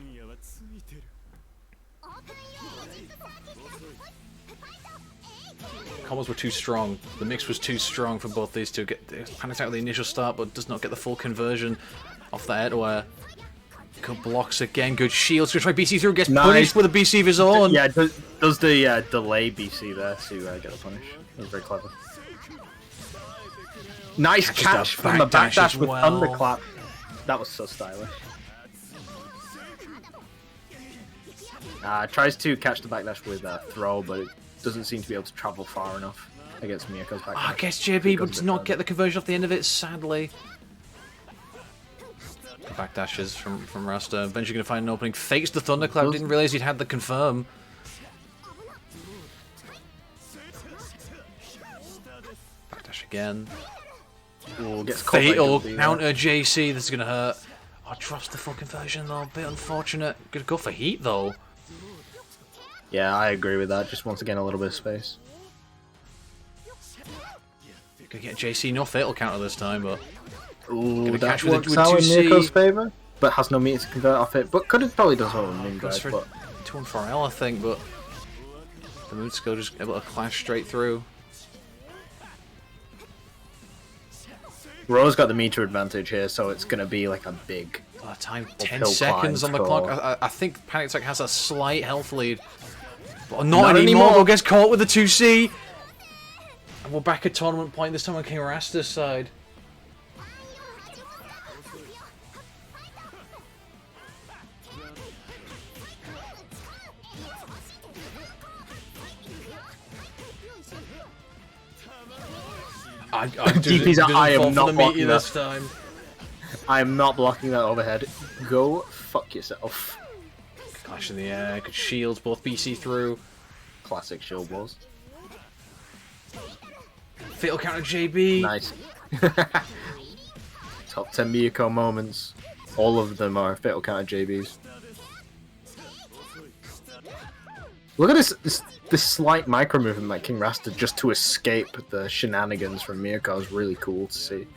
Combos were too strong. The mix was too strong for both these two. Panicked out at the initial start, but does not get the full conversion off the air-to-air. Good blocks again. Good shields. Gonna try BC through. Gets punished with a BC of his own. Yeah, does the delay BC there to get the punish. That was very clever. Nice catch from the backdash with thunderclap. That was so stylish. Tries to catch the backdash with a throw, but it doesn't seem to be able to travel far enough against Miyako's backdash. I guess JB would not get the conversion off the end of it, sadly. Backdashes from Rasta. Eventually going to find an opening. Fakes the thunderclap. Didn't realize he'd had the confirm. Backdash again. Ooh, gets caught Fatal by counter JC. This is going to hurt. Oh, drops the full conversion though. Bit unfortunate. Gonna go for heat though. Yeah, I agree with that. Just once again, a little bit of space. Gonna get JC. No fatal counter this time, but Ooh, gonna that catch works with out in 2C. Miyako's favour, but has no meter to convert off it. But could have probably done so with Moon goes Drive, for but 2-4L, I think, but the mood skill just able to clash straight through. Rose got the meter advantage here, so it's going to be like a big... Time 10 uphill seconds climb on the for- clock. I think Panic Attack has a slight health lead. But not anymore. Gets caught with the 2C. And we're back at tournament point, this time on King Rasta's side. I am not blocking that. this time. I am not blocking that overhead. Go fuck yourself. Clash in the air, good shields, both BC through. Classic shield balls. Fatal counter JB. Nice. Top 10 Miyako moments. All of them are fatal counter JBs. Look at this slight micro movement like King Rasta just to escape the shenanigans from Miyako is really cool to see.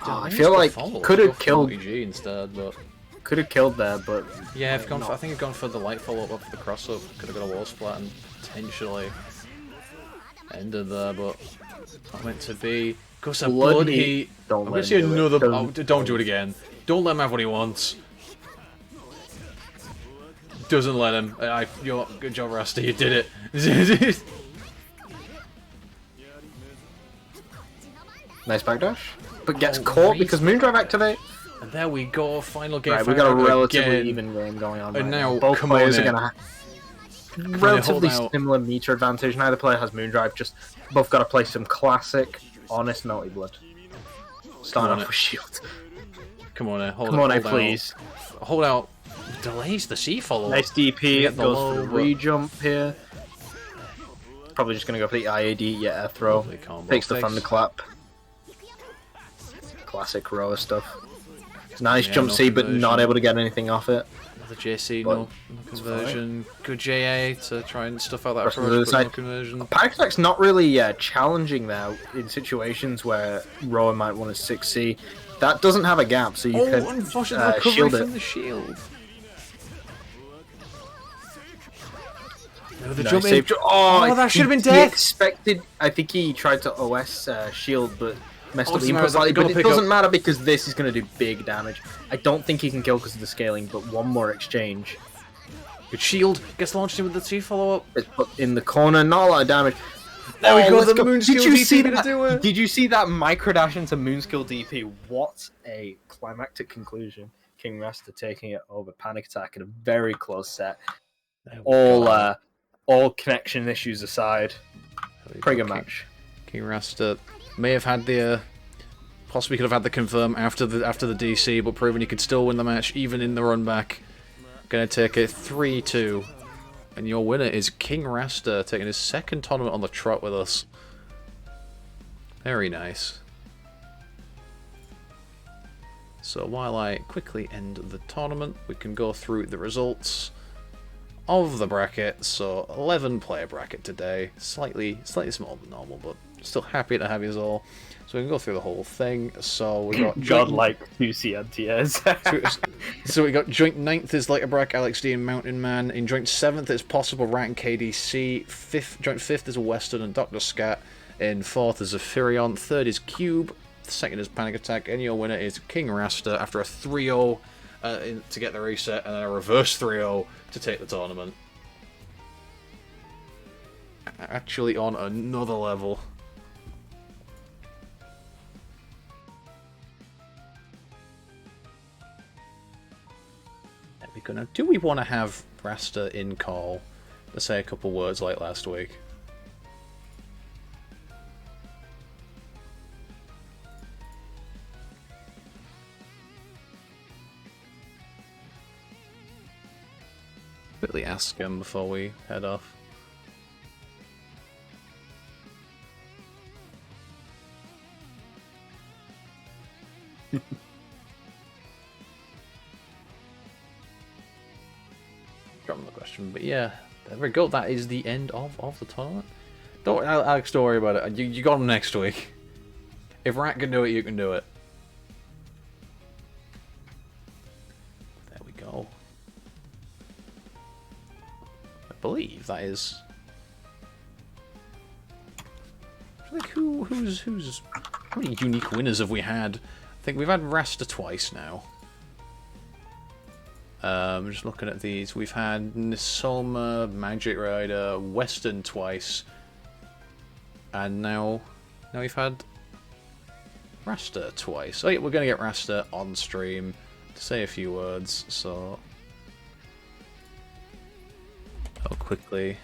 I feel like could have killed instead, but could have killed there, but yeah, I think I've gone for the light follow up for the cross up. Could have got a wall splat and potentially ended there, but not meant to be. Because of blood heat. I'm gonna see another. Don't do it again. Don't let him have what he wants. Doesn't let him. Good job, Rasta. You did it. Nice backdash, but gets caught because Moondrive activate. And there we go. Final game. Right, we got a relatively even game going on. And right now both players are gonna have relatively hold out. similar meter advantage. Neither player has Moondrive. Just both got to play some classic, honest Melty Blood. Starting off with shield. Come on, Come on, please. Hold out. Delays the C follow. Nice DP. Goes for the re-jump here. Probably just gonna go for the IAD. Yeah, throw. Takes the thunderclap. Classic rower stuff. Nice jump C, but not able to get anything off it. The JC, no conversion. Good JA to try and stuff out that approach, but no conversion. Panic Attack's not really challenging there in situations where rower might want a 6C. That doesn't have a gap, so you can unfortunate shield it. From the shield. No, the Nice jump save. in. Oh, that should have been death. I think he tried to OS shield, but messed up the Ultimate input slightly. But it doesn't up. matter because this is going to do big damage. I don't think he can kill because of the scaling, but one more exchange. Good shield gets launched in with the C follow up. It's put in the corner, not a lot of damage. There we go. Let's The go. Moonskill DP gonna do it. Did you see that micro dash into Moonskill DP? What a climactic conclusion! King Rasta taking it over Panic Attack in a very close set. All connection issues aside, pretty good match. King Rasta may have had the possibly could have had the confirm after the DC, but proven he could still win the match even in the run back. Gonna take it 3-2, and your winner is King Rasta, taking his second tournament on the trot with us. Very nice. So while I quickly end the tournament, we can go through the results of the bracket. So 11 player bracket today, slightly smaller than normal, but still happy to have you all. So we can go through the whole thing. So we got godlike 2C NTS. so we got joint 9th is Lighter Brack, Alex D and Mountain Man. In joint 7th is Possible Rat and KDC. Joint 5th is Western and Dr. Scat. In 4th is Aphirion. 3rd is Cube. 2nd is Panic Attack. And your winner is King Rasta after a 3-0 to get the reset, and then a reverse 3-0 to take the tournament. Actually on another level. There we go. Now, do we want to have Rasta in call to say a couple words like last week? Quickly ask him before we head off. Drop him the question, but yeah, there we go. That is the end of the tournament. Alex, don't worry about it. You got him next week. If Rat can do it, you can do it. There we go. I believe that is. Like who's how many unique winners have we had? I think we've had Rasta twice now. Just looking at these, we've had Nisoma, Magic Rider, Western twice, and now we've had Rasta twice. Oh yeah, we're gonna get Rasta on stream to say a few words. So I'll quickly.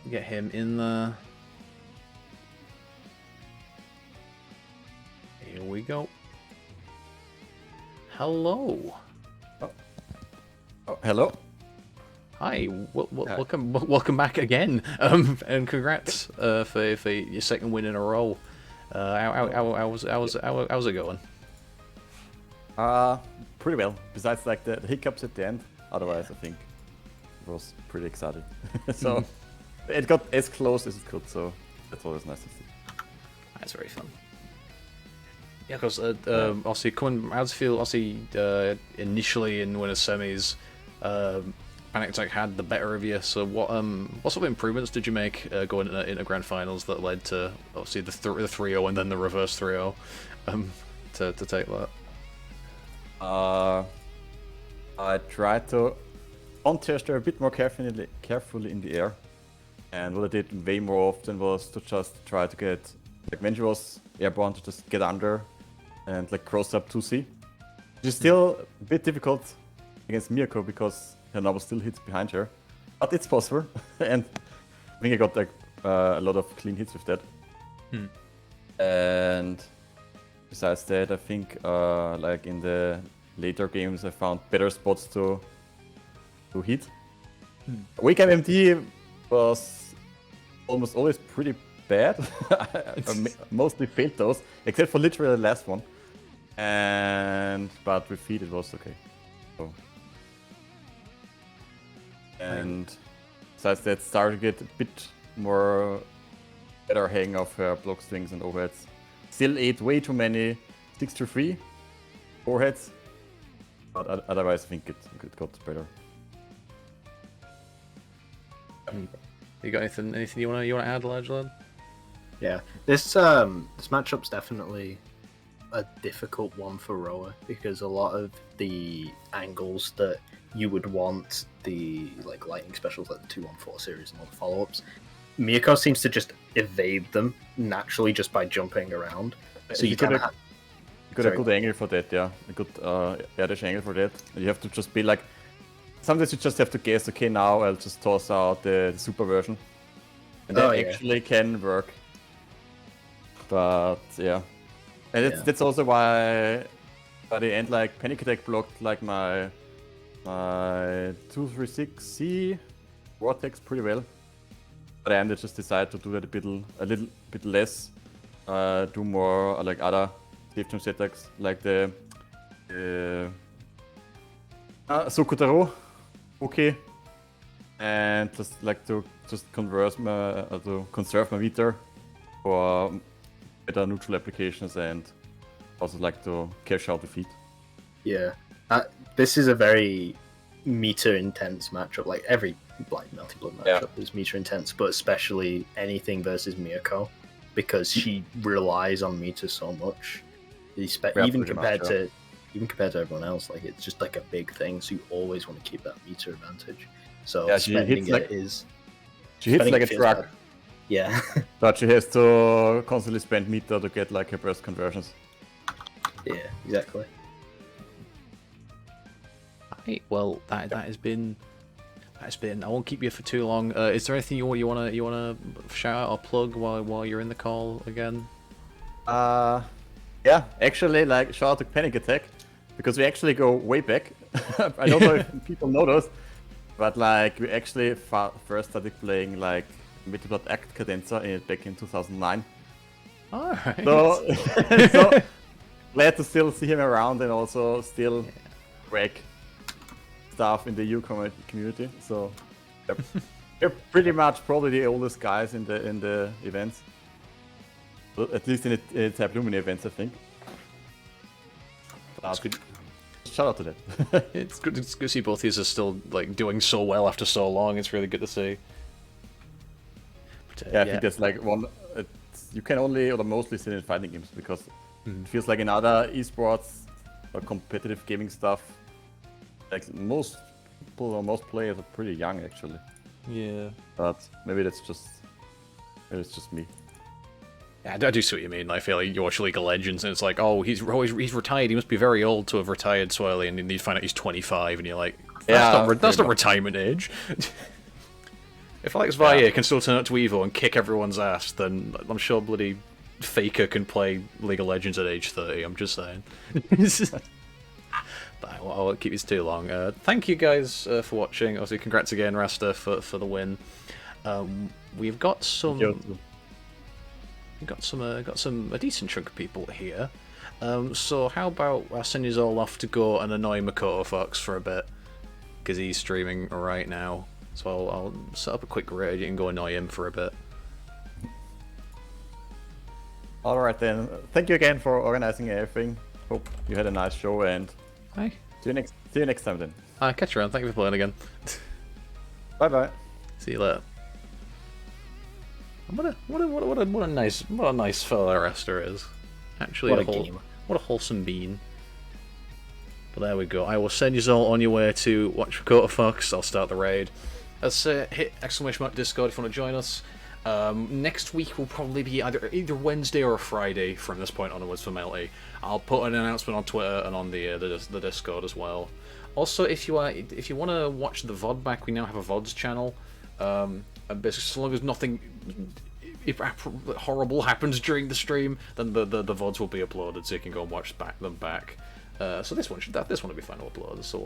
Get him in there. Here we go. Hello. Oh, hello. Hi, welcome back again, and congrats for your second win in a row. How's it going? Pretty well. Besides like the hiccups at the end, otherwise I think it was pretty exciting. So it got as close as it could, so that's always nice to see. That's very fun. Yeah, because obviously coming, how's it feel? Obviously, initially in winner semis, Panic Attack had the better of you. So what sort of improvements did you make going into grand finals that led to obviously the 3-0 and then the reverse 3-0 to take that? I tried to contest her a bit more carefully in the air, and what I did way more often was to just try to get, like when she was airborne, to just get under and like cross up 2C. Which is still a bit difficult against Miyako because her number still hits behind her, but it's possible. And I think I got like a lot of clean hits with that. And besides that, I think like in the later games, I found better spots to hit. Weak MMD was almost always pretty bad. I mostly failed those, except for literally the last one. But with feet it was okay. So. And besides that, started to get a bit more better hang of her block swings and overheads. Still ate way too many 6-3 overheads, but otherwise I think it got better. You got anything you wanna add, Lad? Yeah, this matchup's definitely a difficult one for Roa because a lot of the angles that you would want, the like lightning specials like the 2-1-4 series and all the follow-ups, Miyako seems to just evade them naturally just by jumping around. So you kind of have... You got a good angle for that, yeah. A good air dash angle for that. You have to just be like... Sometimes you just have to guess, okay, now I'll just toss out the super version. And that actually can work. But, yeah. And that's also why by the end, like, Panic Attack blocked like my 236C Vortex pretty well. But I just decided to do that a little bit less. Do more like other safe jump setups, like the Sokotaro, okay, and just like to conserve my meter for better neutral applications, and also like to cash out the feet. Yeah, this is a very meter intense matchup. Like every Melty Blood matchup is meter intense, but especially anything versus Miyako, because she relies on meter so much. Even compared to everyone else, like it's just like a big thing. So you always want to keep that meter advantage. So she hits like a truck. Bad. Yeah, but she has to constantly spend meter to get like her burst conversions. Yeah, exactly. Right, well, that has been. I won't keep you for too long. Is there anything you wanna shout out or plug while you're in the call again? Yeah, actually, like shout out to Panic Attack because we actually go way back. I don't know if people know those, but like we actually first started playing like Melty Blood Act Cadenza back in 2009. Alright. So glad to still see him around and also still wreck stuff in the EU community. So we're pretty much probably the oldest guys in the events. At least in the Type Lumina events, I think. That's good. Shout out to that. It's good to see both of you are still like doing so well after so long. It's really good to see. But, I think that's like one. You can only or mostly see it in fighting games because it feels like in other esports or competitive gaming stuff, like most people or most players are pretty young actually. Yeah. But maybe it's just me. Yeah, I do see what you mean. I feel like you watch League of Legends and it's like, oh, he's retired. He must be very old to have retired so early, and then you find out he's 25, and you're like, that's not retirement age. If Alex Valle can still turn up to Evo and kick everyone's ass, then I'm sure bloody Faker can play League of Legends at age 30. I'm just saying. I won't keep you too long. Thank you guys for watching. Obviously, congrats again, Rasta, for the win. We've got some a decent chunk of people here. So how about I send you all off to go and annoy Makoto Fox for a bit, because he's streaming right now. So I'll set up a quick raid and go annoy him for a bit. Alright then, thank you again for organizing everything. Hope you had a nice show, and Hi. see you next time then. Hi, catch you around. Thank you for playing again. Bye bye. See you later. What a nice fella Rester is. Actually, what a wholesome bean. But there we go. I will send you all on your way to watch Makoto Fox. I'll start the raid. Let's hit ! Discord if you want to join us. Next week will probably be either Wednesday or Friday from this point onwards for Melty. I'll put an announcement on Twitter and on the Discord as well. Also, if you want to watch the VOD back, we now have a VODs channel. And basically, as long as nothing horrible happens during the stream, then the VODs will be uploaded, so you can go and watch them back. So this one will be fine to upload. So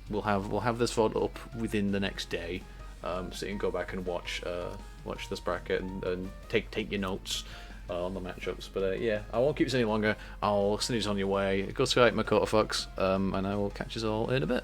we'll have this VOD up within the next day. So you can go back and watch this bracket and take your notes on the matchups. But yeah, I won't keep this any longer. I'll send you on your way. Go to Makoto Fox, and I will catch you all in a bit.